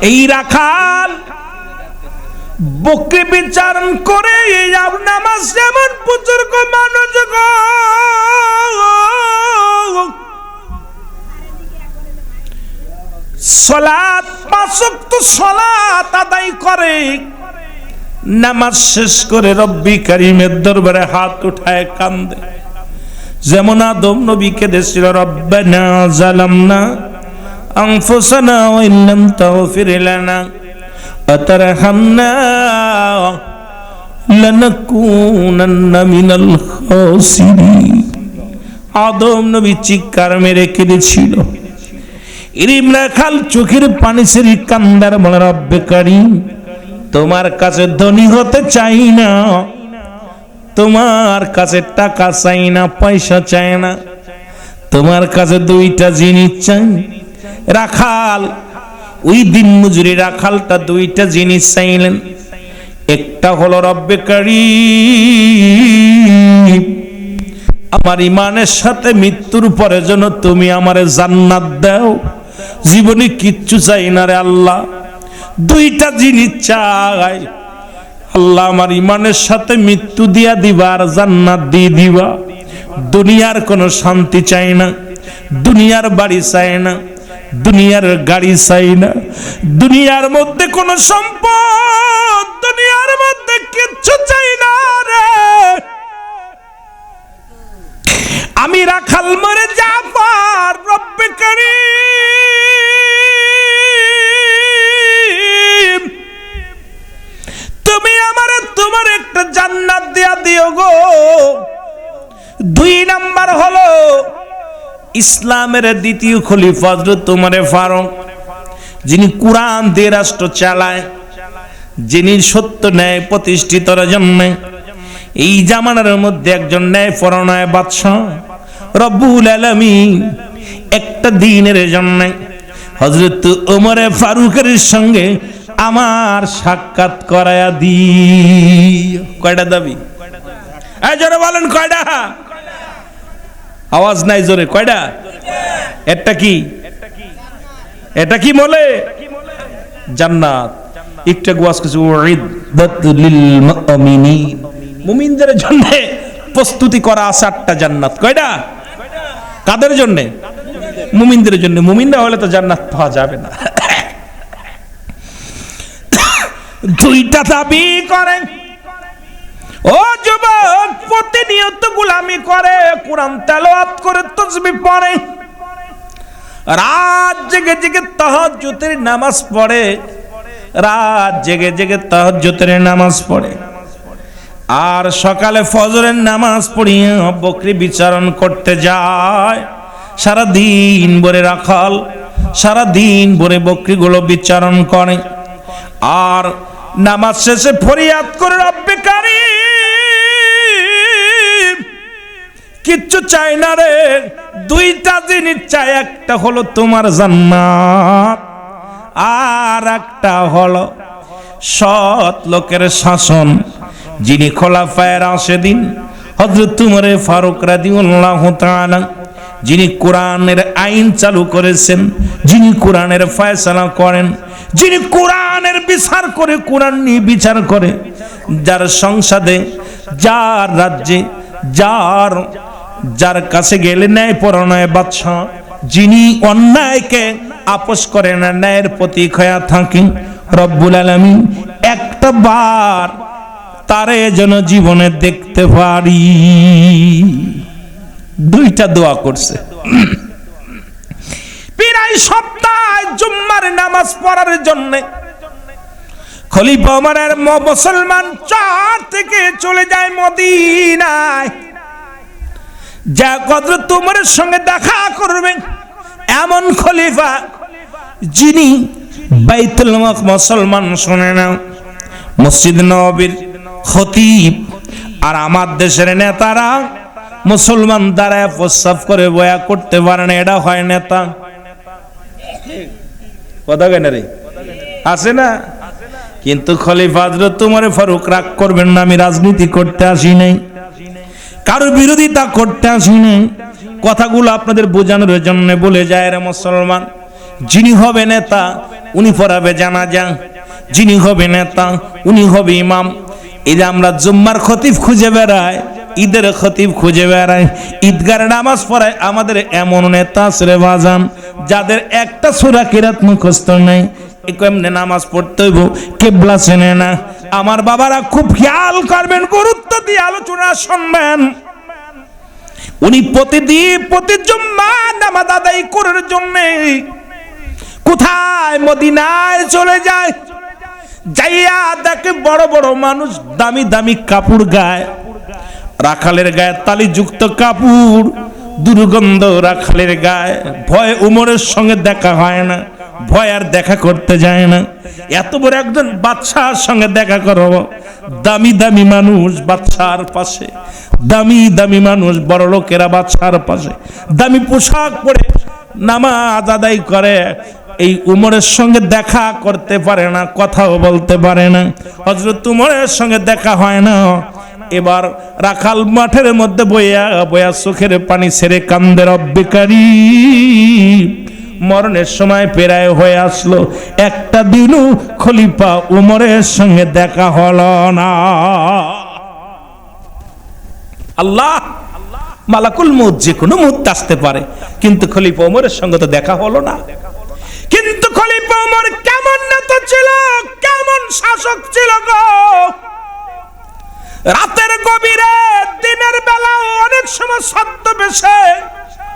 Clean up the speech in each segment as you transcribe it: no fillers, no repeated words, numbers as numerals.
এই রাখাল বকরি বিচারণ করে নামাজ যেমন বুজুর্গ মানুষ সালাত 5 ওয়াক্ত সালাত আদায় করে, নামাজ শেষ করে রব্বি কারীমের দরবারে হাত উঠায় কান্দে। যেমন আদম নবী কেঁদেছিল, রব্বানা যালামনা আনফুসানা ওয়া ইল্লাম তাগফির লানা ওয়া তারহামনা লানাকুনান্না মিনাল খাসিরিন। আদম নবী চিৎকার মেরে কেঁদেছিল। ইরিমরা খাল চোখের পানি ছেড়ে কান্দার বলে, রব্বে কারীম তোমার কাছে ধনী হতে চাই না, তোমার কাছে টাকা চাই না, পয়সা চাই না, তোমার কাছে 2টা জিনিস চাই। রাখাল ওই দিন মজুরি রাখালটা 2টা জিনিস চাইলেন। একটা হলো রব্বে কারীম আমার ইমানের সাথে মৃত্যুর পরে যেন তুমি আমারে জান্নাত দাও, জীবনে কিচ্ছু চাই না রে আল্লাহ, 2টা জিনিস চাই। আল্লাহ আমার ইমানের সাথে মৃত্যু দিয়া দিবা আর জান্নাত দিয়ে দিবা। দুনিয়ার কোনো শান্তি চাই না, দুনিয়ার বাড়ি চাই না, দুনিয়ার গাড়ি চাই না, দুনিয়ার মধ্যে কোনো সম্পদ, দুনিয়ার মধ্যে কিচ্ছু চাই না রে। আমি রাখাল মরে যাবার রব্বে কারীম তুমি আমারে তোমার একটা জান্নাত দিয়া দিও গো। 2 নাম্বার হলো ইসলামের দ্বিতীয় খলিফা হযরত ওমর ফারুক, যিনি কোরআন দিয়ে রাষ্ট্র চালায়, যিনি সত্য ন্যায় প্রতিষ্ঠিতর জন্য এই জামানার মধ্যে একজন ন্যায়পরায়ণ বাদশা রব্বুল আলামিন একটা দিনের জন্য হযরত ওমর ফারুকের সঙ্গে আমার সাক্ষাৎ করায়া দি। কয়টা দাবি? এই জোরে বলেন কয়টা? আওয়াজ নাই জোরে, কয়টা? এটা কি? এটা কি বলে? জান্নাত। একটা ওয়াজ কিছু উইদ্দাতুল লিল মুমিনিন, মুমিনদের জন্য প্রস্তুতি করা আছে 8টা জান্নাত। কয়টা? কাদের জন্য? মুমিনদের জন্য। মুমিন না হলে তো জান্নাত পাওয়া যাবে না। 2টা দাবি করেন। ও যুবক, প্রতিনিয়ত গোলামি করে, কোরআন তেলাওয়াত করে, তাসবিহ পড়ে, রাত জেগে জেগে তাহাজ্জুদের নামাজ পড়ে, রাত জেগে জেগে তাহাজ্জুদের নামাজ পড়ে, আর সকালে ফজরের নামাজ পড়িয়ে বকরি বিচারণ করতে যায়। সারা দিন ভরে রাখাল সারা দিন ভরে বকরিগুলো বিচারণ করে, আর নামাজ শেষে ফরিয়াদ করে, রব্বে কারীম কিচ্ছু চাই না রে, 2টা জিনিস চাই। একটা হলো তোমার জান্নাত, আর একটা হলো সৎ লোকের শাসন, যিনি খোলাফায়ে রাশেদিন হযরত ওমর ফারুক রাদিয়াল্লাহু তাআলা, যিনি কোরআনের আইন চালু করেছেন, যিনি কোরআনের ফয়সালা করেন, যিনি কোরআনের বিচার করে, কোরআন নিয়ে বিচার করে, যার সংসদে, যার রাজ্যে, যার কাছে গেলে ন্যায়পরায়ণ বাদশা, যিনি অন্যায়কে আপোষ করে না, ন্যায়ের প্রতীক হয়ে থাকেন, রব্বুল আলামিন একটা বার তারে যেন জীবনে দেখতে পারি। 2টা দোয়া করছে। প্রায় সপ্তাহে জুম্মার নামাজ পড়ার জন্য খলিফা ওমরের মুসলমান 4 থেকে চলে যায় মদিনায়, যা হযরত ওমরের সঙ্গে দেখা করবেন এমন খলিফা, যিনি বাইতুল মুসলমান শুনে না, মসজিদ নববীর খতিব, আর আমার দেশের নেতারা মুসলমান দ্বারা প্রস্তাব করে বয়া করতে পারে না, এটা হয় নেতা। কথা কেন রে? আছে না? কিন্তু খলিফা হযরত ওমর ফারুক রাগ করবেন না, আমি রাজনীতি করতে আসি নাই, কারো বিরোধিতা করতে আসি নাই, কথাগুলো আপনাদের বোঝানোর জন্য বলে যায় রে মুসলমান, যিনি হবে নেতা উনি পড়াবে জানাজা, যিনি হবে নেতা উনি হবে ইমাম। এই যে আমরা জুম্মার খতিব খুঁজে বেড়াই, ঈদের খতিব খুঁজে বেড়াই, ঈদগার নামাজ পড়ায়, আমাদের এমন নেতা আছে রে বাজান যাদের একটা সূরা কিরাত মুখস্থ নাই। কেমনে নামাজ পড়তে হইব কেবলা চেনে না। আমার বাবারা খুব খেয়াল করবেন, গুরুত্ব দিয়ে আলোচনা শুনবেন। উনি প্রতিদিন প্রতি জুম্মা নামাজ আদায় করার জন্য কোথায় মদিনায় চলে যায়, যাইয়া দেখে বড় বড় মানুষ দামি দামি কাপড় গায়ে, রাখালের গায়ে তালিযুক্ত কাপড়, দুর্গন্ধ রাখালের গায়ে। ভয় উমরের সঙ্গে দেখা হয় না, ভয় আর দেখা করতে যায় না। এত বড় একজন বাদশার সঙ্গে দেখা করো, দামি দামি মানুষ বাদশার পাশে, দামি দামি মানুষ বড় লোকেরা বাদশার পাশে দামি পোশাক পরে নামাজ আদায় করে। এই উমরের সঙ্গে দেখা করতে পারে না, কথাও বলতে পারে না। হযরত উমরের সঙ্গে দেখা হয় না। এবার রাখাল মাঠের মধ্যে বইয়া বইয়া চোখের পানি ছেড়ে কান্দে, রব্বে কারীম, মরণের সময় পেরায় হয়ে আসলো, একটা দিনও খলিফা উমরের সঙ্গে দেখা হলো না। আল্লাহ, মালাকুল মউত যে কোনো মুহূর্তে আসতে পারে, কিন্তু খলিফা উমরের সঙ্গে তো দেখা হলো না। কিন্তু খলিফা উমর কেমন নেতা ছিল, কেমন শাসক ছিল গো! রাতের গভীরে, দিনের বেলা অনেক সময় ছদ্মবেশে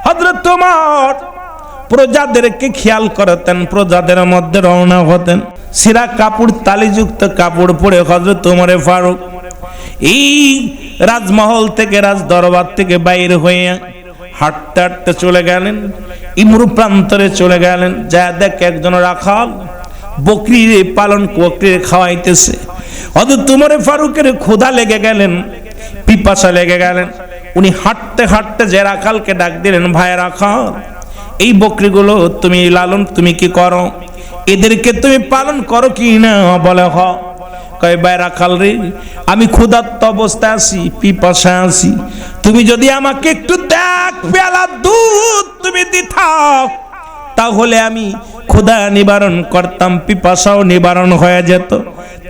হযরত উমর প্রজাদেরকে খেয়াল করতেন, প্রজাদের মধ্যে রওনা হতেন। সিরা কাপড়, তালিযুক্ত কাপড় পরে হযরত উমরে ফারুক এই রাজমহল থেকে, রাজ দরবার থেকে বাইর হয়ে হাঁটতে হাঁটতে চলে গেলেন ইমরু প্রান্তরে চলে গেলেন। যা দেখ একজন রাখাল বকরি পালন, বকরি খাওয়াইতেছে। হযরত উমরে ফারুকের ক্ষুধা লেগে গেলেন, পিপাসা লেগে গেলেন। উনি হাঁটতে হাঁটতে যে রাখালকে ডাক দিলেন, ভাই রাখাল, এই বকরিগুলো তুমি লালন তুমি কি করো, এদেরকে তুমি পালন করো কি না? বলে হ। কয় ভাই রাখাল রে, আমি ক্ষুধার্ত অবস্থায় আছি, পিপাসা আছি, তুমি যদি আমাকে একটু দেখ পেয়ালা দুধ তুমি দিতাও, তাহলে আমি ক্ষুধা নিবারণ করতাম, পিপাসাও নিবারণ হয়ে যেত।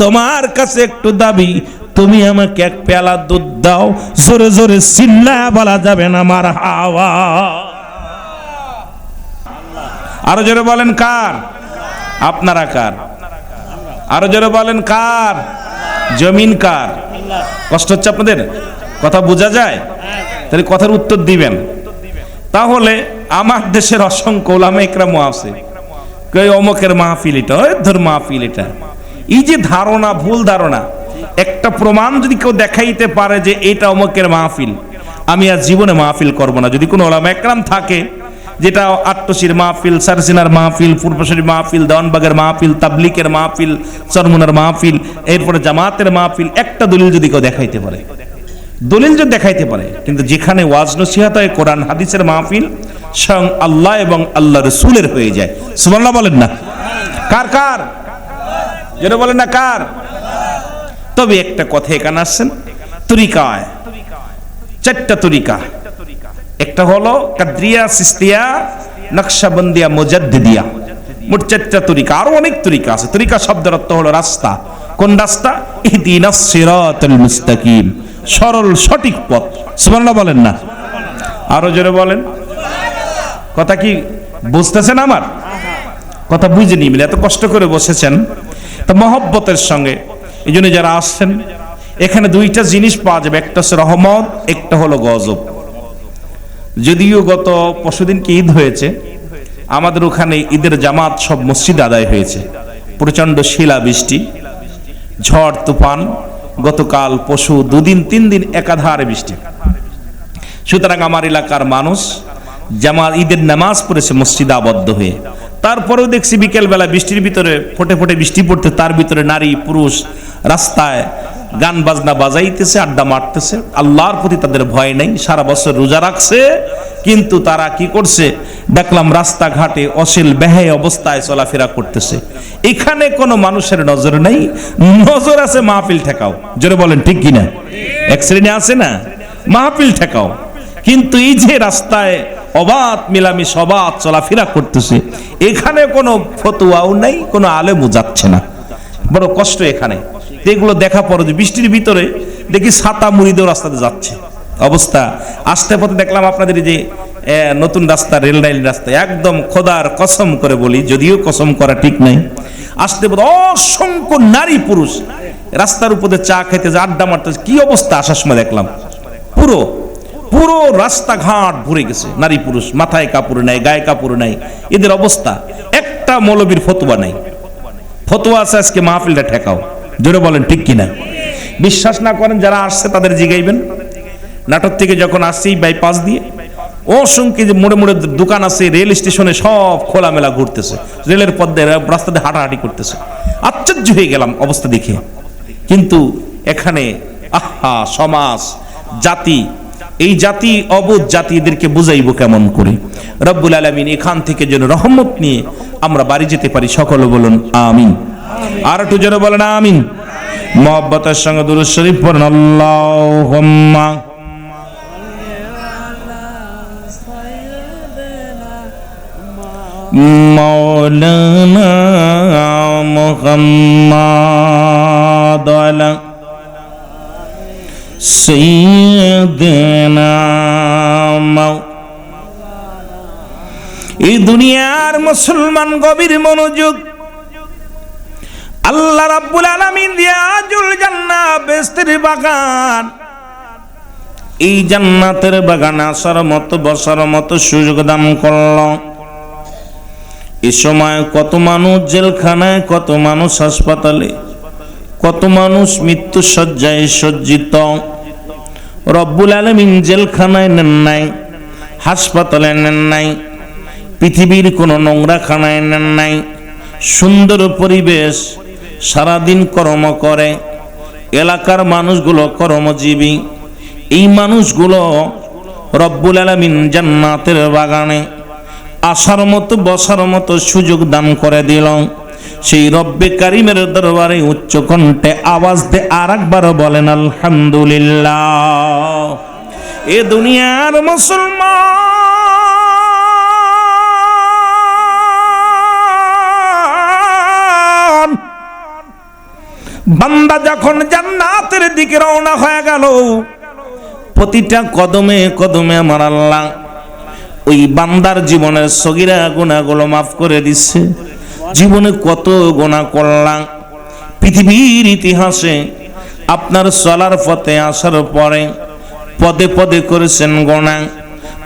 তোমার কাছে একটু দাবি, তুমি আমাকে এক পেয়ালা দুধ দাও। জোরে জোরে চিল্লায়া বলা যাবে না মার হাওয়া। আরো জোরে বলেন কার? আপনারা কার? আরো জোরে বলেন কার? জমিন কার? কষ্ট হচ্ছে আপনাদের? কথা বোঝা যায়? তাহলে কথার উত্তর দিবেন। তাহলে আমার দেশের অসংখ্য ওলামা ইকরাম আছে, কই অমুকের মাহফিল এটা, ওই ধর মাহফিল এটা। এই যে ধারণা, ভুল ধারণা। একটা প্রমাণ যদি কেউ দেখাইতে পারে যে এটা অমুকের মাহফিল, আমি আর জীবনে মাহফিল করব না। যদি কোনো ওলামা ইকরাম থাকে যেটা আট্টশির মাহফিল, সারসিনার মাহফিল, পূর্বশরী মাহফিল, দেওয়ানবাগের মাহফিল, তাবলিকের মাহফিল, চরমুনার মাহফিল, এরপরে জামাতের মাহফিল, একটা দলিল যদি কেউ দেখাইতে পারে, দলিল যদি দেখাইতে পারে, কিন্তু যেখানে ওয়াজ নসিহত হয়, কোরআন হাদিসের মাহফিল, স্বয়ং আল্লাহ এবং আল্লাহ রাসূলের হয়ে যায়। সুবহানাল্লাহ বলেন না? কার কার? যেটা বলেন না কার? তবে একটা কথা এখানে আসছেন, তরিকায় চারটা তরিকা। একটা হলো কাদরিয়া, সিস্তিয়া, নকশবন্দিয়া, মুজাদ্দিদিয়া, মোট চারটা তরিকা। আরো অনেক তরিকা আছে। তরিকা শব্দের অর্থ হলো রাস্তা। কোন রাস্তা? ইহদিনাস সিরাতাল মুস্তাকিম, সরল সঠিক পথ। সুবহানাল্লাহ বলেন না? আরো জোরে বলেন। কথা কি বুঝতেছেন? আমার কথা বুঝে নিবেন, এত কষ্ট করে বসেছেন তো মহব্বতের সঙ্গে। এই জন্য যারা আসছেন এখানে দুইটা জিনিস পাওয়া যাবে, একটা হচ্ছে রহমত, একটা হলো গজব। যদিও গত পরশুদিনকে ঈদ হয়েছে, আমাদের ওখানে ঈদের জামাত সব মসজিদ আদায় হয়েছে। প্রচন্ড শিলা বৃষ্টি, ঝড় তুফান, গতকাল পরশু দুদিন তিন দিন একাধারে বৃষ্টি। সুতরাং আমার এলাকার মানুষ জামাত ঈদের নামাজ পড়েছে মসজিদে আবদ্ধ হয়ে। তারপরেও দেখছি বিকেল বেলা বৃষ্টির ভিতরে ফোটে ফোটে বৃষ্টি পড়তে, তার ভিতরে নারী পুরুষ রাস্তায় গান বাজনা বাজাইতেছে, আড্ডা মারতেছে। আল্লাহর প্রতি তাদের ভয় নেই, সারা বছর রোজা রাখছে, কিন্তু তারা কি করছে দেখলাম রাস্তাঘাটে অশ্লীল বেহায়া অবস্থায় চলাফেরা করতেছে। এখানে কোনো মানুষের নজর নেই, নজর আছে মাহফিল ঠেকাও। জোরে বলেন ঠিক কিনা? এক শ্রেণী আছে না মাহফিল ঠেকাও, কিন্তু এই যে রাস্তায় অবাধ মিলামিশ অবাধ চলাফেরা করতেছে, এখানে কোনো ফতোয়াও নাই, কোনো আলেমও যাচ্ছে না। বড় কষ্ট এখানে। এগুলো দেখা পড়ে যে বৃষ্টির ভিতরে দেখি ছাতা মুড়িদেও রাস্তাতে যাচ্ছে অবস্থা। আসতে পথে দেখলাম আপনাদের যে নতুন রাস্তা, রেল লাইন রাস্তা, একদম খোদার কসম করে বলি, যদিও কসম করা ঠিক নাই, আসতে পথে অসংখ্য নারী পুরুষ রাস্তার উপরে চা খেতে, আড্ডা মারতে, কি অবস্থা আসার সময় দেখলাম। পুরো পুরো রাস্তাঘাট ভরে গেছে নারী পুরুষ, মাথায় কাপড় নাই, গায়ে কাপড় নাই, এদের অবস্থা। একটা মৌলবীর ফতোয়া নাই। ফতোয়া আছে আজকে মাহফিলটা ঠেকাও, জোরে বলেন ঠিক কিনা? বিশ্বাস না করেন যারা আসছে তাদের জিগাইবেন। নাটোর থেকে যখন আসছি বাইপাস দিয়ে অসংখ্য যে মোড়ে মোড়ে দোকান আছে, রেল স্টেশনে সব খোলামেলা ঘুরতেছে, রেলের পথে রাস্তাতে হাঁটাহাঁটি করতেছে। আশ্চর্য হয়ে গেলাম অবস্থা দেখে। কিন্তু এখানে আহা সমাজ, জাতি, এই জাতি অবোধ জাতি, এদেরকে বুঝাইব কেমন করে? রব্বুল আলামিন এখান থেকে যেন রহমত নিয়ে আমরা বাড়ি যেতে পারি। সকলে বলুন আমিন। আর একটু জোরে বলেন আমিন। মুহাব্বতের সঙ্গে দুরূদ শরীফ পড়ুন। আল্লাহুম্মা মাওলানা মুহাম্মাদ আলা সাইয়্যিদিনা। এই দুনিয়ার মুসলমান গভীর মনোযোগ। আল্লাহ রাব্বুল আলামিন রিয়াজুল জান্নাহ, বেহেশতের বাগান, এই জান্নাতের বাগানে আসার মতো, বসার মতো সুযোগ দান করল। এই সময় কত মানুষ জেলখানায়, কত মানুষ হাসপাতালে, কত মানুষ মৃত্যু শয্যায় সজ্জিত। রব্বুল আলামিন জেলখানায় নেন নাই, হাসপাতালে নেন নাই, পৃথিবীর কোনো নোংরা খানায় নেন নাই। সুন্দর পরিবেশ, সারাদিন কর্ম করে, এলাকার মানুষগুলো কর্মজীবী, এই মানুষগুলো রব্বুল আলামিন জান্নাতের বাগানে আসার মতো, বসার মতো সুযোগ দান করে দিল। সেই রব্বে কারিমের দরবারে উচ্চ কণ্ঠে আওয়াজ দে আরেকবার বলেন আলহামদুলিল্লাহ। এ দুনিয়ার মুসলমান বান্দা যখন জান্নাতের দিকে রওনা হয়ে গেল, প্রতিটা কদমে কদমে আমার আল্লাহ ওই বান্দার জীবনের সগীরা গুনাহগুলো মাফ করে দিচ্ছে। জীবনে কত গুনাহ করলাম, পৃথিবীর ইতিহাসে আপনার চলার পথে আসার পরে পদে পদে করেছেন গুনাহ।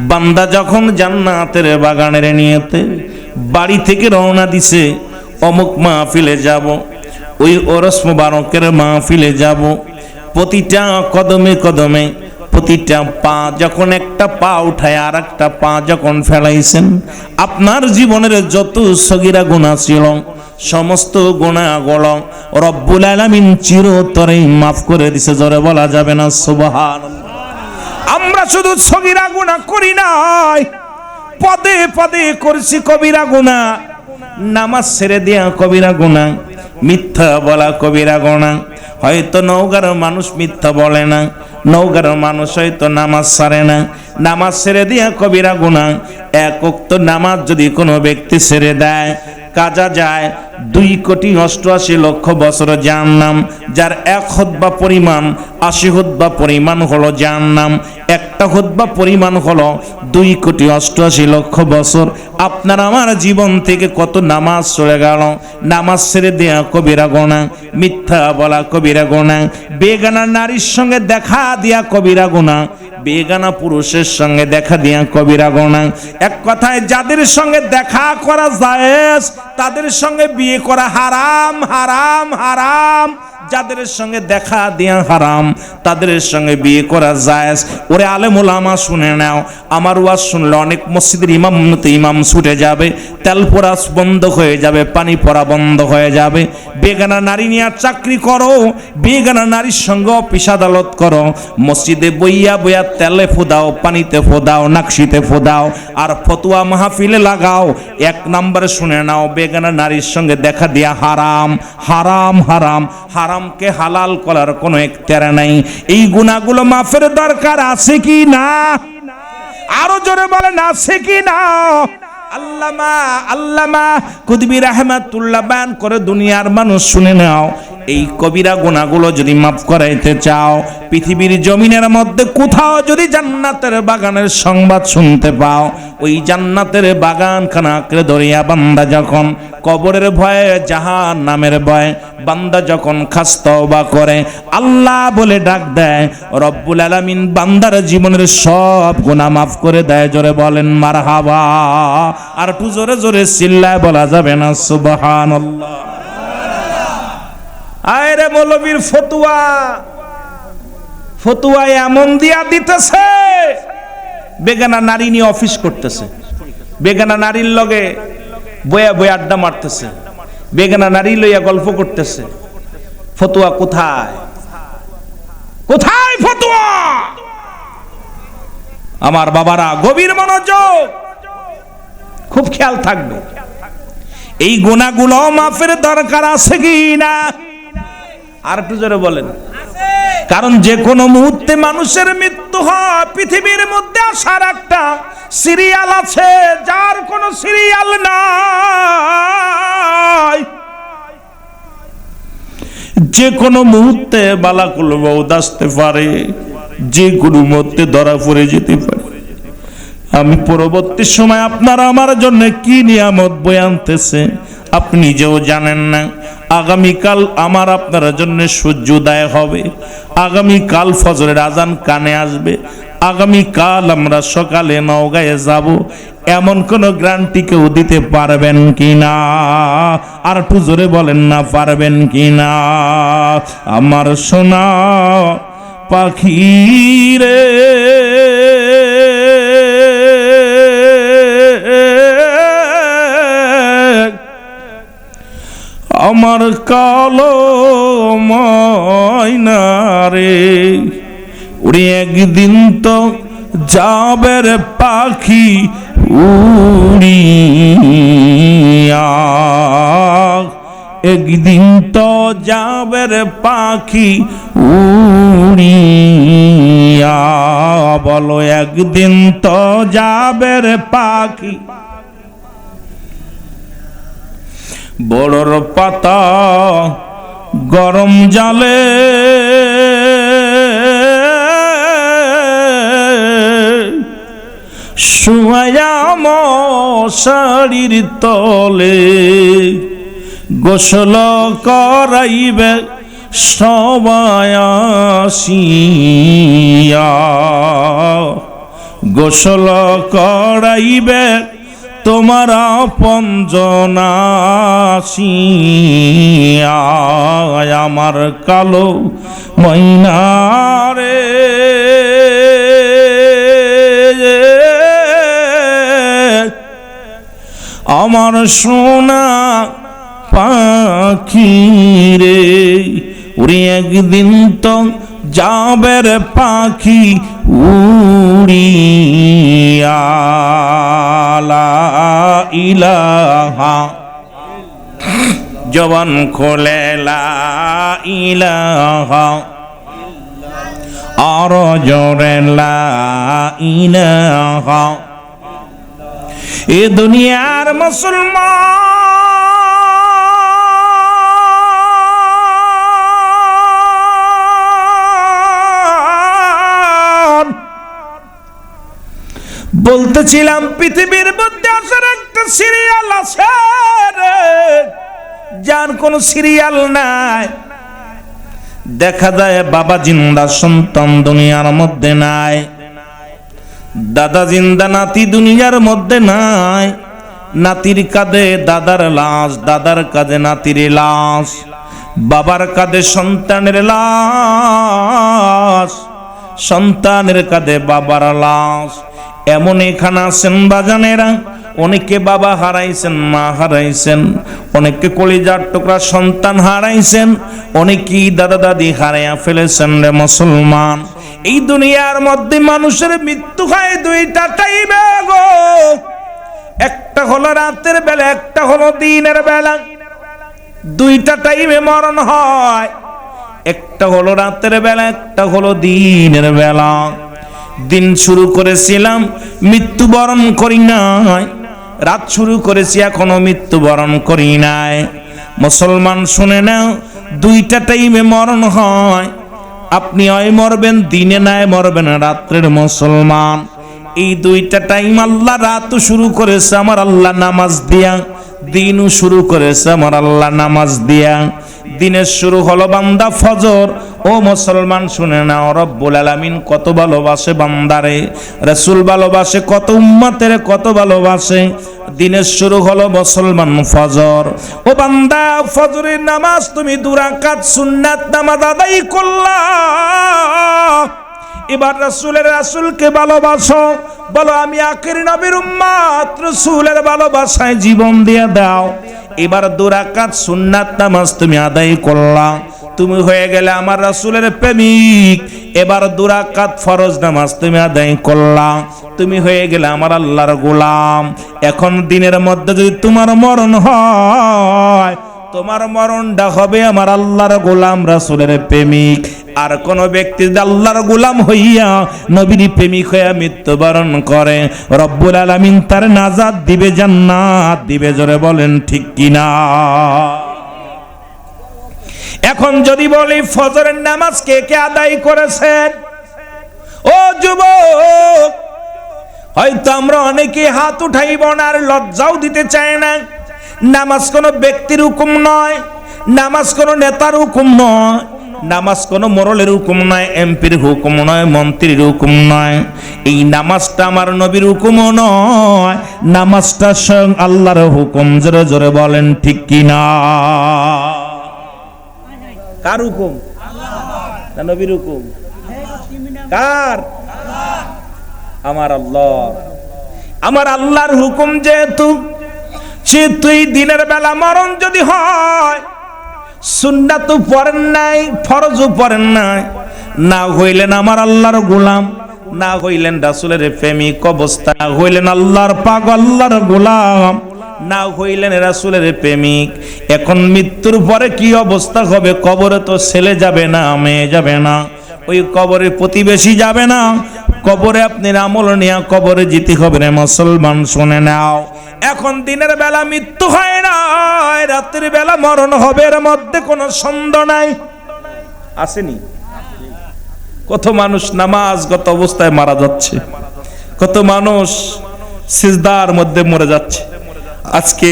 বান্দা যখন জান্নাতের বাগানের নিয়েতে বাড়ি থেকে রওনা দিছে, অমুক মাহফিলে যাব, ওই ওরস মুবারকের মাহফিলে যাব, প্রতিটা কদমে কদমে, প্রতিটা পা যখন একটা পা উঠায় আর একটা পা যখন ফেলাইছেন, আপনার জীবনের যত সগীরা গুনাহ ছিল সমস্ত গুনাহগুলো রব্বুল আলামিন চিরতরেই মাফ করে দিছে। জোরে বলা যাবে না সুবহানাল্লাহ? আমরা শুধু সগীরা গুনাহ করি নাই, পদে পদে করছি কবিরা গুনাহ। নামাজ ছেড়ে দেয়া কবিরা গুনাহ, মিথ্যা বলা কবিরা গুনাহ। হয়তো নওগাঁর মানুষ মিথ্যা বলে না, নওগাঁর মানুষ হয়তো নামাজ ছাড়ে না, নামাজ ছেড়ে দিয়া কবিরা গুনাহ। এক ওয়াক্ত নামাজ যদি কোনো ব্যক্তি ছেড়ে দেয়, কাজা যায় 2,88,00,000 বছর জাহান্নাম। যার এক খুতবা পরিমাণ 80 খুতবা পরিমাণ হলো জাহান্নাম, একটা খুতবা পরিমাণ হলো 2,88,00,000 বছর। আপনার আমার জীবন থেকে কত নামাজ চলে গেল। নামাজ ছেড়ে দেয়া কবিরা গুনাহ, মিথ্যা বলা কবিরা গুনাহ, বেগানা নারীর সঙ্গে দেখা দিয়া কবিরা গুনাহ, বেগানা পুরুষের সঙ্গে দেখা দিয়া কবিরা গুনাহ। এক কথায় যাদের সঙ্গে দেখা করা জায়েজ তাদের সঙ্গে বিয়ে করা হারাম, হারাম, হারাম। যাদের সঙ্গে দেখা দিয়া হারাম তাদের সঙ্গে বিয়ে করা জায়েজ। ওরে আলেম ওলামা শুনে নাও, আমার ওয়াজ শুনলে অনেক মসজিদের ইমাম ছুটে যাবে, তেল পোড়া বন্ধ হয়ে যাবে, পানি পড়া বন্ধ হয়ে যাবে। বেগানা নারী নিয়ে চাকরি করো, বেগানা নারীর সঙ্গে অফিস আদালত করো, মসজিদে বইয়া বইয়া তেলে ফোদাও, পানিতে ফোদাও, নাকশিতে ফোদাও, আর ফতোয়া মাহফিলে লাগাও। এক নম্বরে শুনে নাও, বেগানা নারীর সঙ্গে দেখা দিয়া হারাম, হারাম, হারাম। হারামকে হালাল করার কোনো এখতিয়ার নাই। এই গুনাহগুলো মাফের দরকার আছে কি না? আরো জোরে বলেন আছে কি না? আল্লামা কুতুবী রাহমাতুল্লাহ বয়ান করে, দুনিয়ার মানুষ শুনে নাও, এই কবিরা গুনাহগুলো যদি মাফ করাইতে চাও, পৃথিবীর জমিনের মধ্যে কোথাও যদি জান্নাতের বাগানের সংবাদ শুনতে পাও, ওই জান্নাতের বাগানখানাকে ধরিয়া বান্দা যখন কবরের ভয়ে, জাহান্নামের ভয়ে বান্দা যখন খাস তওবা করে, আল্লাহ বলে ডাক দেয়, রব্বুল আলামিন বান্দার জীবনের সব গুনাহ মাফ করে দেয়। জোরে বলেন মারহাবা। আর একটু জোরে জোরে চিল্লায় বলা যাবে না সুবহানাল্লাহ? আরে মৌলবীর ফতুয়া এমন দিয়া দিতেছে, বেগানা নারী নিয়ে অফিস করতেছে, বেগানা নারীর লগে বয়া বয়া আড্ডা মারতেছে, বেগানা নারী লইয়া গল্প করতেছে। ফতুয়া কোথায়? কোথায় ফতুয়া? আমার বাবারা গভীর মনোযোগ, খুব খেয়াল থাকবে। এই গুনাহগুলো মাফের দরকার আছে কি না? আর একটু জোরে বলেন। কারণ যে কোনো মুহূর্তে মানুষের মৃত্যু হয়। পৃথিবীর মধ্যে আসার একটা সিরিয়াল আছে, যার কোনো সিরিয়াল নাই। যে কোনো মুহূর্তে বালাকুল মউত আসতে পারে, যে কোনো মুহূর্তে ধরা পড়ে যেতে পারে। আমি পরবর্তী সময় আপনারা আমার জন্য কি নিয়ামত বয়ে আনতেছে আপনি নিজেও জানেন না। আগামীকাল আমার আপনার জন্য সূর্যোদয় হবে, আগামীকাল ফজরের আজান কানে আসবে, আগামীকাল আমরা সকালে নওগাঁয়ে যাব, এমন কোন গ্যারান্টি কেউ দিতে পারবেন কিনা? আর একটু জোরে বলেন না, পারবেন কিনা? আমার সোনা পাখি রে, আমার কালো ময়না রে, ওরে একদিন তো যাবে রে পাখি উড়িয়া, একদিন তো যাবে রে পাখি উড়িয়া, বলো একদিন তো যাবে রে পাখি। বড়র পাতা গরম জালে শুয়া মশারির তলে, গোসল করাইবে সবাই আসিয়া, গোসল করাইবে তোমার আপনজনা আসিয়া, আমার কালো ময়না রে, আমার সোনা পাখি রে, ওরে একদিন তো যাবে রে পাখি উড়িয়া। লা ইলাহা, জবান খোলে লা ইলাহা, আর জোরে লা ইলাহা। এ দুনিয়ার মুসলমান, বলতেছিলাম পৃথিবীর মধ্যে আসার একটা সিরিয়াল আছে রে, যার কোন সিরিয়াল নাই। দেখা যায় বাবা জিন্দা, সন্তান দুনিয়ার মধ্যে নাই, দাদা জিন্দা, নাতি দুনিয়ার মধ্যে নাই। নাতির কাঁধে দাদার লাশ, দাদার কাঁধে নাতির লাশ, বাবার কাঁধে সন্তানের লাশ, সন্তানের কাঁধে বাবার লাশ। এমন এখানে আছেন বাজানেরা, অনেকে বাবা হারাইছেন, মা হারাইছেন, অনেকে কলিজার টুকরা সন্তান হারাইছেন, অনেকেই দাদা দাদি হারাইয়া ফেলেছেন রে মুসলমান। এই দুনিয়ার মধ্যে মানুষের মৃত্যু হয় দুইটা টাইমে গো, একটা হলো রাতের বেলা, একটা হলো দিনের বেলা। দুইটা টাইমে মরণ হয়, একটা হলো রাতের বেলা, একটা হলো দিনের বেলা। দিন শুরু করেছিলাম, মৃত্যুবরণ করি নাই। রাত শুরু করেছি, এখনো মৃত্যুবরণ করি নাই। মুসলমান শুনে নাও, দুইটা টাইমে মরণ হয়। আপনি হয় মরবেন দিনে, নাই মরবেন রাত্রের। মুসলমান, এই দুইটা টাইম আল্লাহ রাত শুরু করেছে আমার আল্লাহ নামাজ দিয়া, দিনও শুরু করেছে আমার আল্লাহ নামাজ দিয়া। দিনের শুরু হলো বান্দা ফজর। ও মুসলমান শুনে নাও, রব্বুল আলামিন কত ভালোবাসে বান্দারে, রাসূল ভালোবাসে, কত উম্মতের কত ভালোবাসে। দিনের শুরু হলো মুসলমান ফজর। ও বান্দা, ফজরের নামাজ তুমি 2 রাকাত সুন্নাত নামাজ আদায় করলা। এবার রাসূলকে ভালোবাসো, বলো আমি আখির নবীর উম্মত, রাসূলের ভালোবাসায় জীবন দিয়ে দাও। এবার 2 রাকাত সুন্নাত নামাজ তুমি আদায় করলা, তুমি হয়ে গেলে আমার রাসূলের প্রেমিক। এবার 2 রাকাত ফরজ নামাজ তুমি আদায় করলা, তুমি হয়ে গেলে আমার আল্লাহর গোলাম। এখন দিনের মধ্যে যদি তোমার মরণ হয়, তোমার মরণটা হবে আমার আল্লাহর গোলাম, রাসূলের প্রেমিক। আর কোন ব্যক্তি আল্লাহর গোলাম হইয়া নবীর প্রেমিক হইয়া মৃত্যুবরণ করে, রব্বুল আলামিন তার নাজাত দিবে, জান্নাত দিবে। জোরে বলেন ঠিক কিনা? এখন যদি বলি ফজরের নামাজ কে কে আদায় করেছেন? ও যুবক, হয়তো আমরা অনেকে হাত উঠাইব না, আর লজ্জাও দিতে চায় না। নামাজ কোনো ব্যক্তির হুকুম নয়, নামাজ কোনো নেতার হুকুম নয়, নামাজ কোনো মোড়লের হুকুম নয়, এমপির হুকুম নয়, মন্ত্রীর হুকুম নয়। এই নামাজটা আমার নবীর হুকুমও নয়, নামাজটা স্বয়ং আল্লাহর হুকুম। জোরে জোরে বলেন ঠিক কিনা? কার হুকুম? না নবীর হুকুম? কার? আমার আল্লাহ। আমার আল্লাহর হুকুম যেহেতু, তুই দিনের বেলা মরণ যদি হয়, সুন্নাতও পড়েন নাই, ফরজও পড়েন নাই, না হইলেন আমার আল্লাহর গোলাম, না হইলেন রাসূলের প্রেমিক অবস্থা, না হইলেন আল্লাহর পাগল, আল্লাহর গোলাম, না হইলেন রাসূলের প্রেমিক। এখন মৃত্যুর পরে কি অবস্থা হবে? কবরে তো ছেলে যাবে না, মেয়ে যাবে না, ওই কবরে প্রতিবেশী যাবে না, কবরে আপনি আমল নিয়ে কবরে যেতে হবে রে মুসলমান, শুনে নাও। এখন দিনের বেলা মৃত্যু হয় না, রাতের বেলা মরণ হবে, এর মধ্যে কোনো সন্দেহ নাই। আসেনি? কত মানুষ নামাজগত অবস্থায় মারা যাচ্ছে, কত মানুষ সিজদার মধ্যে মরে যাচ্ছে। আজকে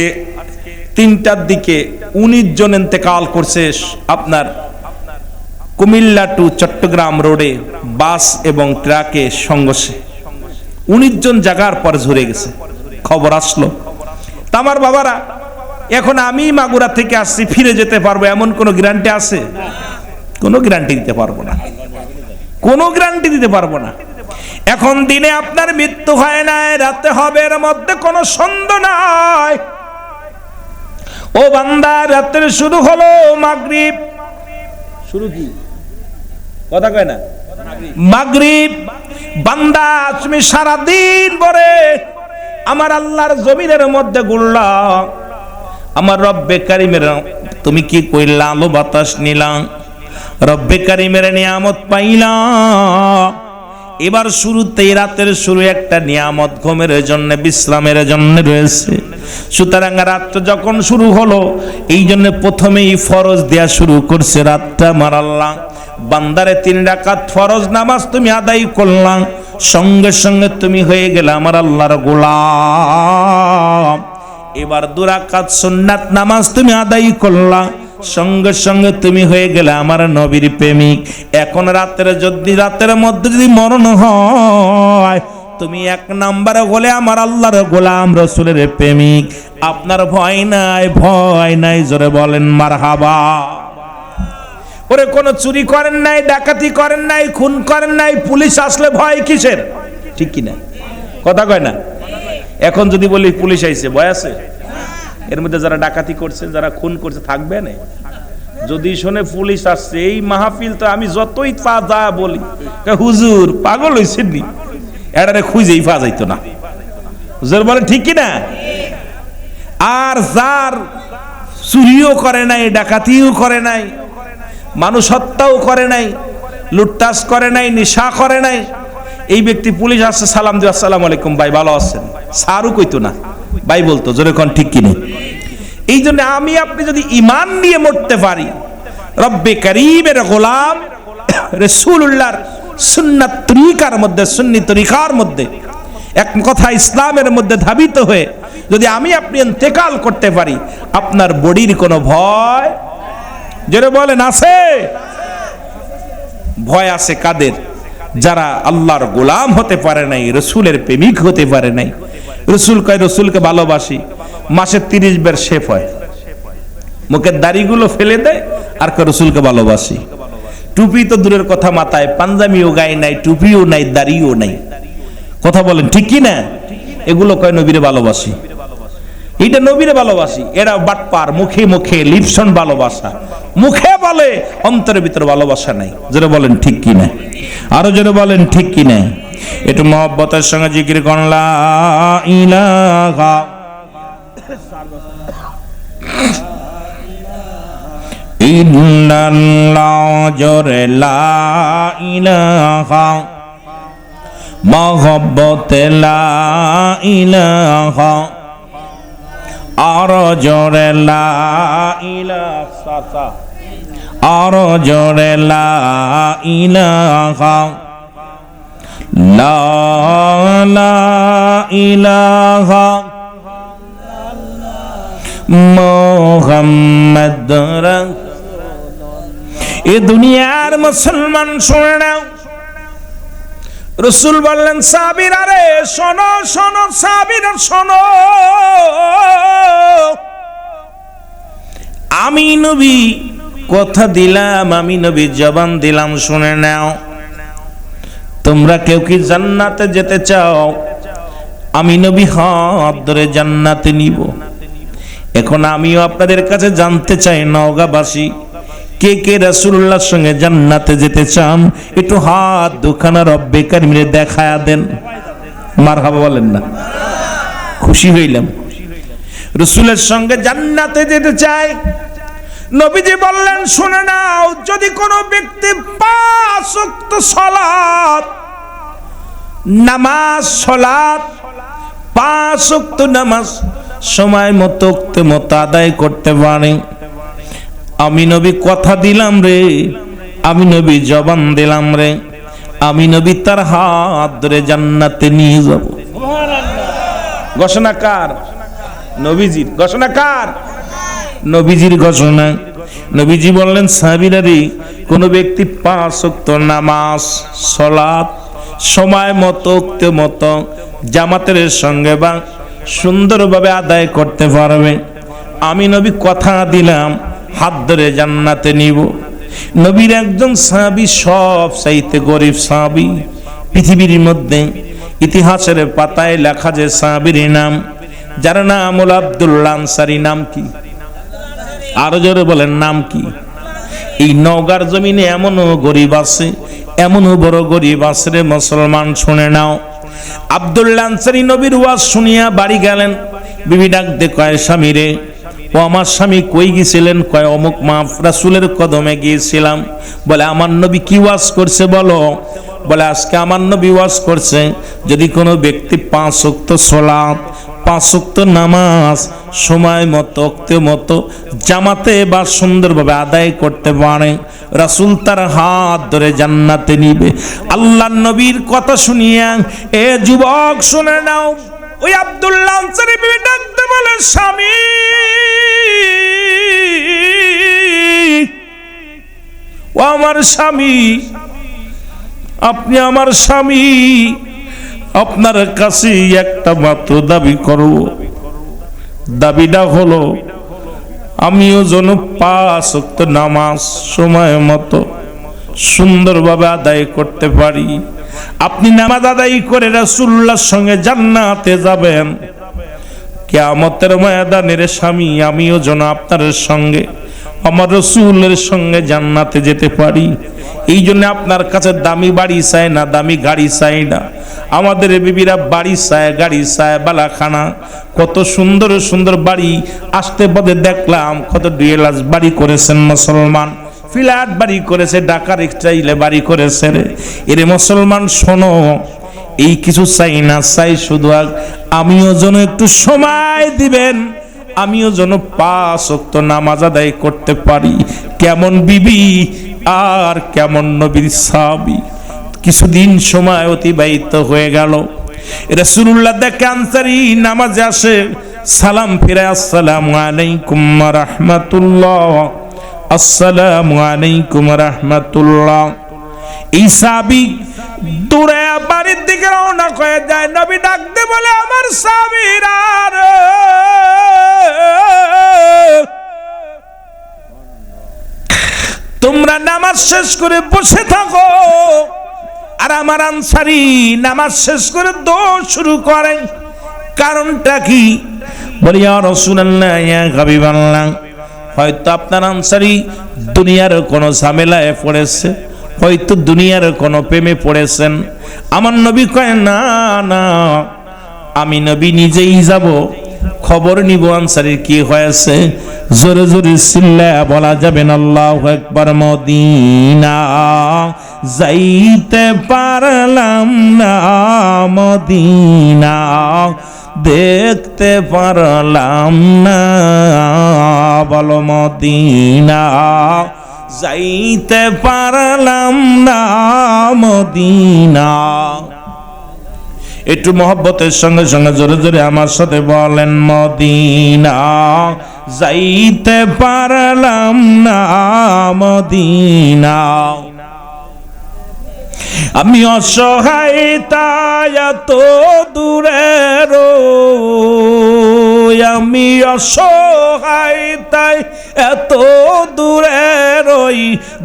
3টার দিকে 19 জন ইন্তেকাল করছে আপনার কুমিল্লা টু চট্টগ্রাম রোডে বাস এবং ট্রাকে সংঘর্ষে। 19 জন জায়গার পর ঝরে গেছে, খবর আসলো। আমার বাবারা, এখন আমি মাগুরা থেকে আসছি, ফিরে যেতে পারবো এমন কোনো গ্যারান্টি আছে? কোনো গ্যারান্টি দিতে পারবো না, কোনো গ্যারান্টি দিতে পারবো না। এখন দিনে আপনার মৃত্যু হয় না, রাতে হবে, এর মধ্যে কোনো সন্দেহ নাই। ও বান্দা, রাতের শুরু হলো মাগরিব। শুরু কি কথা কয় না? মাগরিব। বান্দা, তুমি সারা দিন পরে আমার আল্লাহর জমিনের মধ্যে ঘুরলা, আমার রব্বে কারিমের তুমি কি কইলা? আলো বাতাস নিলাম, রব্বে কারিমের নিয়ামত পাইলাম। এবার শুরুতেই রাতের শুরু একটা নিয়ামত, ঘুমের জন্য, বিশ্রামের জন্য রয়েছে। সুতরাং রাত যখন শুরু হলো, এই জন্য প্রথমেই ফরজ দেয়া শুরু করছে রাতটা আমার আল্লাহ। বান্দারে 3 রাকাত ফরজ নামাজ তুমি আদায় করলাম, সঙ্গে সঙ্গে তুমি হয়ে গেলে আমার আল্লাহর গোলাম। এবার 2 রাকাত সুন্নাত নামাজ তুমি আদায় করলা, সঙ্গে সঙ্গে তুমি হয়ে গেলে আমার নবীর প্রেমিক। এখন রাতের মধ্যে যদি মরণ হয়, তুমি 1 নম্বরে হলে আমার আল্লাহর গোলাম, রাসূলের প্রেমিক। আপনার ভয় নাই, ভয় নাই। জোরে বলেন মারহাবা। ওরে কোনো চুরি করেন নাই, ডাকাতি করেন নাই, খুন করেন নাই, পুলিশ আসলে ভয় কিসের? ঠিক কিনা? কথা কয় না? এখন যদি বলি পুলিশ আইছে, ভয় আছে? এর মধ্যে যারা ডাকাতি করছে, যারা খুন করছে থাকবে না? যদি শোনে পুলিশ আসছে, এই মাহফিল তো আমি যতই পা যা বলি, হুজুর পাগল হইছেন নি, এটারে খুঁজেই পা যাইতো না। হুজুর বলে ঠিক কিনা? আর যার চুরিও করে নাই, ডাকাতিও করে নাই, মানুষ হত্যাও করে নাই, লুটতাস করে নাই, নেশা করে নাই, এই ব্যক্তি পুলিশ আসছে, সালাম দিয়ে আসসালামু আলাইকুম ভাই ভালো আছেন, স্যারও কইতো না, ভাই বলতো, জোরে কোন ঠিক কিনে। এই জন্য আমি আপনি যদি ইমান নিয়ে মরতে পারি, রব্বে কারীমের গোলাম রাসূলুল্লাহর সুন্নাত তরিকার মধ্যে, সুন্নি তরিকার মধ্যে, এক কথা ইসলামের মধ্যে ধাবিত হয়ে যদি আমি আপনি ইন্তেকাল করতে পারি, আপনার বডির কোনো ভয়, যারা বলেন আছে, ভয় আছে কাদের? যারা আল্লাহর গোলাম হতে পারে নাই, রসুলের প্রেমিক হতে পারে নাই। রসুল কয় রসুলকে ভালোবাসি, মাসে 30 বার শেফ হয়, মুখের দাড়িগুলো ফেলে দেয় আর কয় রসুলকে ভালোবাসি। টুপি তো দূরের কথা, মাথায় পাঞ্জাবিও গায়ে নাই, টুপিও নাই, দাড়িও নাই। কথা বলেন ঠিক কি না? এগুলো কয় নবীরে ভালোবাসি, এটা নবীরে ভালোবাসি। এরা বাটপার, মুখে মুখে লিপসন ভালোবাসা, মুখে বলে অন্তরের ভিতরে ভালোবাসা নাই। যারা বলেন ঠিক কি না? আরো যারা বলেন ঠিক কি না? একটু মহব্বতের সঙ্গে জিকির করুন লা ইলাহা ইল্লাল্লাহ, জোরে লা ইলাহা, মহব্বতে লা ইলাহা, আরো জোরে লা ইলাহা, আরো জোরে লা ইলাহা, লা ইলাহা মুহাম্মদ রাসূলুল্লাহ। এ দুনিয়ার মুসলমান শুনে নাও, রসুল বললেন সাহাবীরা রে শোনো শোনো, সাহাবীরা শোনো, আমি নবী কথা দিলাম, আমি নবী জবান দিলাম, শুনে নাও। তোমরা কেউ কি জান্নাতে যেতে চাও? আমি নবী হাত ধরে জান্নাতে নিব। এখন আমিও আপনাদের কাছে জানতে চাই, নওগাঁবাসী কে কে রাসূলুল্লাহর সঙ্গে জান্নাতে যেতে চান? একটু হাত দুখানা রব্বে কারিমে দেখায়া দেন। মারহাবা বলেন না? খুশি হইলাম। রাসূলের সঙ্গে জান্নাতে যেতে চাই। নবীজি বললেন শুনে নাও, যদি কোনো ব্যক্তি 5 ওয়াক্ত সালাত, নামাজ, সালাত 5 ওয়াক্ত নামাজ সময় মতো আদায় করতে পারে, আমি নবী কথা দিলাম রে, আমি নবী জবান দিলাম রে, আমি নবী তার হাত ধরে জান্নাতে নিয়ে যাব। ঘোষণা কার? নবীজির। ঘোষণা কার? নবীজির ঘোষণা। নবীজি বললেন সাহাবীরা রে, কোন ব্যক্তি 5 ওয়াক্ত নামাজ, সালাত সময় মতো জামাতের সঙ্গে বা সুন্দরভাবে আদায় করতে পারবে, আমি নবী কথা দিলাম হাত ধরে জান্নাতে নিব। নবীর একজন সাহাবী, সব চাইতে গরিব সাহাবী পৃথিবীর মধ্যে, ইতিহাসের পাতায় লেখা যে সাহাবীর নাম, যার নাম হলো আব্দুল্লাহ আনসারী। নাম কি? আরো জোরে বলেন নাম কি? এই নওগাঁর জমিনে এমনও গরিব আছে, এমনও বড় গরিব আছে রে মুসলমান, শুনে নাও। আব্দুল্লাহ আনসারী নবীর ওয়াজ শুনিয়া বাড়ি গেলেন। বিবি ডাক দে কয় স্বামী রে, ও আমার স্বামী কই গেছিলেন? কয় অমুক মাফ রাসূলের কদমে গিয়েছিলাম। বলে আমার নবী কি ওয়াজ করছে বলো? বলে আজকে আমার নবী ওয়াজ করছে, যদি কোনো ব্যক্তি 5 ওয়াক্ত সালাত, 5 ওয়াক্ত নামাজ সময় মতো জামাতে বা সুন্দরভাবে আদায় করতে পারে, রাসূল তার হাত ধরে জান্নাতে নিবে। আল্লাহর নবীর কথা শুনিয়া এ যুবক শুনে নাও, ওই আব্দুল্লাহ আনসারী বিবি ডাকতে বলে স্বামী, ও আমার স্বামী, আপনি আমার স্বামী, আপনার কাছে একটা মাত্র দাবি করব। দাবিটা হলো আমিও যেন 5 ওয়াক্ত নামাজ সময় মতো সুন্দরভাবে আদায় করতে পারি। আপনি নামাজ আদায় করে রাসূলুল্লাহর সঙ্গে জান্নাতে যাবেন। কিয়ামতের ময়দানের স্বামী, আমিও যেন আপনার সঙ্গে, আমার রাসূলের সঙ্গে জান্নাতে যেতে পারি। এই জন্য আপনার কাছে দামি বাড়ি চাই না, দামি গাড়ি চাই না। আমাদের বিবিরা বাড়ি চায়, গাড়ি চায়, বালাখানা, কত সুন্দর সুন্দর বাড়ি। আসতে পথে দেখলাম কত ডুয়েলাস বাড়ি করেছেন মুসলমান। ফ্ল্যাট বাড়ি করেছে, ঢাকার স্টাইলে বাড়ি করেছে রে। এরে মুসলমান শোনো, এই কিছু চাই না, চাই শুধু আমিও যেন একটু সময় দিবেন, আমিও যেন 5 ওয়াক্ত নামাজ আদায় করতে পারি। কেমন বিবি আর কেমন নবীর সাহাবী। কিছুদিন সময় অতিবাহিত হয়ে গেল, রাসূলুল্লাহ দেখে আনসারী নামাজে আসে, সালাম ফিরে আসসালামু আলাইকুম ওয়া রাহমাতুল্লাহ, আসসালামু আলাইকুম ওয়া রাহমাতুল্লাহ। এই সাহাবী দূরে বাড়ির দিকে রওনা হয়ে যায়। নবী ডাকতে বলে, আমার সাহাবীরা রে, তোমরা নামাজ শেষ করে বসে থাকো। আর আমার আনসারী নামাজ শেষ করে দৌড় শুরু করে। কারণটা কি? বলি, ইয়া রাসূলুল্লাহ, ইয়া হাবিবাল্লাহ, হয়তো আপনার আনসারী দুনিয়ার কোনো ঝামেলায় পড়েছে, হয়তো দুনিয়ার কোনো প্রেমে পড়েছেন। আমার নবী কয়, না না, আমি নবী নিজেই যাব, খবর নিব আনসারীর কি হয়েছে। জোরে জোরে চিল্লায়া বলা যাবে না আল্লাহু আকবার। মদিনা যাইতে পারলাম না, মদিনা দেখতে পারলাম না, বলো মদিনা যাইতে পারলাম না, মদিনা। একটু মহব্বতের সঙ্গে সঙ্গে জোরে জোরে আমার সাথে বলেন, মদিনা যাইতে পারলাম না, মদিনা। আমি অসহায় তাই এত দূরে রই, আমি অসহায় তাই এত দূরে রই,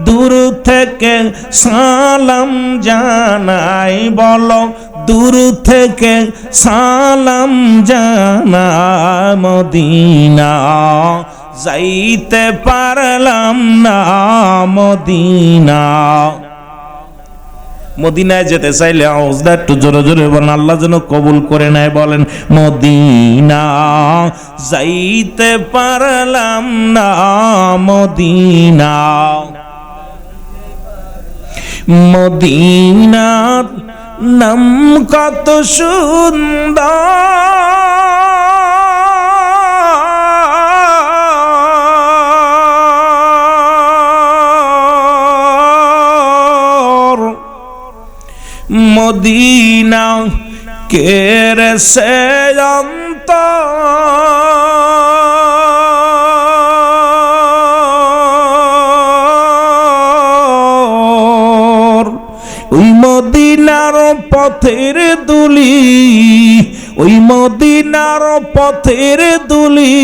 দূর থেকে সালাম জানাই, বলো দূর থেকে সালাম জানাই, মদিনা যাইতে পারলাম না, মদিনা। মদিনায় যেতে চাইলে আওয়াজটা একটু জোরে জোরে বলেন, আল্লাহ যেন কবুল করে নেয়। বলেন, মদিনা যাইতে পারলাম না, মদিনা। মদিনার নাম কত সুন্দর, মদিনা কেরে সে অন্তর। ওই মদিনার পথের দুলি, ওই মদিনার পথের দুলি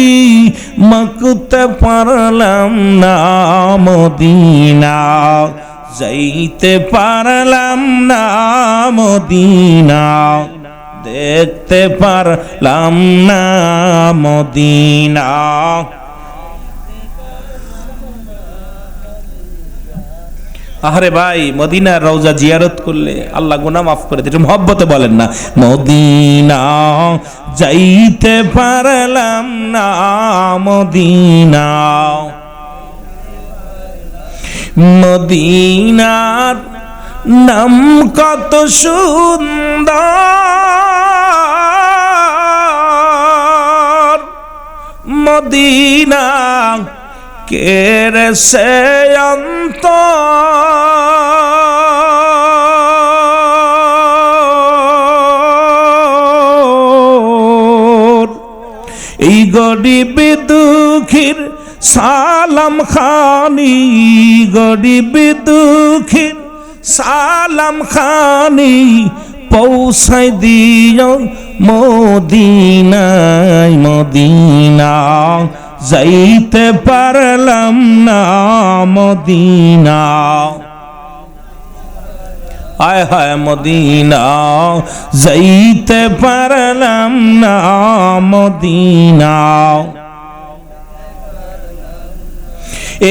মাখতে পারলাম না, মদিনা যাইতে পারলাম না, মদিনা দেখতে পারলাম না, মদিনা। আরে ভাই, মদিনার রওজা জিয়ারত করলে আল্লাহ গুনাহ মাফ করে দেয়। মহব্বতে বলেন না, মদিনা যাইতে পারলাম না, মদিনা। মদিনার নাম কত সুন্দর, মদিনা কেরে সে অন্তর। এই গরিব দুঃখীর সালাম খানি, গরিব দুঃখীর সালাম খানি পৌঁছাই দিও মদিনায়, মদিনা যাইতে পারলাম না, মদিনা। হায় হায়, মদিনা যাইতে পারলাম না, মদিনা।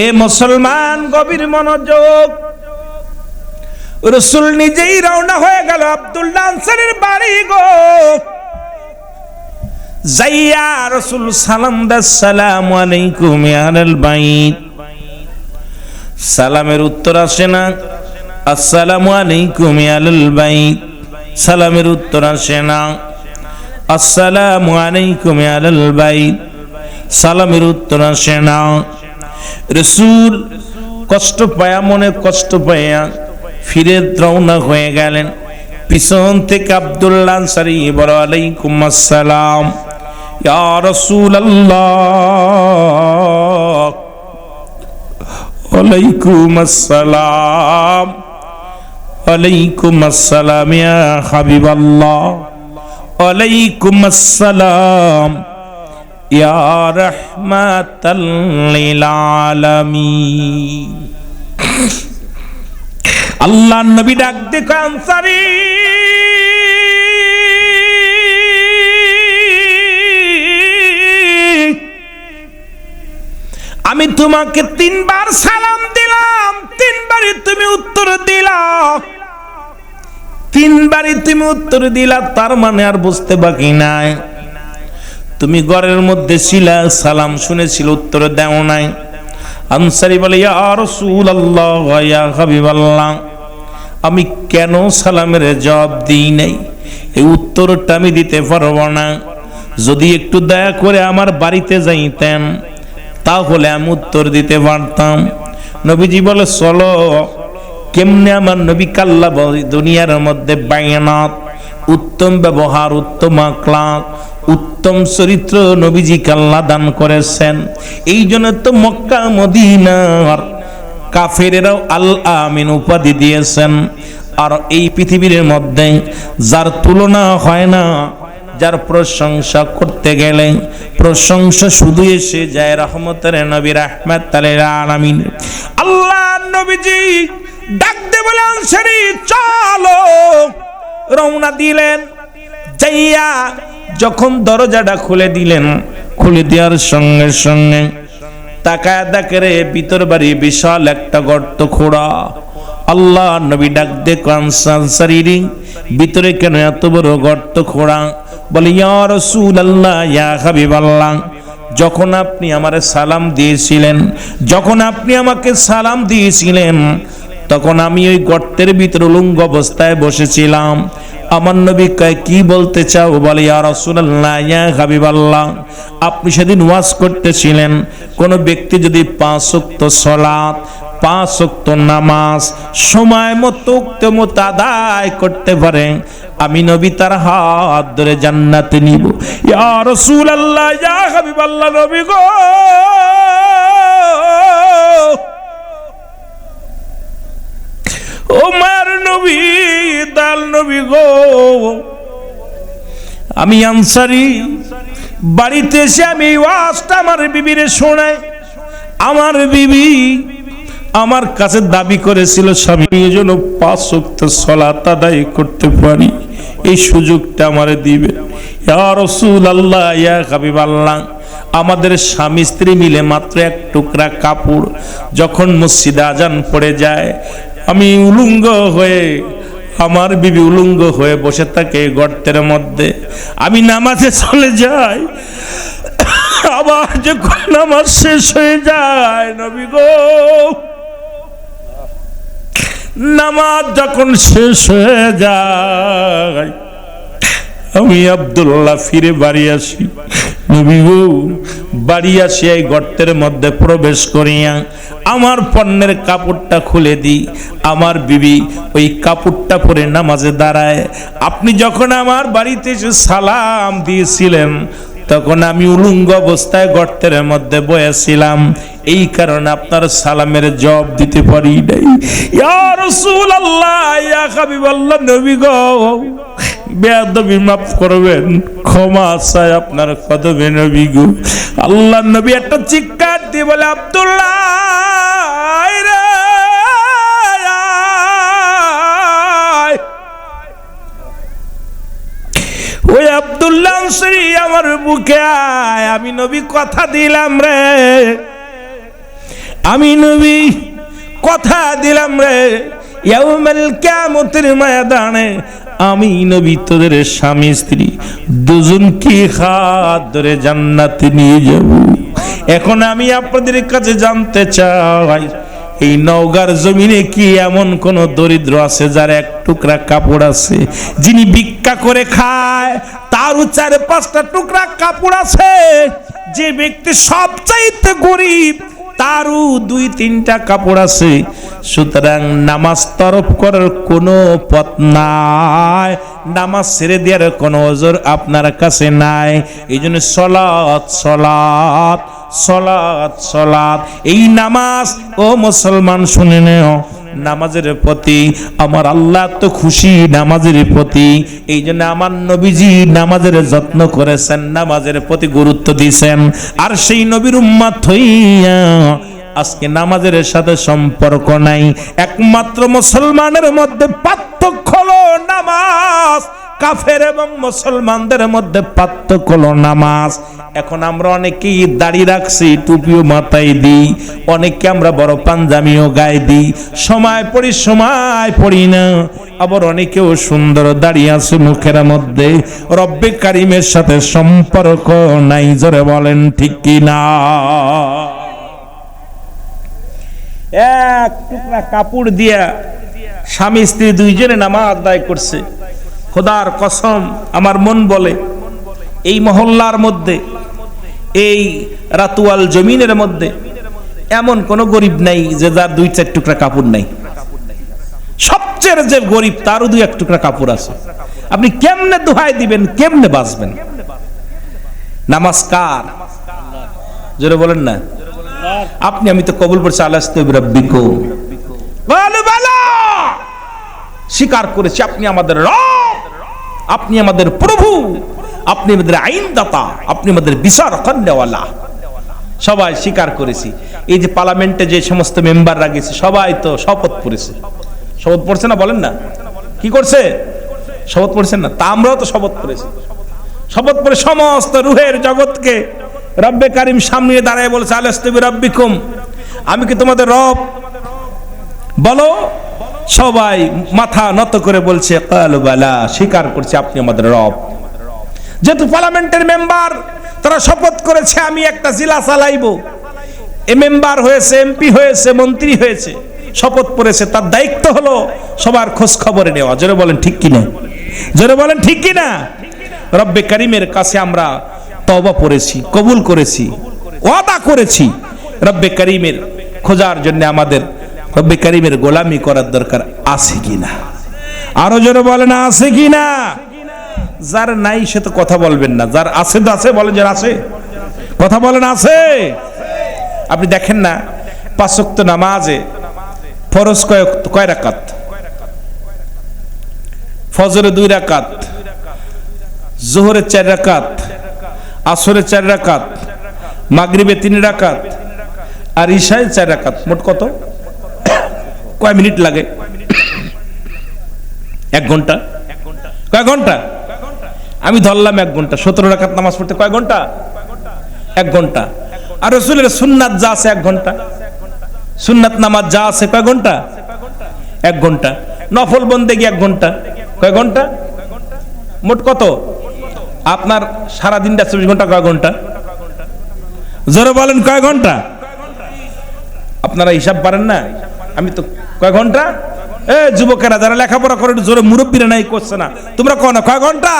এ মুসলমান, গভীর মনোযোগ। রাসূল নিজেই রওনা হয়ে গেল আব্দুল্লাহ আনসারীর বাড়ি গো। যাইয়া রাসূল সালাম দা, আসসালামু আলাইকুম ইয়া আহলাল বাইত, সালামের উত্তর আসে না। আসসালামু আলাইকুম আহলাল বাইত, সালামের উত্তর আসে না। আসসালামু আলাইকুম আহলাল বাইত, সালামের উত্তর আসে না। রাসূল কষ্ট পায়া, মনে কষ্ট পায়া ফিরে রওনা হয়ে গেলেন। পিছন থেকে আব্দুল্লাহ আনসারী বলে, আলাইকুম আসসালাম ইয়া রাসূলুল্লাহ। ওয়ালাইকুম আসসালাম, ওয়ালাইকুম আসসালাম ইয়া হাবিবাল্লাহ, ওয়ালাইকুম আসসালাম ইয়া রাহমাতাল লিল আলামিন। আল্লাহর নবী ডাক দেখো, আনসারী আমি তোমাকে 3 বার সালাম দিলাম, 3 বারই তুমি উত্তর দিলা, 3 বারই তুমি উত্তর দিলা, তার মানে আর বুঝতে বাকি নাই তুমি ঘরের মধ্যে ছিলা, সালাম শুনেছিল, উত্তর দাও নাই। আনসারী বলে, ইয়া রাসূলুল্লাহ ইয়া হাবিবাল্লাহ, আমি কেন সালামের জবাব দিই নাই এই উত্তরটা আমি দিতে পারবো না। যদি একটু দয়া করে আমার বাড়িতে যাইতেন তাহলে আমি উত্তর দিতে পারতাম। নবীজি বলে, চলো। কেমনে আমার নবী কাল্লা দুনিয়ার মধ্যে বায়ানাত, উত্তম ব্যবহার, উত্তম আখলাক, উত্তম চরিত্র নবীজি কাল্লা দান করেছেন। এই জন্য তো মক্কা মদিনার কাফেরেরাও আল আমিন উপাধি দিয়েছেন। আর এই পৃথিবীর মধ্যে যার তুলনা হয় না, যার প্রশংসা করতে গেলে প্রশংসা শুধু এসে যায় রহমতের নবী রাহমাতাল লিল আলামিন। আল্লাহ নবীজি ডাক দে বলে, আনসারী চলো। রওনা দিলেন। যাইয়া যখন দরজাটা খুলে দিলেন, খুলে দেওয়ার সঙ্গে সঙ্গে তাকায় দেখে রে ভিতর বাড়ি বিশাল একটা গর্ত খোঁড়া। আল্লাহ নবী ডাক দে, আনসারী ভিতরে কেন এত বড় গর্ত খোঁড়া? বলে, ইয়া রাসূলুল্লাহ ইয়া হাবিবাল্লাহ, যখন আপনি আমারে সালাম দিয়েছিলেন, যখন আপনি আমাকে সালাম দিয়েছিলেন, তখন আমি ওই গর্তের ভিতরে উলঙ্গ অবস্থায় বসেছিলাম। আমার নবী কয়, কি বলতে চাও? বলে, ইয়া রাসূলুল্লাহ ইয়া হাবিবাল্লাহ, আপনি সেদিন ওয়াজ করতেছিলেন, কোন ব্যক্তি যদি 5 ওয়াক্ত সালাত, 5 ওয়াক্ত নামাজ সময় মতো আদায় করতে পারে, আমি নবী তার হাত ধরে জান্নাতে নিব। ইয়া রাসূলুল্লাহ ইয়া হাবিবাল্লাহ, নবী গো, ও মার নবী, দাল নবী গো, আমি আনসারী বাড়িতে এসে আমি ওয়াজটা আমার বিবিরে শোনাই। আমার বিবি আমার কাছে দাবি করেছিল, স্বামী যেন 5 ওয়াক্ত সালাত আদায় করতে পারি, এই সুযোগটা আমারে দিবে। ইয়া রাসূলুল্লাহ ইয়া হাবিবাল্লাহ, আমাদের স্বামী স্ত্রী মিলে মাত্র 1 টুকরা কাপড়, যখন মসজিদে আজান পড়ে যায় আমি উলঙ্গ হয়ে, আমার বিবি উলঙ্গ হয়ে বসে থাকে গর্তের মধ্যে, আমি নামাজে চলে যাই। আবার যখন নামাজ শেষ হয়ে যায়, নবী গো, নামাজ যখন শেষ হয়ে যায় আমি আব্দুল্লাহ ফিরে বাড়ি আসি। নবী গো, বাড়ি আসি এই গর্তের মধ্যে প্রবেশ করিয়া আমার পণ্যের কাপড়টা খুলে দিই। আমার বিবি ওই কাপড়টা পরে নামাজে দাঁড়ায়। আপনি যখন আমার বাড়িতে এসে সালাম দিয়েছিলেন, তখন আমি উলঙ্গ অবস্থায় গর্তের মধ্যে বসেছিলাম, এই কারণে আপনার সালামের জবাব দিতে পারি নাই। ইয়া রাসূলুল্লাহ ইয়া হাবিবাল্লাহ, নবী গো, বেয়াদবি মাফ করবেন, ক্ষমা চাই আপনার কদমে নবী গো। আল্লাহ নবী একটা চিৎকার দিয়ে বলে, আব্দুল্লাহ রে, ওই আব্দুল্লাহ আনসারী আমার বুকে আয়, আমি নবী কথা দিলাম রে, আমি নবী কথা দিলাম রে, ইয়াউমুল কিয়ামতের ময়দানে আমি নবী তোদের স্বামী স্ত্রী দুজনকে হাত ধরে জান্নাতে নিয়ে যাব। এখন আমি আপনাদের কাছে জানতে চাই, এই নওগাঁর জমিনে কি এমন কোন দরিদ্র আছে যার এক টুকরা কাপড় আছে? যিনি ভিক্ষা করে খায় তারও 4-5টা টুকরা কাপড় আছে। যে ব্যক্তি সবচাইতে গরিব তারও 2-3টা কাপড় আছে। সুতরাং নামাজ তরফ করার কোনো পথ নাই, নামাজ ছেড়ে দেওয়ার কোনো ওজর আপনার কাছে নাই। এই জন্য সলাৎ সলাৎ সলাৎ সলাৎ, এই নামাজ ও মুসলমান শুনে নেও, নামাজের প্রতি আমার আল্লাহ তো খুশি নামাজের প্রতি। এই জন্য আমার নবীজি নামাজের যত্ন করেছেন, নামাজের প্রতি গুরুত্ব দিয়েছেন। আর সেই নবীর উম্মত হইয়া আজকে নামাজের সাথে সম্পর্ক নাই। একমাত্র মুসলমানের মধ্যে পার্থক্য হলো নামাজ, কাফের এবং মুসলমানদের মধ্যে পার্থক্য হলো নামাজ। এখন আমরা অনেকেই দাড়ি রাখছি, টুপিও মাথায় দিই, অনেকে আমরা বড় পাঞ্জাবিও গায়ে দিই, সময় পড়ি না। আবার অনেকেও সুন্দর দাঁড়িয়ে আছে মুখের মধ্যে, রব্বে কারিমের সাথে সম্পর্ক নাই। জোরে বলেন ঠিক কি না? এক টুকরা কাপড় দিয়া স্বামী স্ত্রী দুইজনে নামাজ আদায় করছে। খোদার কসম আমার মন বলে এই মহল্লার মধ্যে, এই রাতুয়াল জমিনের মধ্যে এমন কোন গরিব নাই যে যার 2-4 টুকরা কাপড় নাই। সবচেয়ে যে গরিব তারও 2-1 টুকরা কাপড় আছে। আপনি কেমনে দোহাই দিবেন, কেমনে বাঁচবেন? নামাজ কার? জোরে বলেন না। আপনি আমি তো কবুল পড়ছি আলাস্তাবিরাব্বিকুম ওয়ালবালা, স্বীকার করেছি আপনি আমাদের রব, আপনি আমাদের প্রভু, আপনি আমাদের আইনদাতা, আপনি আমাদের বিচার করেওয়ালা। সবাই স্বীকার করেছি। এই যে পার্লামেন্টে যে সমস্ত মেম্বাররা গেছে সবাই তো শপথ পড়েছে। শপথ পড়ছে না? বলেন না, কি করছে? শপথ পড়ছেন না? তা আমরাও তো শপথ পড়েছি। শপথ পড়ে সমস্ত রুহের জগৎকে রব্বে কারিম সামনে দাঁড়ায় বলছে আলাস্তাবিরাব্বিকুম, আমি কি তোমাদের রব? বলো। সবাই মাথা নত করে বলছে ক্বালু বালা, স্বীকার করছে আপনি আমাদের রব। যেহেতু পার্লামেন্টের মেম্বার, তারা শপথ করেছে আমি একটা জেলা চালাইবো। এ মেম্বার হয়েছে, এমপি হয়েছে, মন্ত্রী হয়েছে, শপথ পড়েছে, তার দায়িত্ব হলো সবার খোঁজ খবর নেওয়া। জোরে বলেন ঠিক কিনা? জোরে বলেন ঠিক কিনা? রব্বে কারিমের কাছে আমরা তওবা পড়েছি, কবুল করেছি, ওয়াদা করেছি রব্বে কারিমের খোঁজার জন্য আমাদের রব্বে কারিমের গোলামি করার দরকার আছে কিনা? আরো জোরে বলেন আছে কিনা? যার নাই সে তো কথা বলবেন না, যার আছে তো আছে, বলেন যার আছে, কথা বলেন আছে। আপনি দেখেন না 5 ওয়াক্ত নামাজে ফরজ কয় রাকাত? ফজরে 2 রাকাত, যোহরে 4 রাকাত, আসরে 4 রাকাত, মাগরিবে 3 রাকাত, আর ইশায় 4 রাকাত। মোট কত? কয় মিনিট লাগে? 1 ঘন্টা। কয় ঘন্টা? আমি ধরলাম 1 ঘন্টা। 17 রাকাত নামাজ পড়তে কয় ঘন্টা? 1 ঘন্টা। আর রাসূলের সুন্নাত যা আছে 1 ঘন্টা, সুন্নাত নামাজ যা আছে কয় ঘন্টা? 1 ঘন্টা। নফল বন্দেগী 1 ঘন্টা। কয় ঘন্টা? মোট কত? আপনার সারা দিনটা 24 ঘন্টা, কয় ঘন্টা? জোরে বলেন কয় ঘন্টা? আপনারা হিসাব পারেন না? আমি তো কয় ঘন্টা? এ যুবকেরা যারা লেখাপড়া করে জোরে, মুরব্বীরা নাই করছে না, তোমরা কও না কয় ঘন্টা?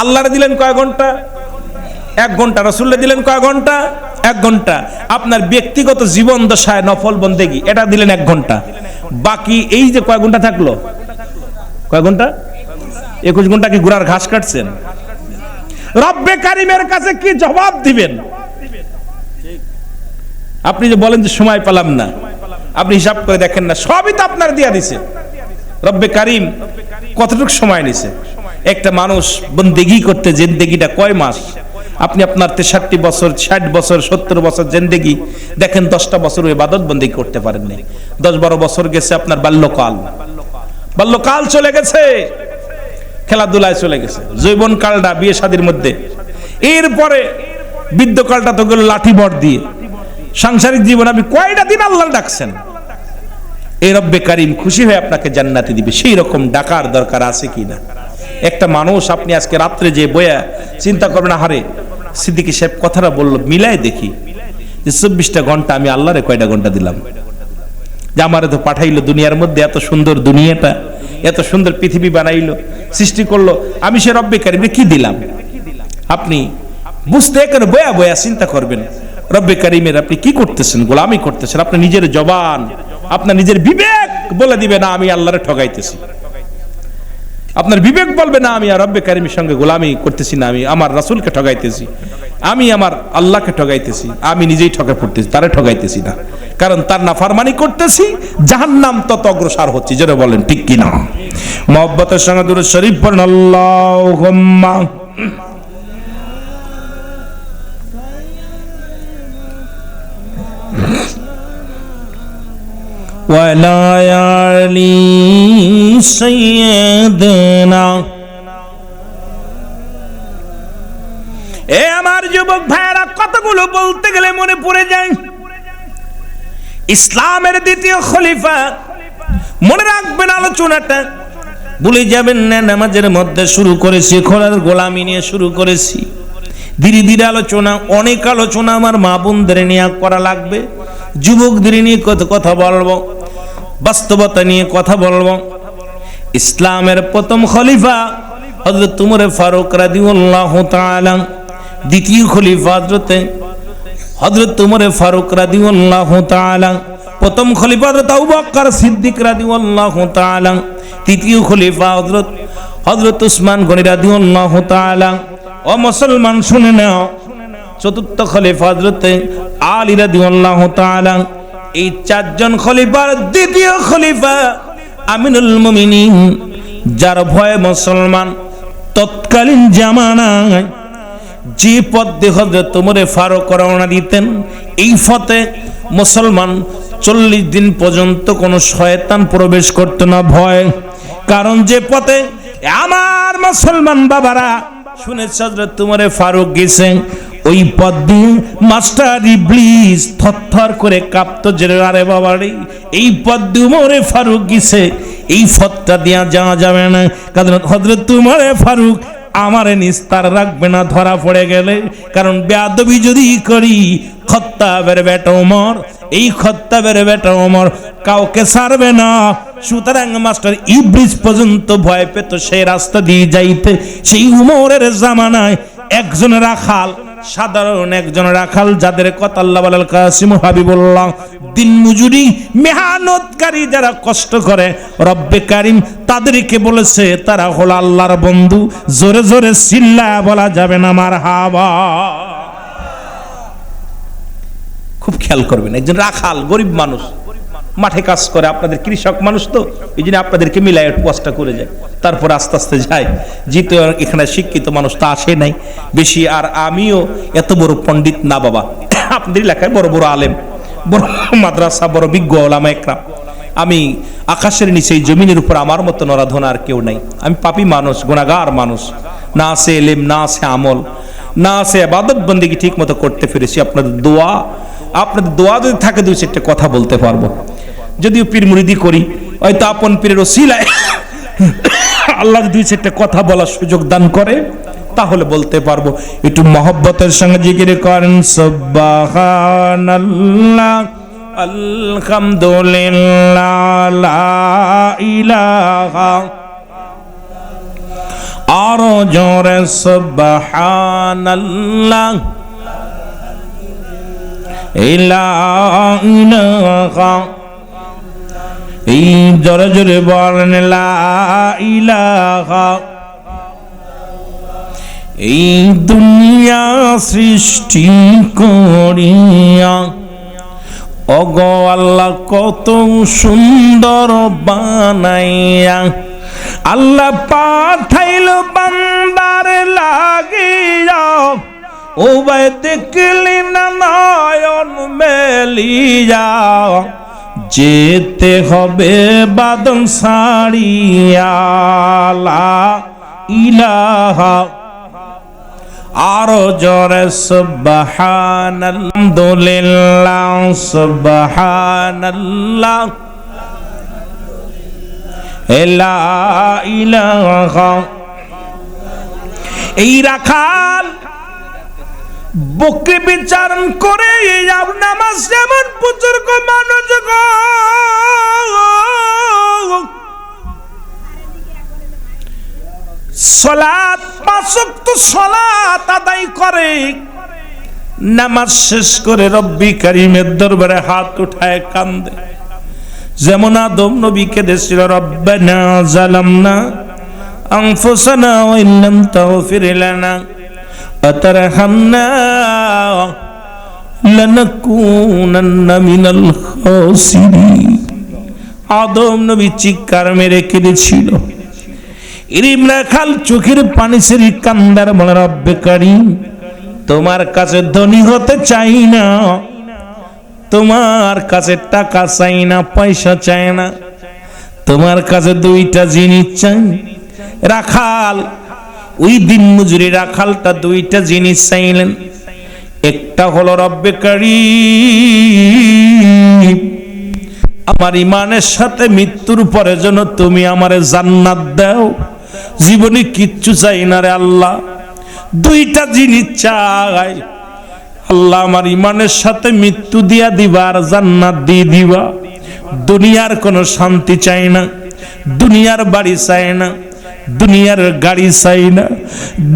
আল্লাহরে দিলেন কয় ঘন্টা? 1 ঘন্টা। রাসূলকে দিলেন কয় ঘন্টা? 1 ঘন্টা। আপনার ব্যক্তিগত জীবন দশায় নফল বন্দেগী এটা দিলেন 1 ঘন্টা। বাকি এই যে কয় ঘন্টা থাকলো? কয় ঘন্টা? 21 ঘন্টা কি ঘোড়ার ঘাস কাটছেন? রব্বে কারিমের কাছে কি জবাব দিবেন? আপনি যে বলেন যে সময় পেলাম না, আপনি হিসাব করে দেখেন না, সবই তো আপনার দিয়া দিছে। রব্বে কারিম কতটুকু সময় নিছে? একটা মানুষ বন্দেগী করতে জিন্দেগিটা কয় মাস? আপনি আপনার 63 বছর, 60 বছর, 70 বছর জিন্দেগি দেখেন, 10টা বছর ইবাদত বন্দেগী করতে পারেন নাই। 10-12 বছর গেছে আপনার বাল্যকাল, বাল্যকাল চলে গেছে, খেলাধুলায় চলে গেছে, যৌবন কালটা বিয়ে শাদীর মধ্যে, এরপরে বৃদ্ধকালটা তো গেল লাঠি বট দিয়ে। সাংসারিক জীবন আপনি কয়টা দিন আল্লাহ ডাকছেন? এই রব্বে কারিম খুশি হয়ে আপনাকে জান্নাতে দিবে, সেই রকম ডাকার দরকার আছে কিনা? একটা মানুষ আপনি আজকে রাত্রে যে বয়া চিন্তা করবেন, হারে সিদ্দিকী সাহেব কথাটা বললো, মিলাই দেখি, যে 24টা ঘন্টা আমি আল্লাহরে কয়টা ঘন্টা দিলাম? যে আমারে তো পাঠাইলো দুনিয়ার মধ্যে, এত সুন্দর দুনিয়াটা, এত সুন্দর পৃথিবী বানাইলো, সৃষ্টি করলো, আমি সে রব্বে কারিমে কি দিলাম? আপনি বুঝতে কেন বয়া বয়া চিন্তা করবেন রব্বে কারিমের আপনি কি করতেছেন, গোলামি করতেছেন। আপনার নিজের জবান, আপনার নিজের বিবেক বলে দিবে না আমি আল্লাহরে ঠগাইতেছি। আপনার বিবেক বলবে না আমি আর রব্বে কারিমের সঙ্গে গোলামি করতেছি না, আমি আমার রাসূলকে ঠগাইতেছি, আমি আমার আল্লাহকে ঠগাইতেছি, আমি নিজেই ঠকে পড়তেছি, তারে ঠগাইতেছি না। কারণ তার নাফরমানি করতেছি, জাহান্নাম তত অগ্রসর হচ্ছে। যেটা বলেন ঠিক কিনা? মুহাব্বতের সঙ্গে দুরূদ শরীফ পড়েন। আল্লাহুম্মা ওয়ালা আলি সাইয়্যিদিনা। এ আমার যুবক ভাইরা, কতগুলো বলতে গেলে মনে পড়ে যায়। ইসলামের দ্বিতীয় খলিফা, মনে রাখবেন আলোচনাটা, ভুলে যাবেন না। নামাজের মধ্যে শুরু করেছি, খোলার গোলামি নিয়ে শুরু করেছি। ধীরে ধীরে আলোচনা, অনেক আলোচনা আমার মা বোনদের নিয়ে করা লাগবে, যুবকদের নিয়ে কথা বলবো, বাস্তবতা নিয়ে কথা বলবো। ইসলামের প্রথম খলিফা হযরত উমর ফারুক রাদিয়াল্লাহু তাআলা, দ্বিতীয় খলিফা হযরত উমর ফারুক রাদিয়াল্লাহু তাআলা, প্রথম খলিফা হযরত আবু বকর সিদ্দিক রাদিয়াল্লাহু তাআলা, তৃতীয় খলিফা হযরত উসমান গনি রাদিয়াল্লাহু তাআলা। ও মুসলমান শুনে নাও, চতুর্থ খলিফা হযরত আলী রাদিয়াল্লাহু তাআলা। এই চারজন খলিফার দ্বিতীয় খলিফা আমিনুল মুমিনিন, যার ভয়ে মুসলমান তৎকালীন জামানায় যে পথ দিয়ে হযরত উমর ফারুক রওনা দিতেন, এই পথে মুসলমান 40 দিন পর্যন্ত কোন শয়তান প্রবেশ করত না, ভয়। কারণ যে পথে আমার মুসলমান বাবারা শুনেছে হযরত উমর ফারুক গেছেন, ওই পথ দিয়ে মাস্টার ইবলিস থরথর করে কাঁপতো, যে আরে বাবা রে, এই পথ দিয়ে উমর ফারুক গেছে, এই পথটা দিয়া যাওয়া যাবে না। কারণ হযরত উমর ফারুক আমারে নিস্তার রাখবে না ধরা পড়ে গেলে। কারণ বেয়াদবি যদি করি, খত্তাবের বেটা ওমর, এই খত্তাবের বেটা ওমর কাউকে ছাড়বে না। সুতরাং মাস্টার ইবলিস পর্যন্ত ভয় পেত সেই রাস্তা দিয়ে যাইতে। সেই উমরের জামানায় একজন রাখাল, সাধারণ একজন রাখাল, যাদের কথা আল্লাহ বলাল কাসিম হাবিবুল্লাহ, দিন মজুরি মেহনতকারী যারা কষ্ট করে, রব্বে কারিম তাদেরকে বলেছে তারা হলো আল্লাহর বন্ধু। জোরে জোরে চিল্লায়া বলা যাবে না মারহাবা। খুব খেয়াল করবেন, একজন রাখাল, গরিব মানুষ, মাঠে কাজ করে, আপনাদের কৃষক মানুষ তো, এই জন্য আপনাদেরকে মিলাই পোস্টটা করে যায়, তারপর আস্তে আস্তে যায়। যেহেতু এখানে শিক্ষিত মানুষ তা আসে নাই বেশি, আর আমিও এত বড় পণ্ডিত না বাবা। আপনাদের এলাকায় বড় বড় আলেম, বড় মাদ্রাসা, বড় বিজ্ঞ ওলামা একরাম। আমি আকাশের নিচে জমিনের উপর আমার মতো নরাধন আর কেউ নাই। আমি পাপী মানুষ, গুনাহগার মানুষ, না আছে এলেম, না আছে আমল, না আছে ইবাদত বন্দেগী ঠিক মতো করতে পেরেছি। আপনাদের দোয়া যদি থাকে, দুই চারটে কথা বলতে পারবো। যদিও পীর মুরিদি করি, হয়তো আপন পীরের ওসিলায় আল্লাহ দুই চারটে কথা বলার সুযোগ দান করে, তাহলে বলতে পারবো। একটু মহব্বতের সঙ্গে জিকির করেন, সুবহানাল্লাহ, আলহামদুলিল্লাহ, লা ইলাহা, আরো জোরে সুবহানাল্লাহ, লা ইলাহা, এই জোরে জোরে বলেন লা ইলাহা। এই দুনিয়া সৃষ্টি করিয়া ওগো আল্লাহ কত সুন্দর বানাইয়া, আল্লাহ পাঠাইল বান্দার লাগিয়া, ও ভাই দেখলি না নয়ন মেলিয়া, যেতে হবে বাদন সারিয়া, লা ইলাহা, আরো জোরে সুবহানাল্লাহ, সুবহানাল্লাহ, লা ইলাহা। এই রাখাল বকরি বিচারণ করে নামাজ যেমন বুজুর্গ মানুষ গো সালাত পাঁচ ওয়াক্ত সালাত আদায় করে, নামাজ শেষ করে রব্বি কারীমের দরবারে হাত উঠায় কান্দে। যেমন আদম নবী কেঁদেছিল, রব্বানা যালামনা আনফুসানা ওয়া ইল্লাম তাগফির লানা ওয়া তারহামনা লানাকুনান্না মিনাল খাসিরিন। আদম নবী চিৎকার মেরে কেঁদেছিল। ইবনে খাল চোখের পানি ছেড়ে কান্দার বলে, রব্বে কারীম তোমার কাছে ধনী হতে চাই না, তোমার কাছে টাকা চাই না, পয়সা চাই না, তোমার কাছে দুইটা জিনিস চাই। রাখাল, ওই দিন মজুরি রাখালটা দুইটা জিনিস চাইলেন। একটা হলো রব্বে কারীম আমার ইমানের সাথে মৃত্যুর পরে যেন তুমি আমারে জান্নাত দাও, জীবনে কিচ্ছু চাই না রে আল্লাহ, দুইটা জিনিস চাই। আল্লাহ আমার ইমানের সাথে মৃত্যু দিয়া দিবা আর জান্নাত দিয়ে দিবা। দুনিয়ার কোনো শান্তি চাই না, দুনিয়ার বাড়ি চাই না, দুনিয়ার গাড়ি চাই না,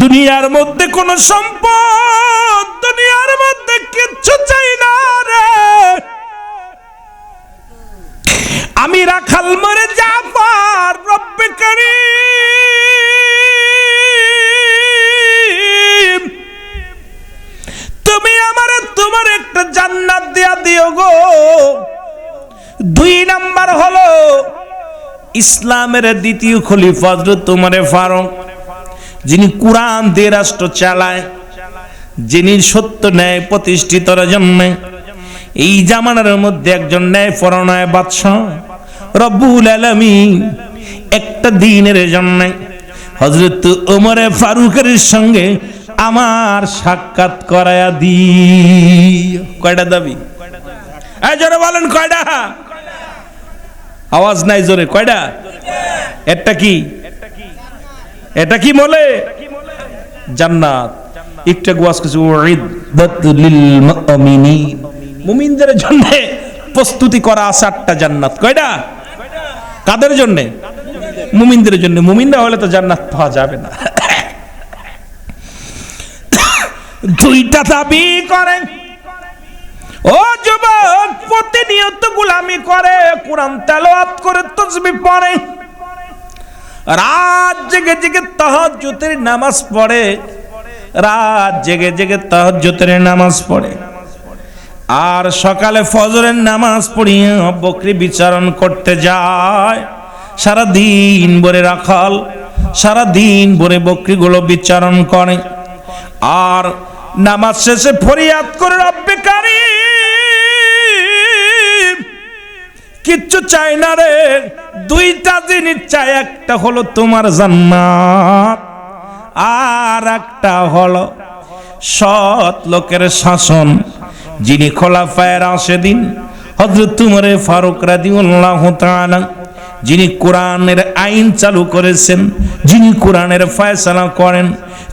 দুনিয়ার মধ্যে কোনো সম্পদ, দুনিয়ার মধ্যে কিচ্ছু চাই না রে। আমি রাখাল মরে যাবার রব্বে কারীম তুমি আমারে তোমার একটা জান্নাত দিয়া দিও গো। দুই নাম্বার হলো ইসলামের দ্বিতীয় খলিফা হযরত ওমর ফারুক, যিনি কোরআন দিয়ে রাষ্ট্র চালায়, যিনি সত্য ন্যায় প্রতিষ্ঠিতর জন্য এই জামানার মধ্যে একজন ন্যায়পরায়ণ বাদশা রব্বুল আলামিন একটা দিনের জন্য হযরত ওমর ফারুকের সঙ্গে আমার সাক্ষাৎ করায়া দি। কয়টা দাবি? এই জোরে বলেন কয়টা? আওয়াজ নাই জোরে, কয়টা? এটা কি? এটা কি বলে? জান্নাত। একটা ওয়াজ কিছু উইদ্দাতুল লিল মুমিনিন, মুমিনদের জন্য প্রস্তুতি করা আছে 8টা জান্নাত। কয়টা? কাদের জন্য? মুমিনদের জন্য। মুমিন না হলে তো জান্নাত পাওয়া যাবে না। দুইটা দাবি করেন। ও যুবক, প্রতিনিয়ত গোলামি করে, কোরআন তেলাওয়াত করে, তাসবিহ পড়ে, রাত জেগে জেগে তাহাজ্জুদের নামাজ পড়ে, রাত জেগে জেগে তাহাজ্জুদের নামাজ পড়ে, আর সকালে ফজরের নামাজ পড়িয়া বকরি বিচারণ করতে যায়। সারা দিন ভরে রাখাল, সারা দিন ভরে বকরিগুলো বিচারণ করে, আর নামাজ শেষে ফরিয়াদ করে, রব্বে কারীম কিচ্ছু চাই না রে, দুইটা জিনিস চাই, একটা হলো তোমার জান্নাত, আর একটা হলো সৎ লোকের শাসন, যিনি খোলাফায়ে রাশিদিন হযরত ওমর ফারুক রাদিয়াল্লাহু তাআলা, যিনি কোরআনের আইন চালু করেছেন, যিনি কোরআনের ফয়সালা করেন,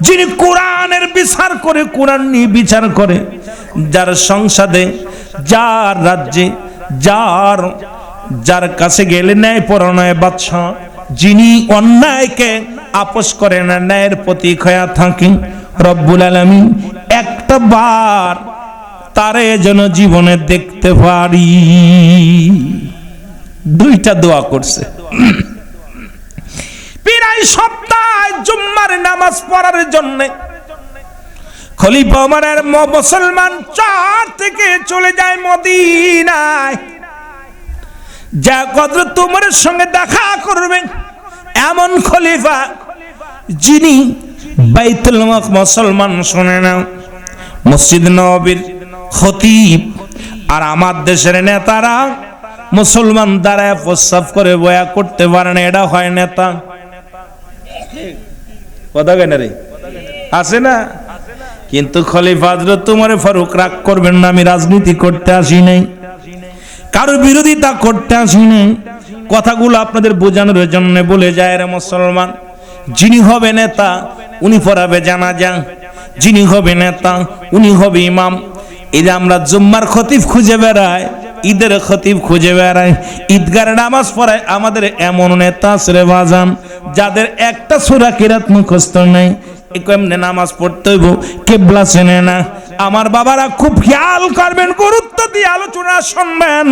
যিনি কোরআনের বিচার করে, কোরআন নিয়ে বিচার করে, যার সংসদে, যার রাজ্যে, যার কাছে গেলে ন্যায়পরায়ণ বাদশা, যিনি অন্যায়কে আপোষ করে না, ন্যায়ের প্রতীক হয়ে থাকেন, রব্বুল আলামিন একটা বার তারে যেন জীবনে দেখতে পারি। দুইটা দোয়া করছে। প্রায় সপ্তাহে জুম্মার নামাজ পড়ার জন্য খলিফা ওমরের মুসলমান 4 থেকে চলে যায় মদিনায়, যা হযরত ওমরের সঙ্গে দেখা করবে এমন খলিফা, যিনি বাইতুল মুসলমান শুনে না, মসজিদ নববীর খতিব, আর আমার দেশের নেতারা মুসলমান দ্বারা প্রস্তাব করে বয়া করতে পারে না, এটা হয় নেতা। কথা কেন রে? আছে না? কিন্তু খলিফা হযরত ওমর ফারুক রাগ করবেন না, আমি রাজনীতি করতে আসি নাই, কারো বিরোধিতা করতে আসি নাই, কথাগুলো আপনাদের বোঝানোর জন্য বলে যায় রে মুসলমান, যিনি হবে নেতা উনি পড়াবে জানাজা, যিনি হবে নেতা উনি হবে ইমাম। এই যে আমরা জুম্মার খতিব খুঁজে বেড়াই, ঈদের খতিব খুঁজে বেড়াই, ঈদগার নামাজ পড়ায়, আমাদের এমন নেতা আছে রে বাজান যাদের একটা সূরা কিরাত মুখস্থ নাই। কেমনে নামাজ পড়তে হইব কিবলা চেনে না। আমার বাবারা খুব খেয়াল করবেন, গুরুত্ব দিয়ে আলোচনা শুনবেন।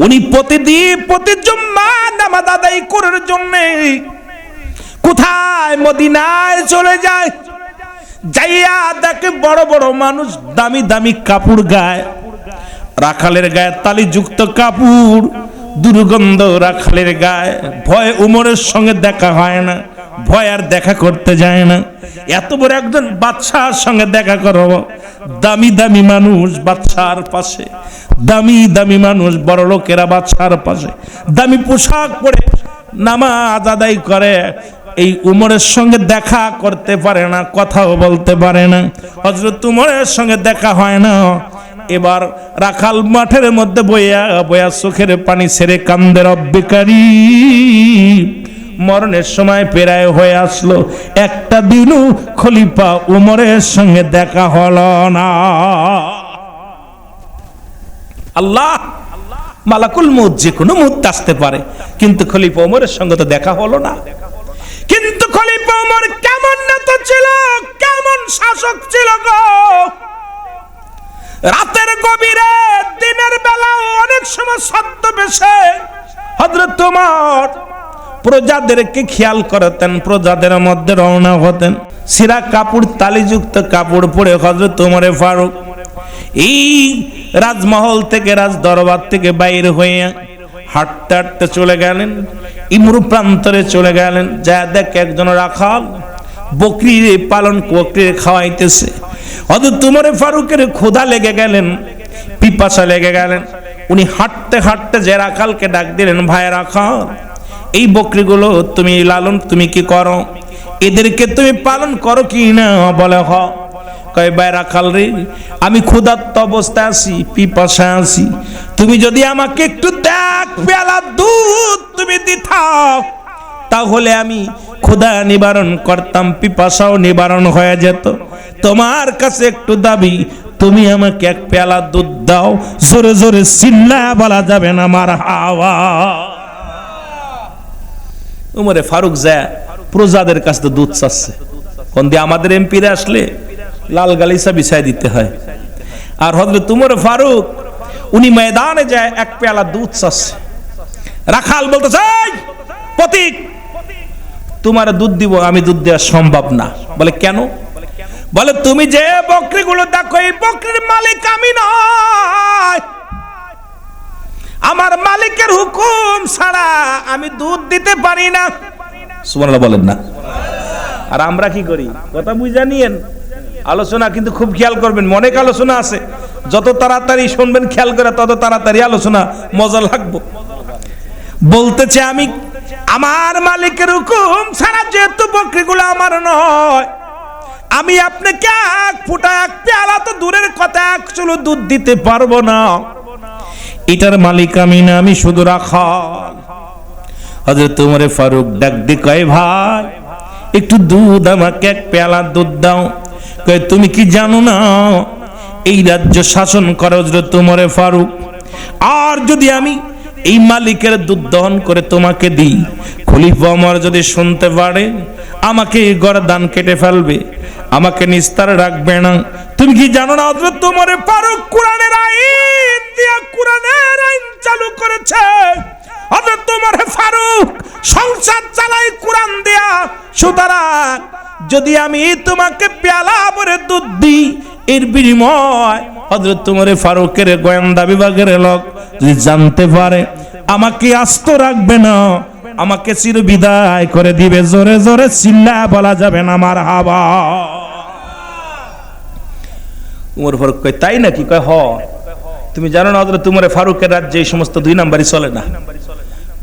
উনি প্রতিদিন প্রতি জুম্মা নামাজ আদায় করার জন্য কোথায় মদিনায় চলে যায়, যাইয়া দেখে বড় বড় মানুষ দামি দামি কাপড় গায়ে, রাখালের গায়ে তালিযুক্ত কাপড়, দুর্গন্ধ রাখালের গায়ে। ভয় উমরের সঙ্গে দেখা হয় না, ভয় আর দেখা করতে যায় না। এত বড় একজন বাদশার সঙ্গে দেখা করো, দামি দামি মানুষ বাদশার পাশে, দামি দামি মানুষ বড় লোকেরা বাদশার পাশে দামি পোশাক পরে নামাজ আদায় করে। এই উমরের সঙ্গে দেখা করতে পারে না, কথাও বলতে পারে না। হযরত উমরের সঙ্গে দেখা হয় না। এবার রাখাল মাঠের মধ্যে বইয়া বইয়া চোখের পানি ছেড়ে কান্দে, রব্বে কারীম, মরণের সময় পেরায় হয়ে আসলো, একটা দিনও খলিফা উমরের সঙ্গে দেখা হলো না। আল্লাহ, মালাকুল মউত যে কোনো মুহূর্তে আসতে পারে, কিন্তু খলিফা উমরের সঙ্গে তো দেখা হলো না। কিন্তু খলিফা উমর কেমন নেতা ছিল, কেমন শাসক ছিল গো! রাতের গভীরে, দিনের বেলা অনেক সময় ছদ্মবেশে হযরত উমর প্রজাদেরকে খেয়াল করতেন, প্রজাদের মধ্যে রওনা হতেন। সিরা কাপড়, তালিযুক্ত কাপড় পরে হযরত উমরে ফারুক এই রাজমহল থেকে, রাজ দরবার থেকে বাইরে হয়ে হাঁটতে হাঁটতে চলে গেলেন, ইমরু প্রান্তরে চলে গেলেন। যা দেখে একজন রাখাল বকরি পালন, বকরি খাওয়াইতেছে। হযরত উমরে ফারুকের ক্ষুধা লেগে গেলেন, পিপাসা লেগে গেলেন। উনি হাঁটতে হাঁটতে যে রাখালকে ডাক দিলেন, ভাই রাখাল, এই বকরিগুলো তুমি লালন তুমি কি করো, এদেরকে তুমি পালন করো কি না? বলে হ। কয় ভাই রাখাল রে, আমি ক্ষুধার্ত অবস্থায় আছি, পিপাসা আছি, তুমি যদি আমাকে একটু এক পেয়ালা দুধ তুমি দিতাও, তাহলে আমি ক্ষুধা নিবারণ করতাম, পিপাসাও নিবারণ হয়ে যেত। তোমার কাছে একটু দাবি, তুমি আমাকে এক পেয়ালা দুধ দাও। জোরে জোরে চিল্লায়া বলা যাবে না মারহাবা। উমরে ফারুক যায় প্রজাদের কাছে তো দুধ চাচ্ছে, কোন দিয়ে আমাদের এমপিরা আসলে লাল গালিচা বিছাই দিতে হয়। আর হযরত উমর ফারুক উনি ময়দানে যায়, এক পেয়ালা দুধ চাচ্ছে। রাখাল বলতেছে, প্রতীক, তোমার দুধ দিব, আমি দুধ দেওয়া সম্ভব না। বলে কেন? বলে তুমি যে বকরিগুলো দেখো, এই বকরির মালিক আমি নয়, আমার মালিকের হুকুম ছাড়া আমি দুধ দিতে পারি না। সুবহানাল্লাহ বলেন না? আর আমরা কি করি? কথা বুঝা নিয়েন। আলোচনা কিন্তু খুব খেয়াল করবেন, অনেক আলোচনা আছে, যত তাড়াতাড়ি শুনবেন খেয়াল করে তত তাড়াতাড়ি আলোচনা মজা লাগবে। বলতেছে আমি আমার মালিকের হুকুম ছাড়া যেহেতু বকরিগুলো আমার নয়, আমি আপনাকে এক ফুটা, এক পেয়ালা তো দূরের কথা, এক চুলো দুধ দিতে পারবো না। এটার মালিক আমি না, আমি শুধু রাখাল। হযরত উমর ফারুক ডাক দিয়ে কয়, ভাই একটু দুধ, আমাকে এক পেয়ালা দুধ দাও। কয় তুমি কি জানো না এই রাজ্য শাসন করে হযরত উমর ফারুক, আর যদি আমি এই মালিকের দুধ দহন করে তোমাকে দিই, খলিফা ওমর যদি শুনতে পারে আমাকে গর্দান কেটে ফেলবে, আমাকে নিস্তার রাখবে না। তুমি কি জানো না হযরত উমর ফারুক কোরআনের আইন দিয়া, কোরআনের আইন চালু করেছে। হযরত উমর ফারুক সংসার চালাই কোরআন দিয়া। সুতরাং যদি আমি তোমাকে পেয়ালা ভরে দুধ দিই, এর বিনিময় হযরত উমর ফারুকের গোয়েন্দা বিভাগের লোক যদি জানতে পারে আমাকে আস্ত রাখবে না, আমাকে চির বিদায় করে দিবে। জোরে জোরে চিল্লা বলা যাবে না মারহাবা। উমর ফারুক কয়, তাই নাকি? কয়, হ। তুমি জানো না হযরত উমর ফারুকের রাজ্যে এই সমস্ত দুই নাম্বারই চলে না।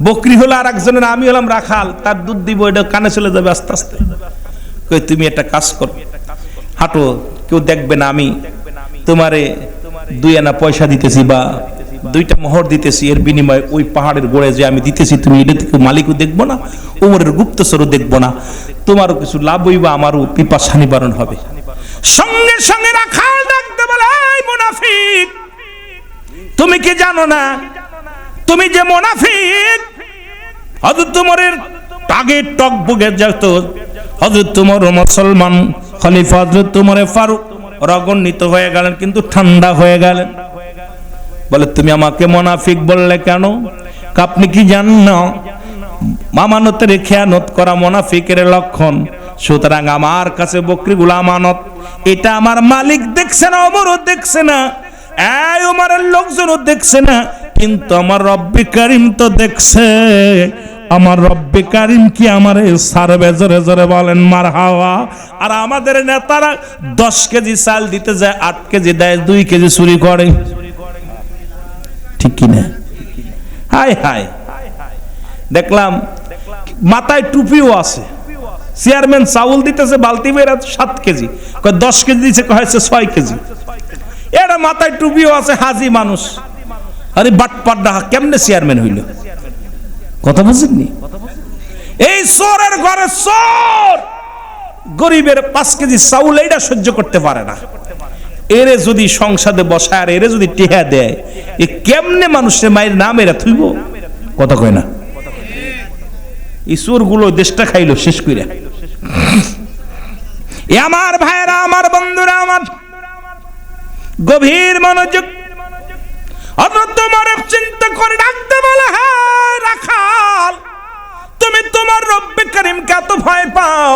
বকরি হলো আর একজনের, আমি হলাম রাখাল, তার দুধ দিব, এটা কানে চলে যাবে আস্তে আস্তে। কই তুমি একটা কাজ করো, হাঁটো, কেউ দেখবে না, আমি তোমারে 2 আনা পয়সা দিতেছি বা দুইটা মোহর দিতেছি, এর বিনিময়ে ওই পাহাড়ের গোড়ে যে আমি দিতেছি তুমি এটা থেকে মালিকও দেখবো না, ওমরের গুপ্তচরও দেখবো না, তোমারও কিছু লাভ হইবা, আমারও পিপাসা নিবারণ হবে। সঙ্গে সঙ্গে রাখাল ডাকতে বলে, এই মুনাফিক, তুমি কি জানো না তুমি যে মুনাফিক? হযরত ওমরের টাগে টক বুগে যেত, হযরত ওমর মুসলমান খলিফা হযরত ওমর ফারুক রাগান্বিত হয়ে গেলেন, কিন্তু ঠান্ডা হয়ে গেলেন। বলে, তুমি আমাকে মুনাফিক বললে কেন? আপনি কি জানেন না আমানতের খেয়ানত করা মুনাফিকের লক্ষণ? সুতরাং আমার কাছে বকরিগুলো আমানত, এটা আমার মালিক দেখছে না, ওমরও দেখছে না, এই ওমরের লোকজনও দেখছে না, কিন্তু আমার রব্বে কারীম তো দেখছে। আমার রব্বে কারীম কি আমারে সারবে? জোরে জোরে বলেন মারহাবা। আর আমাদের নেতারা 10 কেজি চাল দিতে যায়, 8 কেজি দেয়, 2 কেজি চুরি করে, ঠিক কিনা? হায় হায়, দেখলাম মাথায় টুপিও আছে, চেয়ারম্যান চাউল দিতেছে বালতি বের 7 কেজি, 10 কেজি দিচ্ছে কয়েছে 6 কেজি, এরা মাথায় টুপিও আছে, হাজি মানুষ। আরে বাটপাট ডাহা কেমনে চেয়ারম্যান হইল? কথা বুঝেননি? এই চোরের ঘরে চোর, গরিবের 5 কেজি চাউল এইটা সহ্য করতে পারে না, এরে যদি সংসদে বসায় আর এরে যদি টিহা দেয়, এ কেমনে মানুষের মায়ের নাম এরা থইব? কথা কয় না? এই চোরগুলো দেশটা খাইলো শেষ কইরা। আমার ভাইরা, আমার বন্ধুরা, আমার গভীর মনোযোগ। তোমার চিন্তা করে ডাকতে বলে, হ্যাঁ রাখাল, তুমি তোমার রব্বে কারীমকে এত ভয় পাও?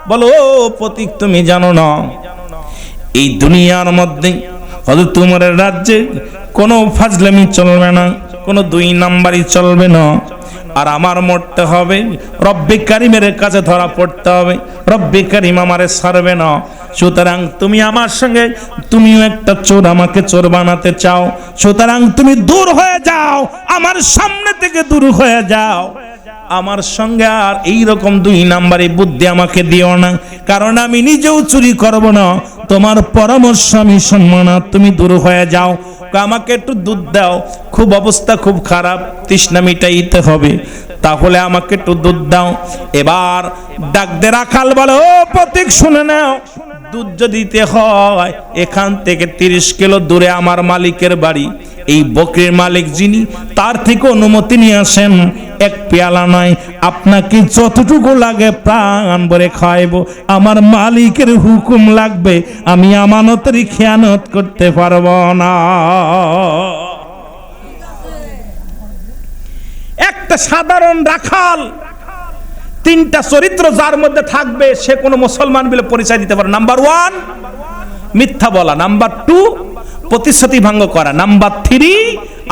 বলো, ও প্রতীক, তুমি জানো না এই দুনিয়ার মধ্যে হযরত ওমরের রাজ্যে কোনো ফাজলামি চলবে না, কোনো 2 নাম্বারই চলবে না, আর আমার মরতে হবে, রব্বে কারীমের কাছে ধরা পড়তে হবে, রব্বে কারীম আমারে ছাড়বে না। সুতরাং তুমি আমার সঙ্গে, তুমিও একটা চোর, আমাকে চোর বানাতে চাও, সুতরাং তুমি দূর হয়ে যাও, আমার সামনে থেকে দূর হয়ে যাও, আমার সঙ্গে আর এই রকম 2 নাম্বারি বুদ্ধি আমাকে দিও না, কারণ আমি নিজেও চুরি করব না, তোমার পরামর্শ আমি শুনবো না, তুমি দূর হয়ে যাও। আমাকে একটু দুধ দাও, খুব অবস্থা খুব খারাপ, তৃষ্ণা মিটাইতে হবে, তাহলে আমাকে একটু দুধ দাও। এবার ডাক দে রাখাল বলে, ও প্রতীক শুনে নাও, দুধ যদি দিতে হয় এখান থেকে 30 কিলো দূরে আমার মালিকের বাড়ি, এই বকরির মালিক যিনি, তার থেকে অনুমতি নিয়ে আসেন, 1 পেয়ালা নয়, আপনাকে যতটুকু লাগে প্রাণ ভরে খাইব, আমার মালিকের হুকুম লাগবে, আমি আমানতের খেয়ানত করতে পারবো না। একটা সাধারণ রাখাল 3টা চরিত্র যার মধ্যে থাকবে, সে কোনো মুসলমান বলে পরিচয় দিতে পারে। নাম্বার 1 মিথ্যা বলা, নাম্বার 2 প্রতিশ্রুতি ভঙ্গ করা, নাম্বার 3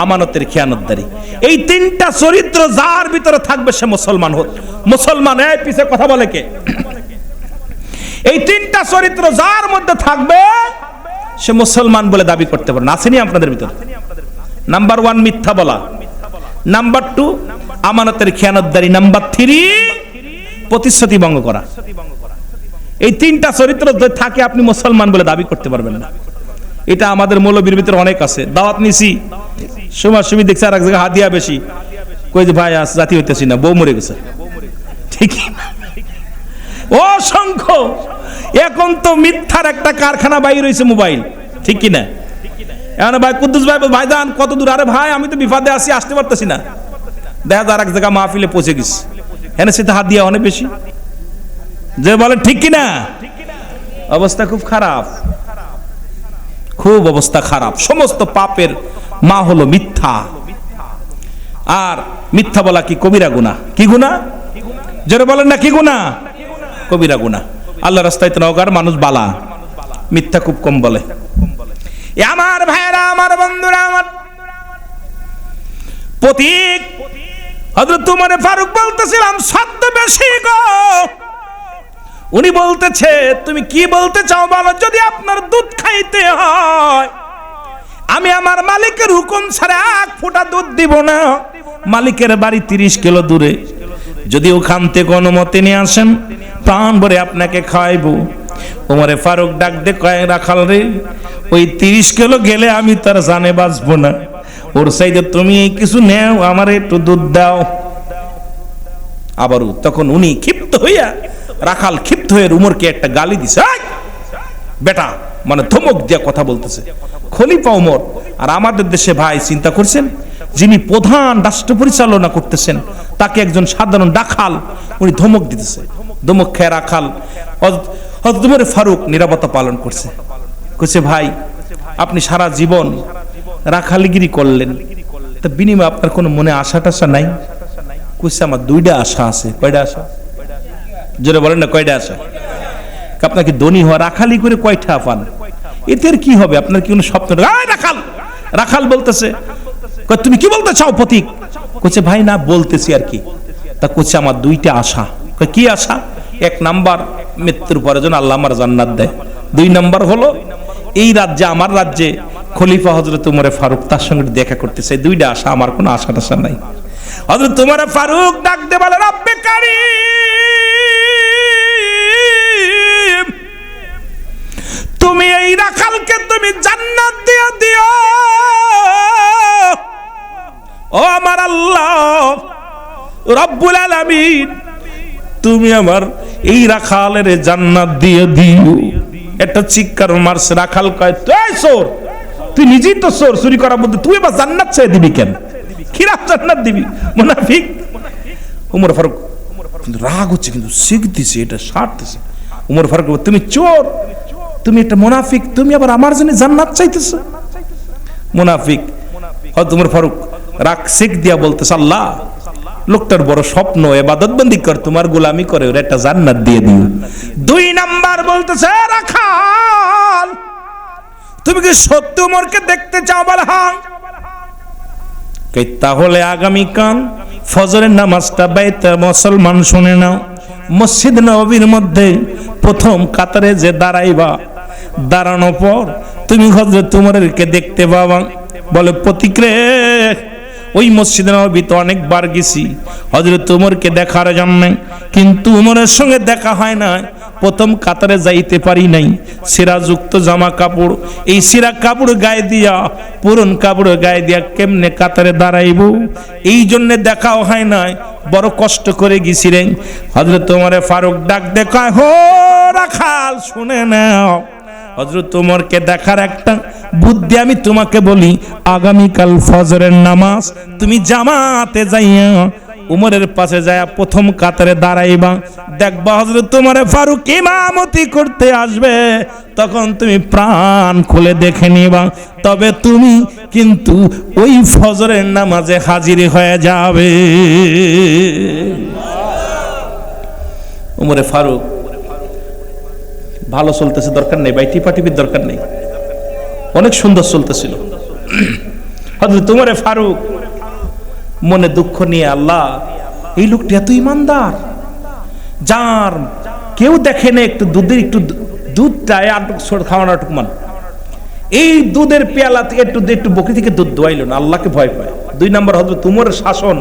আমানতের খেয়ানতদারি। এই 3টা চরিত্র যার ভিতরে থাকবে সে মুসলমান হোক। মুসলমান, এই পিছে কথা বলে কে? এই 3টা চরিত্র যার মধ্যে থাকবে সে মুসলমান বলে দাবি করতে পারে না। আসেনি আপনাদের ভিতরে? নাম্বার 1 মিথ্যা বলা, নাম্বার 2 আমানতের খেয়ানতদারি, নাম্বার 3 প্রতিশ্রুতি ভঙ্গ করা। এই 3টা চরিত্র যদি থাকে আপনি মুসলমান বলে দাবি করতে পারবেন না। এটা আমাদের মৌলবীর ভিতরে অনেক আছে। দাওয়াত নিছি, সময় সুমি দেখছে আর এক জায়গায় হাদিয়া বেশি, কই যে ভাই আজ জাতি হইতেছি না, বউ মরে গেছে, ঠিক অসংখ্য। এখন তো মিথ্যার একটা কারখানা বাইর হয়েছে, মোবাইল, ঠিক কিনা? এখন ভাই কুদ্দুস ভাই, ভাইজান কত দূর? আরে ভাই আমি তো বিপদে আছি, আসতে পারতেছি না। দেখা যায় আর এক জায়গায় মাহফিলে পৌঁছে গেছি, হ্যাঁ সেটা হাত দিয়া অনেক বেশি, যে বলে ঠিক কিনা? অবস্থা খুব খারাপ, খুব অবস্থা খারাপ। সমস্ত পাপের মা হলো মিথ্যা। আর মিথ্যা বলা কি কবিরা গুনাহ? কি গুনাহ? যারা বলেন না কি গুনাহ? কবিরা গুনাহ। আল্লাহ রাস্তায় নওগার মানুষ বালা, মিথ্যা খুব কম বলে। আমার ভাইরা, আমার বন্ধুরা, আমার প্রতীক হযরত ওমর ফারুক বলতেছিলাম, সত্য বেশি গো। উনি বলতেছে, তুমি কি বলতে চাও বলো? যদি আপনার দুধ খাইতে হয়, আমি আমার মালিকের হুকুম ছাড়া 1 ফোঁটা দুধ দিব না। মালিকের বাড়ি 30 কিলো দূরে, যদি ওখান থেকে অনুমতি নিয়ে আসেন, প্রাণ ভরে আপনাকে খাওয়াইবো। ওমরে ফারুক ডাক দে কয়, রাখাল রে, ওই 30 কিলো গেলে আমি তার জানে বাঁচবো না, ওর চাইতে তুমি কিছু নেও, আমার একটু দুধ দাও। আবারও তখন উনি ক্ষিপ্ত হইয়া, রাখাল ক্ষিপ্ত হয়ে উমরকে একটা গালি দিছে, বেটা, মানে ধমক দিয়া কথা বলতেছে। খলিফা উমর, আর আমাদের দেশে ভাই চিন্তা করছেন, যিনি প্রধান রাষ্ট্র পরিচালনা করতেছেন তাকে একজন সাধারণ রাখাল উনি ধমক দিতেছে। ধমক খেয়ে রাখাল হযরত উমর ফারুক নিরাপত্তা পালন করছে। কইছে, ভাই আপনি সারা জীবন রাখালগিরি করলেন, তা বিনিময়ে আপনার কোনো মনে আশা টাশা নাই? কইছে, আমার দুইটা আশা আছে। কয়টা আশা? জোরে বলেন না, কয়টা আশা? আপনার কি ধনী হওয়া, রাখালি করে কয়টা পান, এতে কি হবে? আপনার কি কোনো স্বপ্ন? রাখাল রাখাল বলতেছে, তুমি কি বলতে চাও প্রতীক? কইছে, ভাই না বলতেছি আর কি। তা কইছে, আমার দুইটা আশা। কি আশা? এক নাম্বার, মৃত্যুর পরে যেন আল্লাহ আমার জান্নাত দেয়। দুই নাম্বার হলো এই রাজ্যে, আমার রাজ্যে খলিফা হযরত উমর ফারুক, তার সঙ্গে দেখা করতে চাই। দুইটা আশা, আমার কোনো আশা টাশা নাই। হযরত উমর ফারুক ডাক দিয়ে বলে, রব্বে কারীম, তুমি এই রাখালকে তুমি জান্নাত দিয়ে দিও। ও আমার আল্লাহ রব্বুল আলামিন, তুমি আমার এই রাখালের জান্নাত দিয়ে দিও। একটা চিৎকার মারছে। রাখাল কয়, তুই চোর, তুই নিজেই তো চোর, চুরি করার মধ্যে তুই এবার জান্নাত চেয়ে দিবি কেন? কিরা জান্নাত দিবি, মুনাফিক। উমর ফারুক রাগ হচ্ছে, কিন্তু শিখ দিছে, এটা সারতেছে। উমর ফারুক, তুমি চোর, তুমি একটা মুনাফিক, তুমি আবার আমার জন্য জান্নাত চাইতেছো? মুনাফিক। হযরত উমর ফারুক রাগ শিখ দিয়া বলতেছে, আল্লাহ লোকটার বড় স্বপ্ন, ইবাদত বন্দি কর, তোমার গোলামি করে ওর একটা জান্নাত দিয়ে দিও। দুই নাম্বার বলতেছে, রাখাল তুমি কি সত্য উমরকে দেখতে চাও? বলে হ্যাঁ। তাহলে আগামীকাল ফজরের নামাজটা বাইতে মুসলমান শুনে নাও, মসজিদ নববীর মধ্যে প্রথম কাতারে যে দাঁড়াইবা, দাঁড়ানোর পর তুমি হযরত উমরকে দেখতে পাবা। বলে, প্রতিক্রে ওই মসজিদ নববীতে অনেকবার গেছি হযরত উমরকে দেখার জন্য, কিন্তু উমরের সঙ্গে দেখা হয় না। প্রথম কাতারে যাইতে পারি নাই, সিরাযুক্ত জামা কাপড়, এই সিরা কাপড় গায়ে দিয়া, পুরন কাপড় গায়ে দিয়া কেমনে কাতারে দাঁড়াইব, এই জন্য দেখাও হয় না, বড় কষ্ট করে গেছি রে। হযরত উমর ফারুক ডাক দেখায়, হো রাখাল শুনে নাও, হযরত উমরকে দেখার একটা বুদ্ধি আমি তোমাকে বলি। আগামীকাল ফজরের নামাজ তুমি জামাতে যাইয়া উমরের পাশে যায় প্রথম কাতারে দাঁড়াইবা, দেখবা হযরত উমর ফারুক ইমামতি করতে আসবে, তখন তুমি প্রাণ খুলে দেখে নিবা, তবে তুমি কিন্তু ওই ফজরের নামাজে হাজির হয়ে যাবে। উমর ফারুক ভালো চলতেছে, দরকার নেই ভাই, টিপাটিপির দরকার নেই, অনেক সুন্দর চলতেছিল। হযরত উমর ফারুক মনে দুঃখ নিয়ে, আল্লাহ এই লোকটা এত ইমানদার, যার কেউ দেখে না, একটু দুধ চায়, খাওয়ানো টুকমান, এই দুধের পেয়ালা থেকে একটু বকরি থেকে দুধ দোয়াইল না, আল্লাহকে ভয় পায়। দুই নম্বর হযরত উমরের শাসন,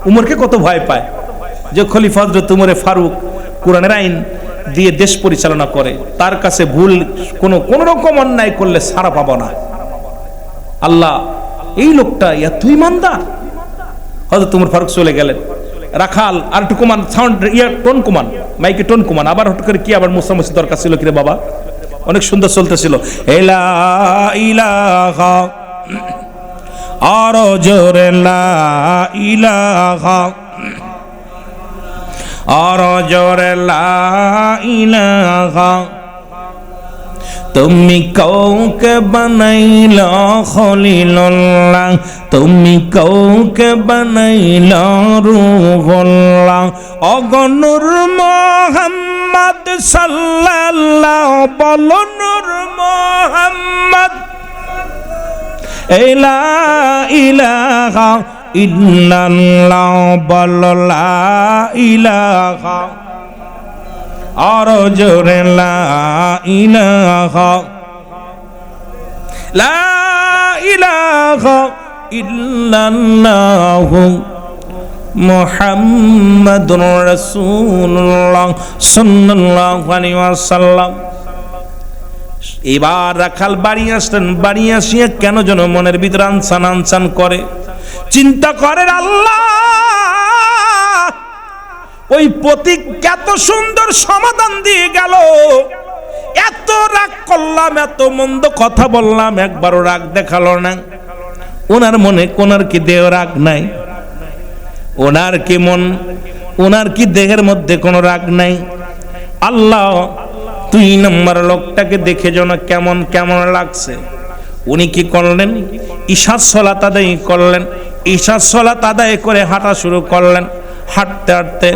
উমরকে কত ভয় পায়, যে খলিফা হযরত উমর ফারুক কোরআনের আইন দিয়ে দেশ পরিচালনা করে, তার কাছে ভুল কোন রকম অন্যায় করলে ছাড়া পাবো না। আল্লাহ এই লোকটা এত ইমানদার। হযরত উমর ফারুক চলে গেলেন। রাখাল আর একটু কমান, সাউন্ড টোন কমান, মাইকে টোন কমান। আবার হঠাৎ করে কি আবার মুসামসি দরকার ছিল কিরে বাবা, অনেক সুন্দর চলতেছিল। লা ইলাহা আর জোরে লা ইলাহা আর জোরে লা ইলাহা। তুমি কাউকে বানাইলা খলিলুল্লাহ, তুমি কাউকে বানাইলা রূহুল্লাহ। অগনুর মুহাম্মদ সাল্লাল্লাহু বলো নূর মুহাম্মদ। লা ইলাহা ইল্লাল্লাহ বলো লা ইলাহা আর জোরে লা ইলাহা। লা ইলাহা ইল্লাল্লাহু মুহাম্মাদুর রাসূলুল্লাহ সাল্লাল্লাহু আলাইহি ওয়াসাল্লাম। এবার রাখাল বাড়ি আসলেন, বাড়ি আসিয়া কেন যেন মনের ভিতরে আনসান আনসান করে, চিন্তা করেন আল্লাহ ওই পথিক এত সুন্দর সমাধান দিয়ে গেল, এত রাগ করলাম, এত মন্দ কথা বললাম, একবারও রাগ দেখালো না। ওনার মনে কোনার কি দেহ রাগ নাই? ওনার কি মন, ওনার কি দেহের মধ্যে কোনো রাগ নাই? আল্লাহ 2 নম্বর লোকটাকে দেখে যেন কেমন কেমন লাগছে। উনি কি করলেন? ইশার সালাত আদায় করলেন। ইশার সালাত আদায় করে হাঁটা শুরু করলেন। হাঁটতে হাঁটতে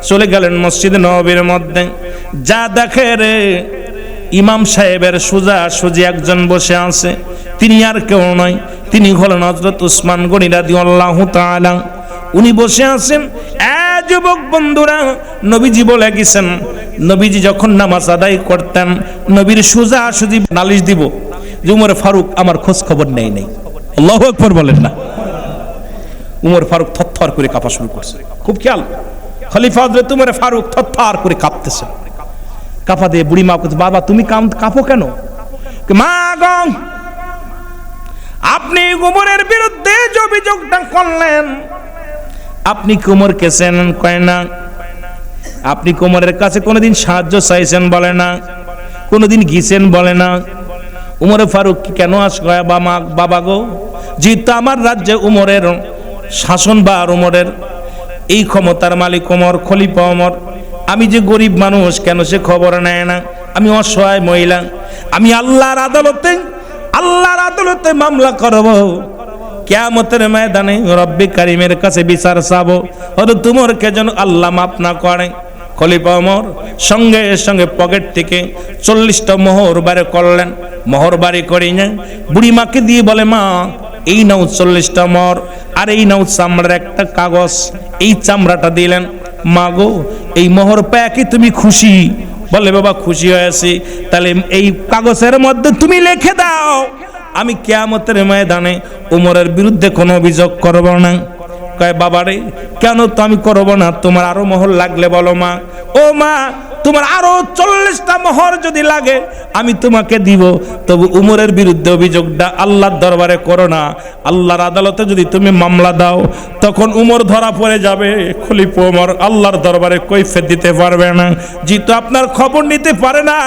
চলে গেলেন মসজিদ নববীর মধ্যে। যা দেখে রে, ইমাম সাহেবের সোজা সুজি একজন বসে আছে। তিনি আর কেউ নয়, তিনি হলেন হযরত উসমান গনি রাদিয়াল্লাহু তাআলা। উনি বসে আছেন। যুবক বন্ধুরা, নবীজি বলে গেছেন, নবীজি যখন নামাজ আদায় করতেন, নবীর সোজা সুজি নালিশ দিব যে উমর ফারুক আমার খোঁজ খবর নেই নাই। আল্লাহু আকবার বলেন না। উমর ফারুক থরথর করে কাঁপা শুরু করছে। খুব খেয়াল, খলিফা হযরত উমর ফারুক থরথর করে কাঁপতেছে। কাঁপা দিয়ে বুড়ি মা বলছে, বাবা তুমি কাঁপো কেন? মা গো, আপনি উমরের বিরুদ্ধে যে অভিযোগটা করলেন, আপনি কি উমরকে চেনেন? কয় না। আপনি কি উমরের কাছে কোনোদিন সাহায্য চাইছেন? বলে না। কোনোদিন গিয়েছেন? বলে না। উমর ফারুক কেন আসবে? বাবা গো, যেহেতু আমার রাজ্যে উমরের শাসন বা উমরের এই ক্ষমতার মালিক উমর, খলিফা উমর, আমি যে গরিব মানুষ, কেন সে খবর নেয় না? আমি অসহায় মহিলা, আমি আল্লাহর আদালতে মামলা করব, কিয়ামতের ময়দানে রব্বে কারিমের কাছে বিচার চাবো, হয়তো উমরকে যেন আল্লাহ মাফ না করে। খলিফা ওমর সঙ্গে সঙ্গে পকেট থেকে 40টা মোহর বারে করলেন। মোহর বাড়ি করে নেন, বুড়ি মাকে দিয়ে বলে, মা এই নাও 40টা মোহর, আর এই নাও চামড়ার একটা কাগজ। এই চামড়াটা দিলেন। মা গো, এই মোহর পেয়ে কি তুমি খুশি? বলে, বাবা খুশি হয়েছি। তাহলে এই কাগজের মধ্যে তুমি লিখে দাও, আমি কিয়ামতের ময়দানে উমরের বিরুদ্ধে কোনো অভিযোগ করব না। কয়, বাবা রে, কেন তো আমি করব না? তোমার আরো মোহর লাগলে বলো মা। ও মা, তোমার আরো 40টা মোহর যদি লাগে আমি তোমাকে দিব, তবু উমরের বিরুদ্ধে অভিযোগটা আল্লাহর দরবারে করো না। আল্লাহর আদালতে যদি তুমি মামলা দাও, তখন উমর ধরা পড়ে যাবে। খলিফা উমর আল্লাহর দরবারে কৈফিয়ত দিতে পারবে না, যেহেতু আপনার খবর নিতে পারে না,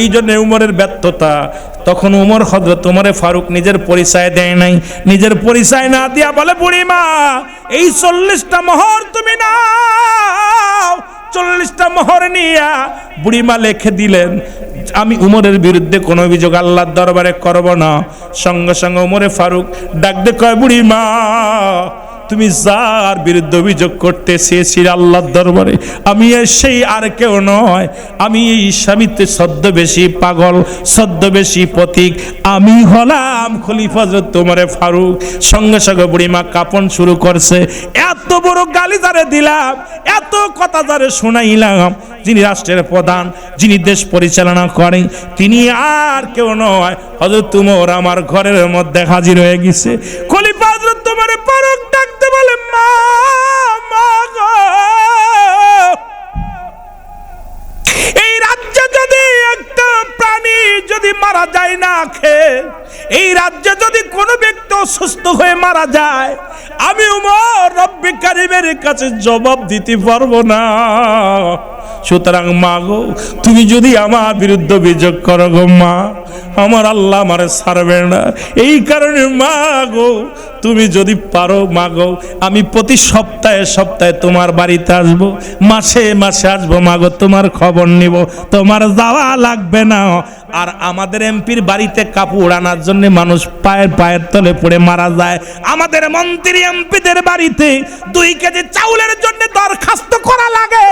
এই জন্য উমরের ব্যর্থতা। তখন উমর, হযরত উমরে ফারুক নিজের পরিচয় দেয় নাই। নিজের পরিচয় না দিয়া বলে, বুড়ি মা এই 40টা মোহর তুমি নাও। 40টা মোহর নিয়া বুড়িমা লিখে দিলেন, আমি উমরের বিরুদ্ধে কোনো অভিযোগ আল্লাহর দরবারে করব না। সঙ্গে সঙ্গে উমরে ফারুক ডাক দিয়ে কয়, বুড়িমা তুমি যার বিরুদ্ধে অভিযোগ করতে চেয়েছিলে আল্লাহর দরবারে, আমি সেই আর কেউ নয়, আমি এই স্বামীতে ছদ্মবেশী পাগল, ছদ্মবেশী পথিক, আমি হলাম খলিফা হযরত উমরে ফারুক। সঙ্গে সঙ্গে বুড়িমা কাঁপন শুরু করছে। এত বড় গালি যারে দিলাম, এত কথা যারে শোনাইলাম, যিনি রাষ্ট্রের প্রধান, যিনি দেশ পরিচালনা করেন, তিনি আর কেউ নয়, হযরত উমর আমার ঘরের মধ্যে হাজির হয়ে গেছে। খলিফা হযরত উমরে ফারুক ডাকতে বলে, মা গো, এই রাজ্যে যদি একটা প্রাণী যদি মারা যায় না খেয়ে, এই রাজ্যে যদি কোনো ব্যক্তি অসুস্থ হয়ে মারা যায়, আমি উমর রব্বে কারিমের কাছে জবাব দিতে পারবো না। সুতরাং মা গো, তুমি যদি আমার বিরুদ্ধে অভিযোগ করো গো মা, আমার আল্লাহ আমারে ছাড়বে না। এই কারণে মা গো, তুমি যদি পারো মা গো, আমি প্রতি সপ্তাহে সপ্তাহে তোমার বাড়িতে আসবো, মাসে মাসে আসবো মা গো, তোমার খবর নিব, তোমার যাওয়া লাগবে না। আর আমাদের এমপির বাড়িতে কাপড় আনার জন্য মানুষ পায়ের তলে পড়ে মারা যায়। আমাদের মন্ত্রী এমপিদের বাড়িতে 2 কেজি চাউলের জন্য দরখাস্ত করা লাগে,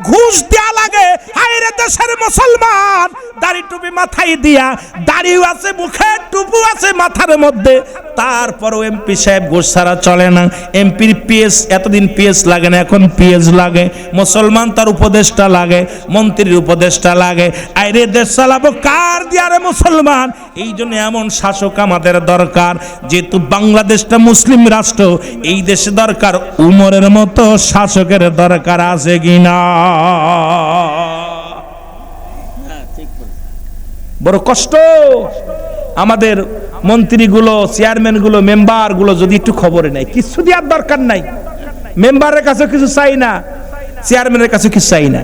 ঘুষ দেওয়া লাগে। হায়রে দেশের মুসলমান, দাড়ি টুপি মাথায় দিয়া, দাড়িও আছে মুখে, টুপু আছে মাথার মধ্যে, তারপরও এমপি সাহেব ঘুষ ছাড়া চলে না। এমপির পিএস, এতদিন পিএস লাগে না, এখন পিএস লাগে। মুসলমান তার উপদেষ্টা লাগে, মন্ত্রীর উপদেষ্টা লাগে। আইরে দেশ চালাবো কার দিয়া রে মুসলমান? এই জন্য এমন শাসক আমাদের দরকার। যেহেতু বাংলাদেশটা মুসলিম রাষ্ট্র, এই দেশে দরকার উমরের মতো শাসকের দরকার আছে। আছে কিনা? ঠিক বলছেন। 2 নম্বর বড় কষ্ট। আমাদের মন্ত্রীগুলো, চেয়ারম্যানগুলো, মেম্বারগুলো যদি একটু খবরে নেয়, কিছু দেওয়ার দরকার নাই, মেম্বারের কাছে কিছু চাই না, চেয়ারম্যানের কাছে কিছু চাই না।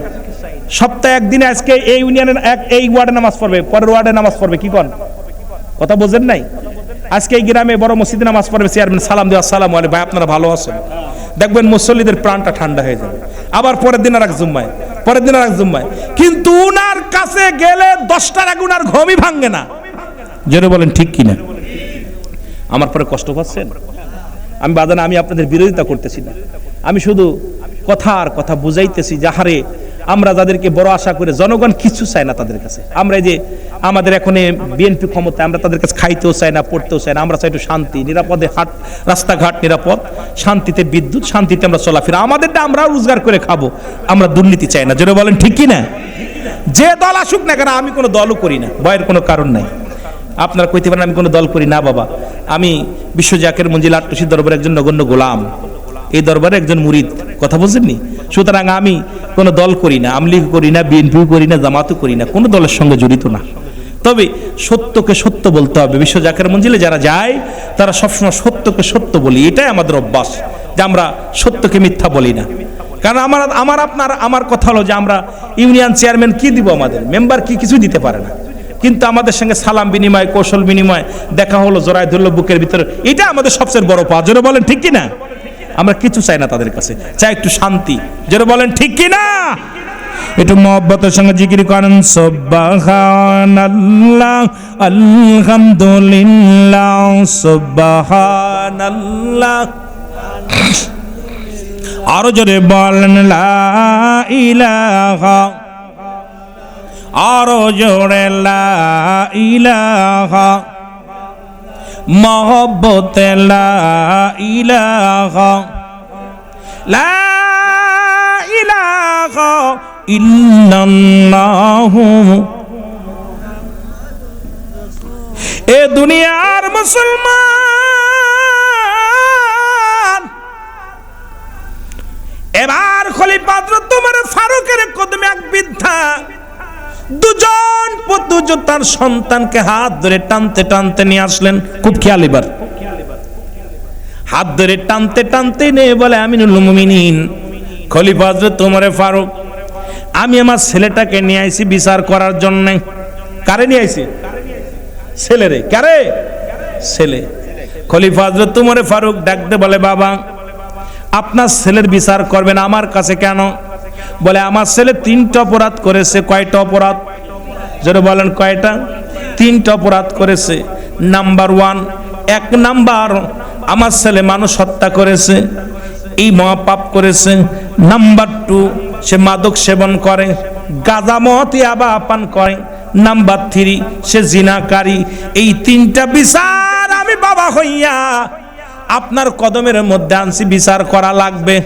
সপ্তাহে একদিনে আজকে এই ইউনিয়নের এই ওয়ার্ডে নামাজ পড়বে, পরের ওয়ার্ডে নামাজ পড়বে, কি কন কথা বোঝেন নাই? আজকে এই গ্রামে বড় মসজিদে নামাজ পড়বে, চেয়ারম্যান সালাম দেওয়া, আসসালামু আলাইকুম ভাই, আপনারা ভালো আছেন, দেখবেন মুসল্লিদের প্রাণটা ঠান্ডা হয়ে যাবে। আবার পরের দিন আর এক জুম্মায়, পরের দিন আর এক জুম্মায়, কিন্তু উনার কাছে গেলে 10টার আগে উনার ঘুমই ভাঙে না। যেটা বলেন ঠিক কিনা? আমার পরে কষ্ট পাচ্ছেন? আমি বাজানে আমি আপনাদের বিরোধিতা করতেছি না, আমি শুধু কথার কথা বুঝাইতেছি। যাহারে আমরা যাদেরকে বড় আশা করে, জনগণ কিছু চায় না তাদের কাছে। আমরা এই যে আমাদের এখন বিএনপি ক্ষমতা, আমরা তাদের কাছে খাইতেও চাই না, পড়তেও চাই না, আমরা চাই একটু শান্তি, নিরাপদে হাট রাস্তাঘাট নিরাপদ, শান্তিতে বিদ্যুৎ, শান্তিতে আমরা চলাফেরা, আমাদেরটা আমরা রোজগার করে খাবো, আমরা দুর্নীতি চাই না। যেটা বলেন ঠিক কিনা? যে দল আসুক না কেন, আমি কোনো দলও করি না, ভয়ের কোনো কারণ নাই। আপনারা কইতে পারেন আমি কোনো দল করি না, বাবা আমি বিশ্ব জাকের মঞ্জিল আট্টসি দরবারের একজন নগণ্য গোলাম, এই দরবারে একজন মুরিদ, কথা বলছেননি? সুতরাং আমি কোনো দল করি না, আমলি করি না, বিএনপি করি না, জামাতও করি না, কোনো দলের সঙ্গে জড়িত না। তবে সত্যকে সত্য বলতে হবে। বিশ্ব জাকের মঞ্জিলে যারা যায় তারা সবসময় সত্যকে সত্য বলি, এটাই আমাদের অভ্যাস, যে আমরা সত্যকে মিথ্যা বলি না। কারণ আমার কথা হলো যে আমরা ইউনিয়ন চেয়ারম্যান কি দিব, আমাদের মেম্বার কি কিছু দিতে পারে না, কিন্তু আমাদের সঙ্গে সালাম বিনিময়, কৌশল বিনিময়, দেখা হলো, জড়ায় ধরলো বুকের ভিতরে, এটা আমাদের সবচেয়ে বড় পাওয়া। যেটা বলেন ঠিক কিনা? আমরা কিছু চাই না তাদের কাছে, চাই একটু শান্তি। যেটা বলেন ঠিক কিনা? একটু মহব্বতের সঙ্গে জিকির করেন, সুবহানাল্লাহ, আলহামদুলিল্লাহ, সুবহানাল্লাহ। আরো জোরে বলেন লা ইলাহা, আরো জোরে লা ইলাহা, মহব্বতে লা ইলাহা, লা ইলাহা ইল্লাল্লাহু। এ দুনিয়ার মুসলমান, এবার খলিফা হযরত ওমর ফারুকের কদমে এক বৃদ্ধা দুজন পুত্র তার সন্তানকে হাত ধরে টানতে টানতে নিয়ে আসলেন। খুব খেয়াল, এবার হাত ধরে টানতে টানতে নিয়ে বলে, আমিনুল মুমিনিন খলিফা হযরত ওমর ফারুক, আমি আমার ছেলেটাকে নিয়ে আইছি বিচার করার জন্য। কারে নিয়ে আইছি? ছেলেরে। কারে? ছেলে। খলিফা হযরত ওমর ফারুক ডাকতে বলে, বাবা আপনার ছেলের বিচার করবেন আমার কাছে কেন? বলে আমার ছেলে 3টা অপরাধ করেছে। কয়টা অপরাধ? যারা বলেন কয়টা? 3টা অপরাধ করেছে। নাম্বার 1, 1 নাম্বার, আমার ছেলে মানুষ হত্যা করেছে, এই মহাপাপ করেছে। নাম্বার 2, সে মাদক সেবন করে, গাঁজা মদ ইয়াবা পান করে। নাম্বার 3, সে জিনাকারী। এই 3টা বিচার আমি বাবা হইয়া আপনার কদমের মধ্যে আনছি, বিচার করা লাগবে।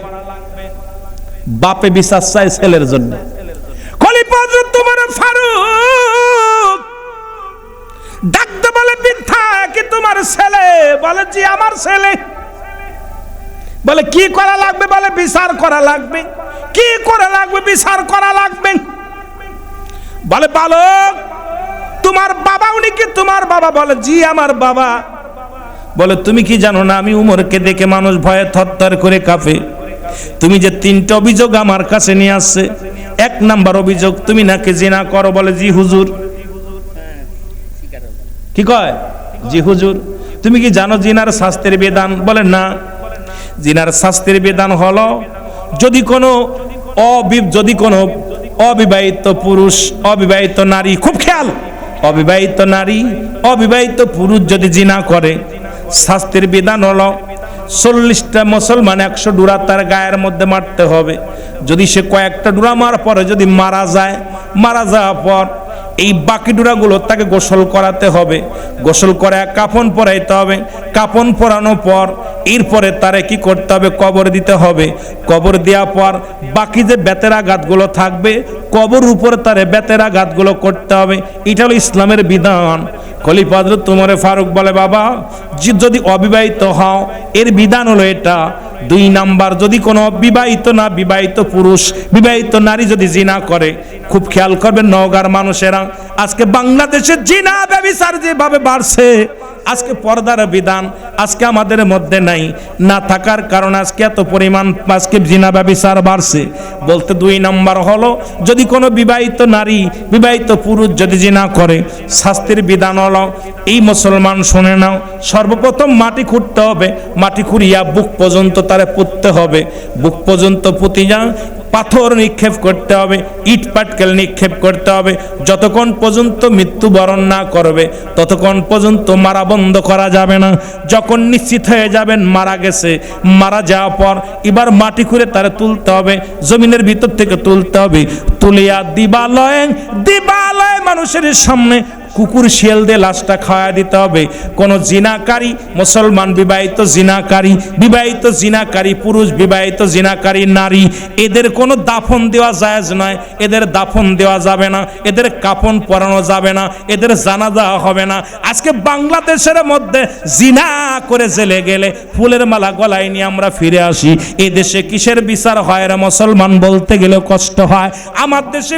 বাপে বিচার চাই ছেলের জন্য। খলিফা হযরত ওমর ফারুক ডাকতে বলে, বৃদ্ধা কি তোমার ছেলে? বলে জি আমার ছেলে। বলে কি করা লাগবে? বলে বিচার করা লাগবে। কি করা লাগবে? বিচার করা লাগবে। বলে বালক তোমার বাবা, উনি কি তোমার বাবা? বলে জি আমার বাবা। বলে তুমি কি জানো না আমি উমরকে দেখে মানুষ ভয়ে থরথর করে কাঁপে? তুমি যে 3টা অভিযোগ আমার কাছে নিয়ে আসছে, 1 নাম্বার অভিযোগ তুমি নাকি জিনা করো। বলে জি হুজুর। কি কয়? জি হুজুর। তুমি কি জানো জিনার শাস্তির বিধান? বলে না। জিনার শাস্তির বিধান হলো যদি কোনো অবিবাহিত পুরুষ, অবিবাহিত নারী, খুব খেয়াল, অবিবাহিত নারী, অবিবাহিত পুরুষ যদি জিনা করে, শাস্তির বিধান হলো 40টা মুসলমান 100 ডুরা তার গায়ের মধ্যে মারতে হবে। যদি সে কয়েকটা ডুরা মারার পরে যদি মারা যায়, মারা যাওয়ার পর এই বাকি ডুরাগুলো তাকে গোসল করাতে হবে, গোসল করে কাফন পরাইতে হবে, কাফন পরানোর পর এরপরে তারে কি করতে হবে? কবর দিতে হবে। কবর দেওয়ার পর বাকি যে বেতের আঘাতগুলো থাকবে, কবর উপরে তারে বেতের আঘাতগুলো করতে হবে। এটা হলো ইসলামের বিধান। খলিফা হযরত ওমর ফারুক বলে, বাবা যদি অবিবাহিত হও, এর বিধান হলো এটা, দুই নাম্বার, যদি কোনো বিবাহিত পুরুষ, বিবাহিত নারী যদি জিনা করে, খুব খেয়াল করবেন নওগাঁর মানুষেরা, আজকে বাংলাদেশে জিনা ব্যভিচার যেভাবে বাড়ছে, আজকে পর্দার বিধান আজকে আমাদের মধ্যে নাই, না থাকার কারণে আজকে এত পরিমাণ আজকে জিনা ব্যভিচার বাড়ছে। বলতে দুই নাম্বার হলো, যদি কোনো বিবাহিত নারী, বিবাহিত পুরুষ যদি জিনা করে, শাস্তির বিধান হলো, এই মুসলমান শুনে নাও, সর্বপ্রথম মাটি খুঁড়তে হবে, মাটি খুঁড়িয়া বুক পর্যন্ত তারে পুঁততে হবে, বুক পর্যন্ত পুঁতি যা পাথর নিক্ষেপ করতে হবে, ইট পাটকেল নিক্ষেপ করতে হবে, যতক্ষণ পর্যন্ত মৃত্যুবরণ না করবে ততক্ষণ পর্যন্ত মারা বন্ধ করা যাবে না। যখন নিশ্চিত হয়ে যাবেন মারা গেছে, মারা যাওয়ার পর এবার মাটি খুঁড়ে তারে তুলতে হবে, জমিনের ভিতর থেকে তুলতে হবে, তুলিয়া দিবালয়ে মানুষের সামনে কুকুর শিয়াল দিয়ে লাশটা খাওয়া দিতে হবে। কোন জিনাকারী মুসলমান, বিবাহিত জিনাকারী পুরুষ, বিবাহিত জিনাকারী নারী, এদের কোনো দাফন দেওয়া জায়েজ নয়, এদের দাফন দেওয়া যাবে না, এদের কাফন পরানো যাবে না, এদের জানাজা হবে না। আজকে বাংলাদেশের মধ্যে জিনা করে জেলে গেলে ফুলের মালা গলায় নিয়ে আমরা ফিরে আসি। এই দেশে কিসের বিচার হয় রে মুসলমান, বলতে গেলে কষ্ট হয়। আমার দেশে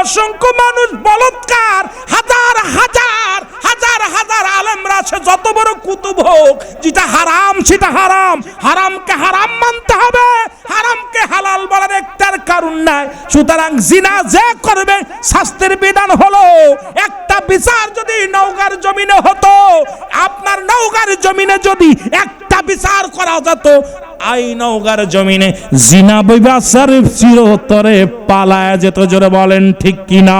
অসংখ্য মানুষ বলৎকার, হাজার হাজার হাজার হাজার আলেমরা আছে, যত বড় কুতুব হোক, যেটা হারাম সেটা হারাম, হারামকে হারাম মানতে হবে, হারামকে হালাল বলার একটার কারণ নাই। সুতরাং জিনা যে করবে শাস্তির বিধান হলো, একটা বিচার যদি নওগাঁর জমিনে হতো, আপনার নওগাঁর জমিনে যদি একটা বিচার করা যেত, আই নওগাঁর জমিনে জিনা ব্যভিচার চিরতরে পালায়া যেত। জোরে বলেন ঠিক কিনা?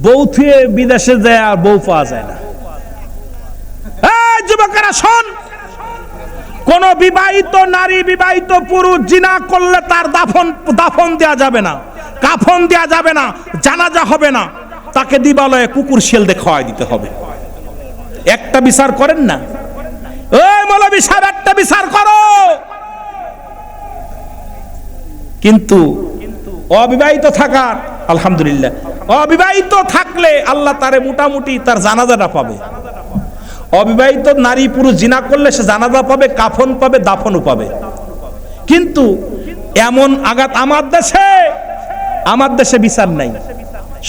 বউ থুয়ে বিদেশে যায় আর বউ পাওয়া যায় না। যুবকেরা শোন, কোন বিবাহিত নারী, বিবাহিত পুরুষ জিনা করলে তার দাফন দেওয়া যাবে না, কাফন দেওয়া যাবে না, জানাজা হবে না, তাকে দিবালয়ে কুকুর শিয়াল দিয়ে খাওয়াই দিতে হবে। একটা বিচার করেন না? ওই মৌলভী সাহেব একটা বিচার করো। কিন্তু অবিবাহিত থাকার, আলহামদুলিল্লাহ, অবিবাহিত থাকলে আল্লাহ তারে মোটামুটি তার জানাজাটা পাবে। অবিবাহিত নারী পুরুষ জিনা করলে সে জানাজা পাবে, কাফন পাবে, দাফনও পাবে। কিন্তু এমন আঘাত আমার দেশে বিচার নাই।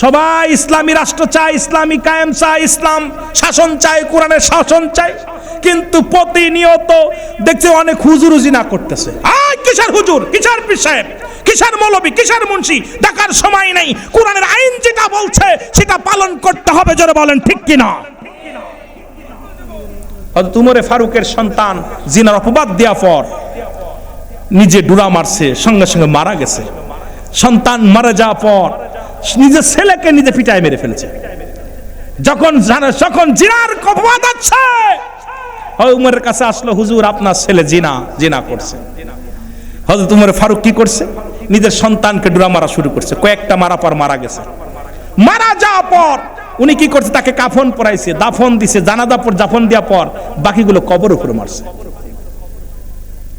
সবাই ইসলামী রাষ্ট্র চায়, ইসলামী কায়েম চায়, ইসলাম শাসন চায়, কোরআনের শাসন চায়, কিন্তু প্রতিনিয়ত দেখছে অনেক হুজুর জিনা করতেছে। কিসের হুজুর, কিসের পীর সাহেব, কিসের মৌলবী, কিসের মুন্সি, দেখার সময় নেই। কোরআনের আইন যেটা বলছে সেটা পালন করতে হবে। জোরে বলেন ঠিক কিনা? উমরে ফারুকের সন্তান জিনার অপবাদ দেওয়ার পর নিজে ডুরা মারছে, সঙ্গে সঙ্গে মারা গেছে। সন্তান মারা যাওয়ার পর নিজের ছেলেকে নিজে পিটায় মেরে ফেলেছে। যখন জিনার অপবাদ আছে, উমরের কাছে আসলো, হুজুর আপনার ছেলে জিনা করছে। হযরত উমর ফারুক কি করছে? নিজের সন্তানকে ডুরা মারা শুরু করছে। কয়েকটা মারা পর মারা গেছে। মারা যাওয়ার পর উনি কি করছে? তাকে কাফন পরাইছে, দাফন দিছে, জানাজা পর দাফন দেওয়ার পর বাকিগুলো কবর উপরে মারছে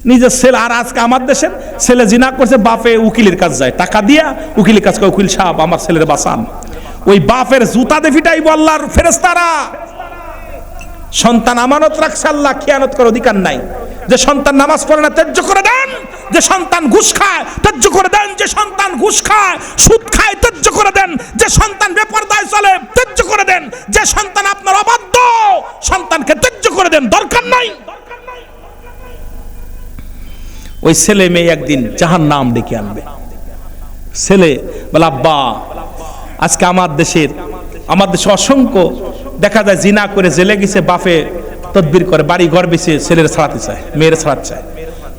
নিজের ছেলে। আর আজকে আমার দেশের ছেলে জিনা করছে, বাপে উকিলের কাছে যায়, টাকা দিয়া উকিলের কাছে, উকিল সাহেব আমার ছেলের বাঁচান। ওই বাপের জুতা দিয়ে ফিটাইবো আল্লাহর ফেরেশতারা। সন্তান আমানত রাখছে, আল্লাহ খেয়ানত করার অধিকার নাই। যে সন্তান নামাজ পড়ে না ত্যায্য করে দেন, যে সন্তান ঘুষ খায় ত্যায্য করে দেন, যে সন্তান ঘুষ খায় সুদ খায় ত্যায্য করে দেন, যে সন্তান বেপরদায় চলে ত্যায্য করে দেন, যে সন্তান আপনার অবাধ্য সন্তানকে ত্যায্য করে দেন, দরকার নাই। ওই ছেলে মেয়ে একদিন জাহান্নাম ডেকে আনবে। ছেলে বলে, আব্বা আজকে আমার দেশে অসংখ্য দেখা যায় জিনা করে জেলে গেছে, বাপে তদবির করে বাড়ি ঘর বেঁচে ছেলের ছাড়াতে চায়, মেয়ের ছাড়াতে চায়।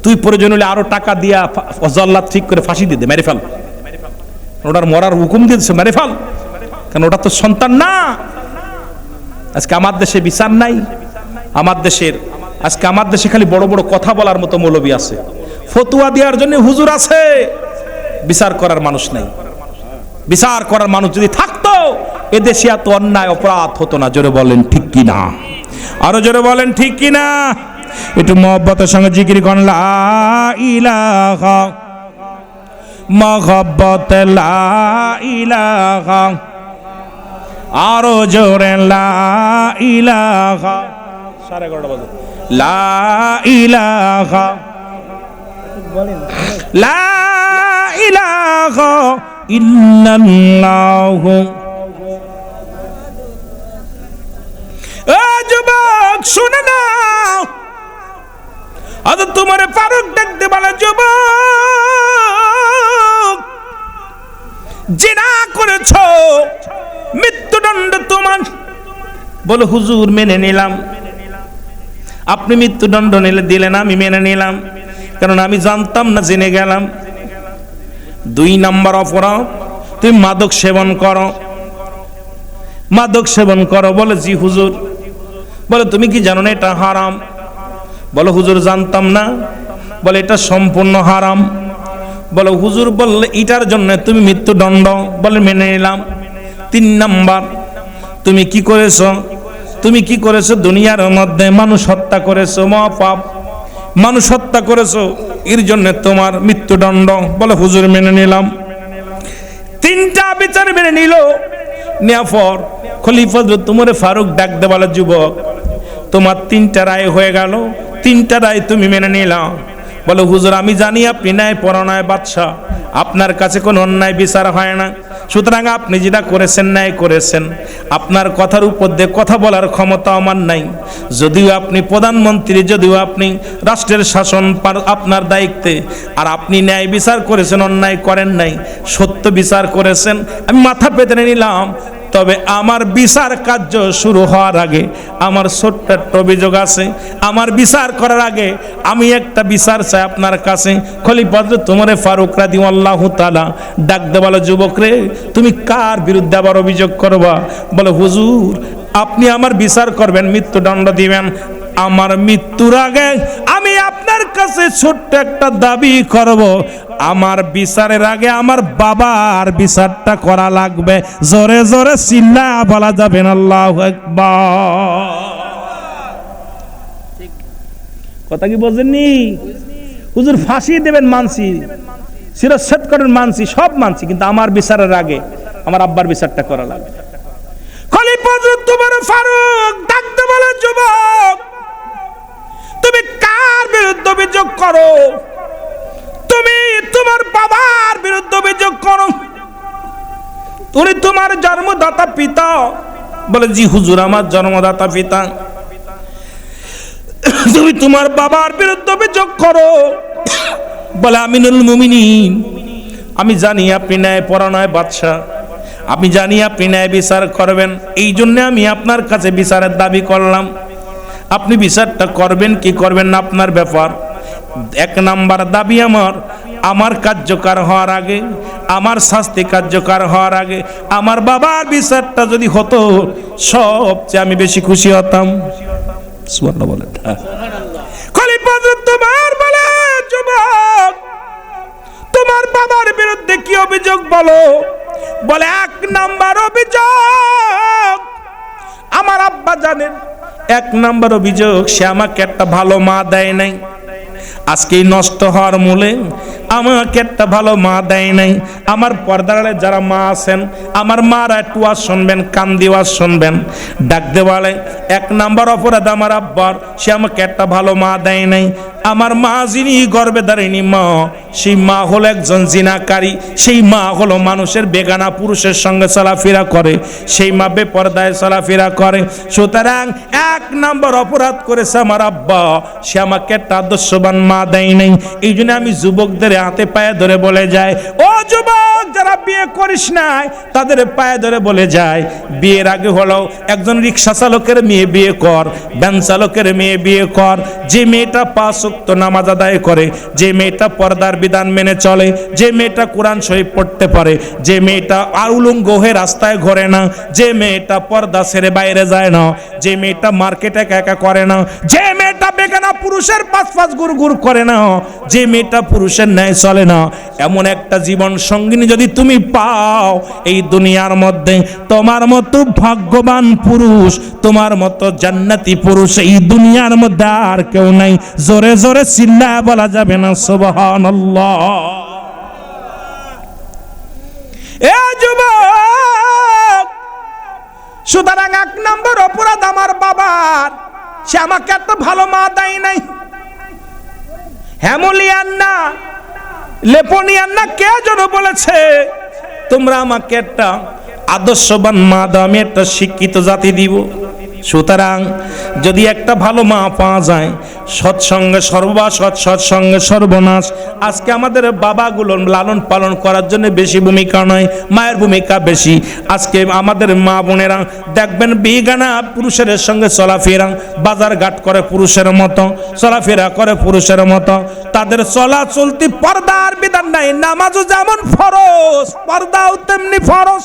তুই প্রয়োজন হলে আরো টাকা দিয়া জল্লাদ ঠিক করে ফাঁসি দিয়ে দে, মেরে ফেল, ওটার মরার হুকুম দিয়েছে, মেরে ফেল, কারণ ওটা তো সন্তান না। আজকে আমার দেশে বিচার নাই। আমার দেশে খালি বড় বড় কথা বলার মতো মৌলবী আছে, ফতুয়া দেওয়ার জন্য হুজুর আছে, বিচার করার মানুষ নাই। বিচার করার মানুষ যদি থাকতো এদেশে এত অন্যায় অপরাধ হতো না। জোরে বলেন ঠিক কিনা? আরো জোরে বলেন ঠিক কিনা? একটু মহব্বতের সঙ্গে জিকির করেন, লা ইলাহা মহব্বত, লা ইলাহা, আরো জোরে লা ইলাহা 11:30 বাজে। লা ইলাহা লা ইলাহা ইল্লাল্লাহ। ও যুবক শুনে নাও, আজ তোমার ফারুক ডাকতে বলে, যুবক জিনা করেছো, মৃত্যুদণ্ড তোমার। বলো হুজুর মেনে নিলাম। আপনি মৃত্যুদণ্ড দিলেন, আমি মেনে নিলাম, কারণ আমি জানতাম না, জেনে গেলাম। 2 নাম্বার অপরাধ, তুমি মাদক সেবন করো। মাদক সেবন করো? বলে জি হুজুর। বলে তুমি কি জানো না এটা হারাম? বলো হুজুর জানতাম না। বলে এটা সম্পূর্ণ হারাম। বলে হুজুর বললে এটার জন্য তুমি মৃত্যুদণ্ড। বলে মেনে নিলাম। 3 নাম্বার, তুমি কি করেছো? তুমি কি করেছো? দুনিয়ার মধ্যে মানুষ হত্যা করেছো, মহাপাপ। মানুষ হত্যা করেছো, এর জন্য তোমার মৃত্যুদণ্ড। বলে হুজুর মেনে নিলাম। 3টা বিচার মেনে নিল। নেওয়ার পর খলিফা তোমার ফারুক ডাক দে, বলে যুবক তোমার 3টা রায় হয়ে গেল, 3টা রায় তুমি মেনে নিলাম। বলে হুজুর আমি জানি আপনি ন্যায় পরায়ণ বাদশা, আপনার কাছে কোনো অন্যায় বিচার হয় না, সুতরাং আপনি যেটা করেছেন ন্যায় করেছেন। আপনার কথার উপর দিয়ে কথা বলার ক্ষমতা আমার নাই। যদিও আপনি প্রধানমন্ত্রী, যদিও আপনি রাষ্ট্রের শাসন আপনার দায়িত্বে, আর আপনি ন্যায় বিচার করেছেন, অন্যায় করেন নাই, সত্য বিচার করেছেন, আমি মাথা পেতে নিলাম। তবে আমার বিচার কার্য শুরু হওয়ার আগে আমার ছোট্ট একটা অভিযোগ আছে। আমার বিচার করার আগে আমি একটা বিচার চাই আপনার কাছে। খলিফা তোমার ফারুক রাদিয়াল্লাহু তাআলা ডাক দে, বলে যুবক রে তুমি কার বিরুদ্ধে আবার অভিযোগ করবা? বলে হুজুর আপনি আমার বিচার করবেন, মৃত্যুদণ্ড দিবেন। আমার মৃত্যুর আগে আমি আপনার কাছে ছোট্ট একটা দাবি করব, আমার বিচারের আগে আমার বাবার বিচারটা করা লাগবে। জোরে জোরে চিল্লা বলা যাবে না আল্লাহু আকবার। কথা কি বোঝেননি? হুজুর ফাঁসি দেবেন মানছি, শিরচ্ছেদ করেন মানছি, সব মানছি, কিন্তু আমার বিচারের আগে আমার আব্বার বিচারটা করা লাগবে। খলিফা তোমার ফারুক ডাকতে বলে যুবক তুমি কার বিরুদ্ধে অভিযোগ করো? তুমি তোমার বাবার বিরুদ্ধে অভিযোগ করো। উনি তোমার জন্মদাতা পিতা? বলে জি হুজুর আমার জন্মদাতা পিতা। তুমি তোমার বাবার বিরুদ্ধে অভিযোগ করো? বলে আমিনুল মুমিনিন আমি জানি আপনি ন্যায় পরায়ণ বাদশা, আমি জানি আপনি ন্যায় বিচার করবেন, এই জন্য আমি আপনার কাছে বিচারের দাবি করলাম। আপনি বিচারটা করবেন কি করবেন না আপনার ব্যাপার। 1 নাম্বার দাবি আমার কার্যকর হওয়ার আগে, আমার শাস্তি কার্যকর হওয়ার আগে আমার বাবার বিচারটা যদি হতো, সবচেয়ে আমি বেশি খুশি হতাম। সুবহানাল্লাহ বলেন। খলিফা তোমার বলে যুবক তোমার বাবার বিরুদ্ধে কি অভিযোগ বলো? বলে 1 নাম্বার অভিযোগ আমার আব্বা জানেন, 1 নাম্বার অভিযোগ সে আমাকে একটা ভালো মা দেয় নাই। আজকে নষ্ট হওয়ার মূলে আমাকে একটা ভালো মা দেয় নাই। আমার পর্দারে যারা মা আছেন, আমার মারা একটু আওয়াজ শুনবেন, কান দিয়ে আওয়াজ শুনবেন। ডাক দে বলে 1 নাম্বার অপরাধ আমার আব্বার, সে আমাকে একটা ভালো মা দেয় নাই। আমার মা যিনি গর্ভে ধারিণী মা, সেই মা হলো একজন জিনাকারী, সেই মা হলো মানুষের বেগানা পুরুষের সঙ্গে চলাফেরা করে, সেই মা বেপরদায় চলাফেরা করে। সুতরাং 1 নাম্বার অপরাধ করেছে আমার আব্বা, সে আমাকে একটা আদর্শবান মা দেয় নাই। এই জন্য আমি যুবকদের হাতে পায়ে ধরে বলে যায়, ও যুবক যারা বিয়ে করিস নাই তাদের পায়ে ধরে বলে যায়, বিয়ের আগে হলো একজন রিক্সা চালকের মেয়ে বিয়ে কর, ভ্যান চালকের মেয়ে বিয়ে কর। যে মেয়েটা 5 ওয়াক্ত নামাজ আদায় করে, যে মেয়েটা পর্দার বিধান মেনে চলে, যে মেয়েটা কোরআন শরীফ পড়তে পারে, যে মেয়েটা উলঙ্গ হয়ে রাস্তায় ঘোরে না, যে মেয়েটা পর্দা ছেড়ে বাইরে যায় না, যে মেয়েটা মার্কেটে একা একা করে না, যে মেয়েটা বেগানা পুরুষের পাঁচ গুড় করে না, যে মেয়েটা পুরুষের ন্যায় চলে না, এমন একটা জীবন সঙ্গিনী যদি তুমি পাও এই দুনিয়ার মধ্যে, তোমার মতো ভাগ্যবান পুরুষ, তোমার মতো জান্নাতি পুরুষ এই দুনিয়ার মধ্যে আর কেউ নাই। জোরে জোরে চিল্লায় বলা যাবে না সুবহানাল্লাহ। এ যুবক, সুতরাং 1 নম্বর অপরাধ আমার বাবার, সে সে আমাকে একটা ভালো মা দেয় নাই। হ্যামোলিয়ান না লেপোনিয়ান না কে যেন বলেছে, তোমরা আমাকে একটা আদর্শবান মা দাও, আমি একটা শিক্ষিত জাতি দিব। সুতরাং যদি একটা ভালো মা পাওয়া যায়, সৎসঙ্গে সর্ববাসৎ, সৎসঙ্গে সর্বনাশ। আজকে আমাদের বাবাগুলো লালন পালন করার জন্য বেশি ভূমিকা নয়, মায়ের ভূমিকা বেশি। আজকে আমাদের মা বোনেরা দেখবেন বেগানা পুরুষের সঙ্গে চলাফেরা, বাজার ঘাট করে পুরুষের মতো, চলাফেরা করে পুরুষের মতো। তাদের চলা চলতি পর্দার বিধান নাই। নামাজও যেমন ফরজ, পর্দাও তেমনি ফরজ।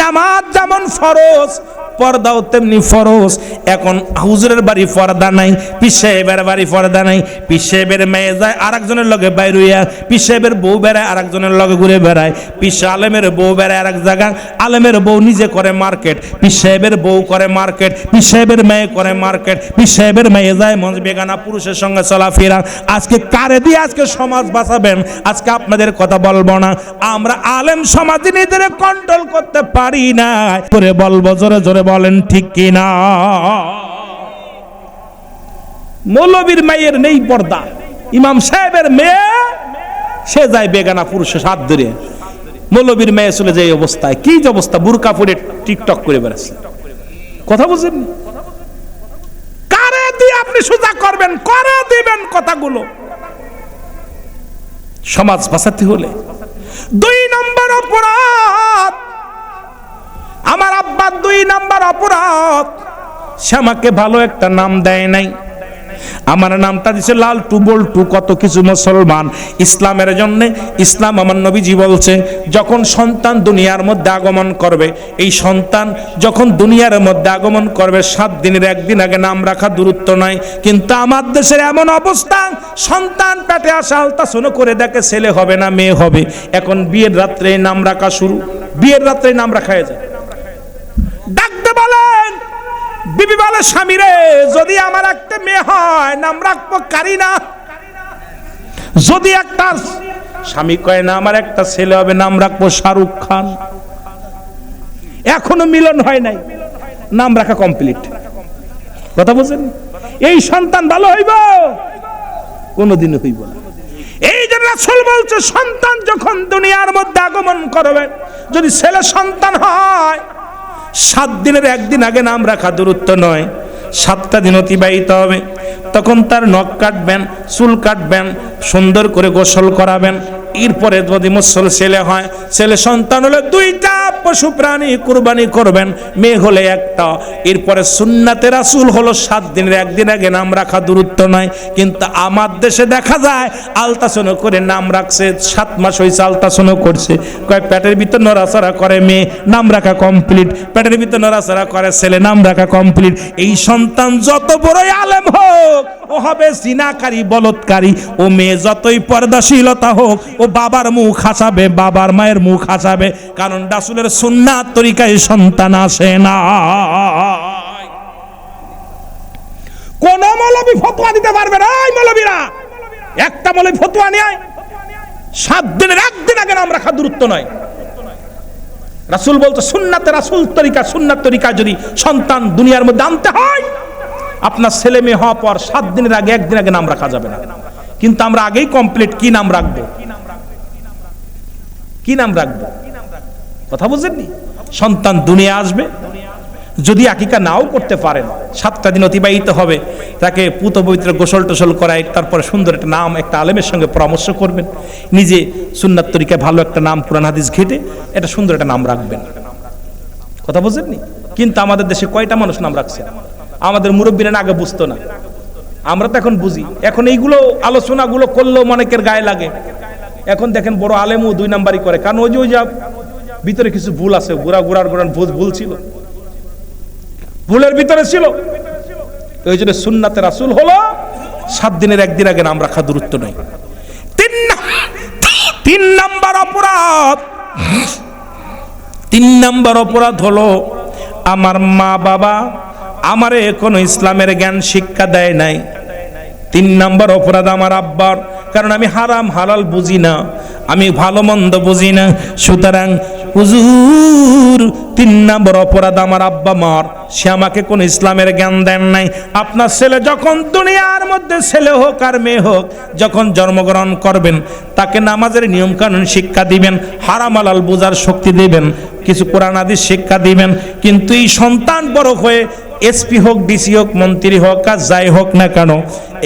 নামাজ যেমন ফরজ, পর্দাও তেমনি ফরজ। এখন হুজুরের বাড়ি পর্দা নাই, পীর সাহেবের বাড়ি পর্দা নাই। পীর সাহেবের মেয়ে যায় আরেকজনের লগে বাইর হইয়া, পীর সাহেবের বউ বেড়ায় আরেকজনের লগে ঘুরে বেড়ায়। পীর আলেমের বউ বেড়ায় আরেক জায়গায়, আলেমের বউ নিজে করে মার্কেট, পীর সাহেবের বউ করে মার্কেট, পীর সাহেবের মেয়ে করে মার্কেট। পীর সাহেবের মেয়ে যায় মঞ্চ বেগানা পুরুষের সঙ্গে চলাফেরা। আজকে কারে দিয়ে আজকে সমাজ বাঁচাবেন? আজকে আপনাদের কথা বলবো না, আমরা আলেম সমাজ নিজেদের কন্ট্রোল করতে পারি না। করে বলবো, জোরে জোরে বলেন ঠিক কিনা? মৌলবীর মেয়ের নেই পর্দা, ইমাম সাহেবের মেয়ে সে যায় বেগানা পুরুষের হাত ধরে। মৌলবীর মেয়ে চলে যায় অবস্থায়, কি যে অবস্থা, বুরকা পরে টিকটক করে বেড়াচ্ছে। কথা বুঝেন? কারে দিয়ে আপনি সোজা করবেন, করে দিবেন কথাগুলো। সমাজ বাঁচাতে হলে 2 নম্বর অপরাধ, আমার আব্বার 2 নম্বর অপরাধ, সে আমাকে ভালো একটা নাম দেয় নাই। আমার নামটা দিছে লালটু বল্টু, কত কিছু মুসলমান ইসলামের জন্য। ইসলাম আমার নবীজি বলছে, যখন সন্তান দুনিয়ার মধ্যে আগমন করবে, এই সন্তান যখন দুনিয়ার মধ্যে আগমন করবে 7 দিনের একদিন আগে নাম রাখা দূরত্ব নয়। কিন্তু আমার দেশের এমন অবস্থা, সন্তান পেটে আসা আলতাসন করে দেখে ছেলে হবে না মেয়ে হবে, এখন বিয়ের রাত্রে নাম রাখা শুরু, বিয়ের রাত্রে নাম রাখা হয়ে যায়। ডাকতে বলেন, বিবি বলে স্বামী রে, যদি আমার একটা মেয়ে হয় নাম রাখবো কারিনা। যদি একটা স্বামী কয় না আমার একটা ছেলে হবে নাম রাখবো শাহরুখ খান। এখনো মিলন হয় নাই, নাম রাখা কমপ্লিট। কথা বুঝেন? এই সন্তান ভালো হইব? কোনদিনও হইব না। এই যে রাসূল বলছে, সন্তান যখন দুনিয়ার মধ্যে আগমন করবে, যদি ছেলে সন্তান হয় 7 দিনের একদিন আগে নাম রাখা দূরত্ব নয়, 7টা দিন অতিবাহিত হবে। তখন তার নখ কাটবেন, চুল কাটবেন, সুন্দর করে গোসল করাবেন। এরপরে যদি মুসল ছেলে হয়, ছেলে সন্তান হলে 2টা পশু প্রাণী কুরবানি করবেন, মেয়ে হলে একটা। এরপরে সুন্নাতে রাসূল হলো 7 দিনের একদিন আগে নাম রাখা দূরত্ব নয়। কিন্তু আমার দেশে দেখা যায় আলতাসনো করে নাম রাখছে, 7 মাস হয়েছে আলতাসনো করছে, কয় পেটের ভিতর নড়াচড়া করে মেয়ে, নাম রাখা কমপ্লিট। পেটের ভিতর নড়াচড়া করে ছেলে, নাম রাখা কমপ্লিট। এই সন্তান যত বড়ই আলেম হোক, ও হবে জিনাকারী, বলৎকারী। ও মেয়ে যতই পর্দাশীলতা হোক, ও বাবার মুখ হাসাবে, বাবার মায়ের মুখ হাসাবে। কারণ রাসূলের সুন্নাত তরিকায় সন্তান আসে না। কোন মৌলবী ফতোয়া দিতে পারবে না? এই মৌলবীরা, একটা মৌলবী ফতোয়া নিয়ে 7 দিনের একদিন আগে নাম রাখা দূরত্ব নয়। রাসূল বলতে সুন্নাতে রাসূল তরিকা, সুন্নাত তরিকা যদি সন্তান দুনিয়ার মধ্যে আনতে হয়, আপনার ছেলে মেয়ে হওয়ার পর 7 দিনের আগে একদিন আগে নাম রাখা যাবে না। কিন্তু আমরা আগেই কমপ্লিট কি নাম রাখবো, কি নাম রাখবো? কথা বুঝেননি? সন্তান দুনিয়া আসবে, যদি আকিকা নাও করতে পারেন, 7টা দিন অতিবাহিত হবে, তাকে পুত পবিত্র গোসল টোসল করায়, তারপরে সুন্দর একটা নাম একটা আলেমের সঙ্গে পরামর্শ করবেন, নিজে সুন্নাত তরিকায় ভালো একটা নাম কোরআন হাদিস ঘেটে এটা সুন্দর একটা নাম রাখবেন। কথা বুঝেননি? কিন্তু আমাদের দেশে কয়টা মানুষ নাম রাখছে? আমাদের মুরব্বীরা আগে বুঝতো না, আমরা তো এখন বুঝি। এখন এইগুলো আলোচনাগুলো করলেও অনেকের গায়ে লাগে। এখন দেখেন বড় আলেমও 2 নাম্বারই করে, কারণ ওই যে ভিতরে কিছু ভুল আছে, গোড়ার ভুল ছিল, ভুলের ভিতরে ছিল। ওই জন্য সুন্নাতে রাসূল হলো 7 দিনের একদিন আগে নাম রাখা দূরত্ব নয়। 3 নাম্বার অপরাধ, 3 নাম্বার অপরাধ হলো আমার মা বাবা আমারে কোনো ইসলামের জ্ঞান শিক্ষা দেয় নাই। 3 নাম্বার অপরাধ আমার আব্বার, কারণ আমি হারাম হালাল বুঝি না। আমি ভালো মন্দ বুঝি না। সুতরাং হুজুর 3 নম্বর অপরাধ আমার আব্বা মার, সে আমাকে কোন ইসলামের জ্ঞান দেন নাই। আপনার ছেলে যখন দুনিয়ার মধ্যে, ছেলে হোক আর মেয়ে হোক, যখন জন্মগ্রহণ করবেন তাকে নামাজের নিয়ম কানুন শিক্ষা দিবেন, হারাম হালাল বোঝার শক্তি দিবেন, কিছু কোরআন হাদিস শিক্ষা দিবেন। কিন্তু এই সন্তান বড় হয়ে এসপি হোক, ডিসি হোক, মন্ত্রী হোক আর যাই হোক না কেন,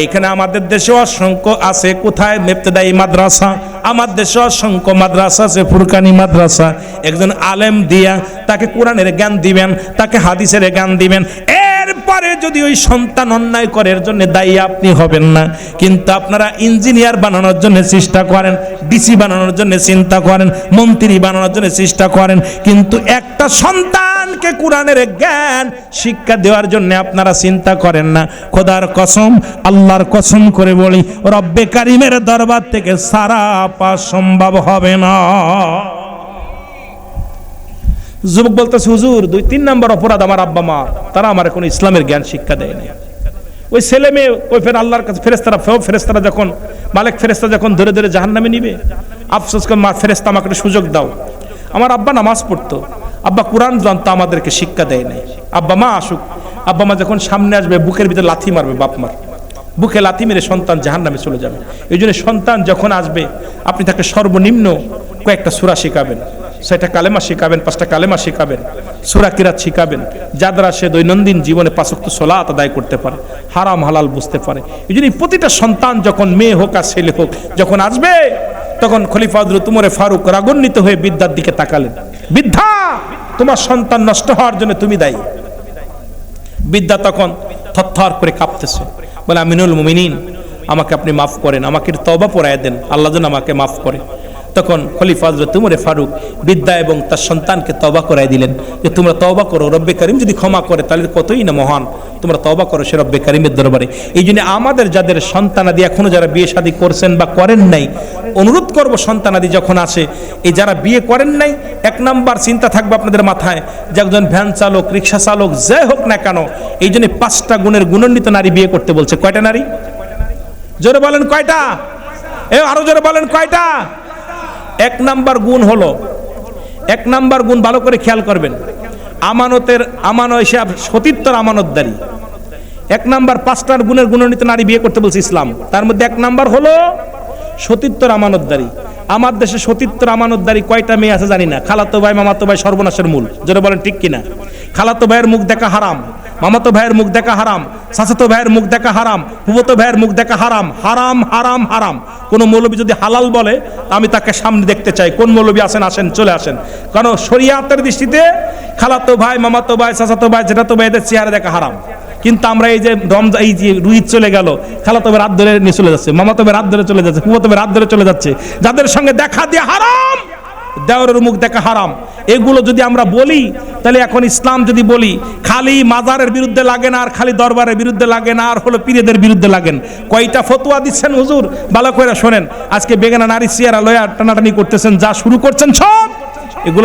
এখানে আমাদের দেশে অসংখ্য আছে। কোথায়? ইবতেদায়ী মাদ্রাসা। আমার দেশে অসংখ্য মাদ্রাসা আছে, ফুরকানি মাদ্রাসা। একজন আলেম দিয়া তাকে কোরআনের জ্ঞান দিবেন, তাকে হাদিসের জ্ঞান দিবেন। এরপরে যদি ওই সন্তান অন্যায় করে, এর জন্য দায়ী আপনি হবেন না। কিন্তু আপনারা ইঞ্জিনিয়ার বানানোর জন্য চেষ্টা করেন, ডিসি বানানোর জন্য চিন্তা করেন, মন্ত্রী বানানোর জন্য চেষ্টা করেন, কিন্তু একটা সন্তানকে কোরআনের জ্ঞান শিক্ষা দেওয়ার জন্য আপনারা চিন্তা করেন না। খোদার কসম, আল্লাহর কসম করে বলি, রব্বে কারিমের দরবার থেকে সারা পাওয়া সম্ভব হবে না। যুবক বলতেছে, হুজুর 2-3 নম্বর অপরাধ আমার আব্বা মা, তারা আমার কোনো ইসলামের জ্ঞান শিক্ষা দেয় না। ওই ছেলে মেয়ে ওই ফের আল্লাহর কাছে ফেরেশতারা যখন, মালিক ফেরেশতা যখন ধরে ধরে জাহান্নামে নিবে, আফসোস করে, মা ফেরেশতা আমাকে একটু সুযোগ দাও। আমার আব্বা নামাজ পড়তো, আব্বা কোরআন জানতো, আমাদেরকে শিক্ষা দেয় নাই। আব্বা মা আসুক, আব্বা মা যখন সামনে আসবে বুকের ভিতরে লাথি মারবে, বাপ মার বুকে লাথি মেরে সন্তান জাহান্নামে চলে যাবে। এই জন্য সন্তান যখন আসবে আপনি তাকে সর্বনিম্ন কয়েকটা সূরা শেখাবেন, 6টা কালেমা শেখাবেন, 5টা কালেমা শেখাবেন, সূরা কিরাত শেখাবেন, যার দ্বারা সে দৈনন্দিন জীবনে 5 ওয়াক্ত সালাত আদায় করতে পারে, হারাম হালাল বুঝতে পারে। এই জন্য প্রতিটা সন্তান যখন মেয়ে হোক আর ছেলে হোক যখন আসবে, তখন খলিফা হযরত উমর ফারুক রাগান্বিত হয়ে বিদ্যার দিকে তাকালেন। বিদ্যা, তোমার সন্তান নষ্ট হওয়ার জন্য তুমি দায়ী। বিদ্যা তখন থরথর করে কাঁপতেছে, বলে আমিনুল মুমিনিন, আমাকে আপনি মাফ করেন, আমাকে তওবা পড়ায় দেন, আল্লাহ যেন আমাকে মাফ করে। তখন খলিফা হযরত উমর ফারুক বিদ্যা এবং তার সন্তানকে তওবা করায় দিলেন যে তোমরা তওবা করো, রব্বে কারিম যদি ক্ষমা করে তাহলে কতই না মহান, তোমরা তওবা করো সে রব্বে কারিমের দরবারে। এই জন্য আমাদের যাদের সন্তানাদি এখনো যারা বিয়ে শাদী করছেন বা করেন নাই, অনুরোধ করব সন্তানাদি যখন আসে, এই যারা বিয়ে করেন নাই, 1 নাম্বার চিন্তা থাকবে আপনাদের মাথায় যে একজন ভ্যান চালক, রিক্সা চালক, যাই হোক না কেন, এই জন্য 5টা গুণের গুণান্বিত নারী বিয়ে করতে বলছে। কয়টা নারী? জোরে বলেন কয়টা? আরো জোরে বলেন কয়টা? 1 নাম্বার গুণ হলো, 1 নাম্বার গুণ ভালো করে খেয়াল করবেন, আমানতের হিসাব, সতীত্বর আমানতদারি। 1 নাম্বার 5টার গুণের গুণান্বিত নারী বিয়ে করতে বলছে ইসলাম। তার মধ্যে 1 নাম্বার হলো সতীত্বর আমানতদারি। আমার দেশে সতীত্বর আমানতদারি কয়টা মেয়ে আছে জানি না। খালাতো ভাই, মামাতো ভাই সর্বনাশের মূল। জোরে বলেন ঠিক কিনা? খালাতো ভাইয়ের মুখ দেখা হারাম, মামাতো ভাইয়ের মুখ দেখা হারাম, চাচাতো ভাইয়ের মুখ দেখা হারাম, ফুফাতো ভাইয়ের মুখ দেখা হারাম, হারাম হারাম হারাম। কোন মৌলবী যদি হালাল বলে আমি তাকে সামনে দেখতে চাই। কোন মৌলবী আছেন? আসেন, চলে আসেন। কারণ শরিয়াতের দৃষ্টিতে খালাতো ভাই, মামাতো ভাই, চাচাতো ভাই, জেঠাতো ভাই এদের চেহারা দেখা হারাম। কিন্তু আমরা এই যে রমজান, এই যে রুহিত চলে গেল, খালাতো ভাই রাত ধরে নিয়ে চলে যাচ্ছে, মামাতো ভাই রাত ধরে চলে যাচ্ছে, ফুফাতো ভাই রাত ধরে চলে যাচ্ছে, যাদের সঙ্গে দেখা দিয়ে হারাম, দেওরের মুখ দেখা হারাম। এগুলো যদি আমরা বলি, তাহলে এখন ইসলাম যদি বলি, খালি মাজারের বিরুদ্ধে লাগেন আর খালি দরবারের বিরুদ্ধে লাগেন আর হলো পীরেদের বিরুদ্ধে লাগেন। কয়টা ফতোয়া দিচ্ছেন হুজুর, ভালো করে শোনেন। আজকে বেগানা নারী চেয়ারা লয়া টানাটানি করতেছেন, যা শুরু করছেন সব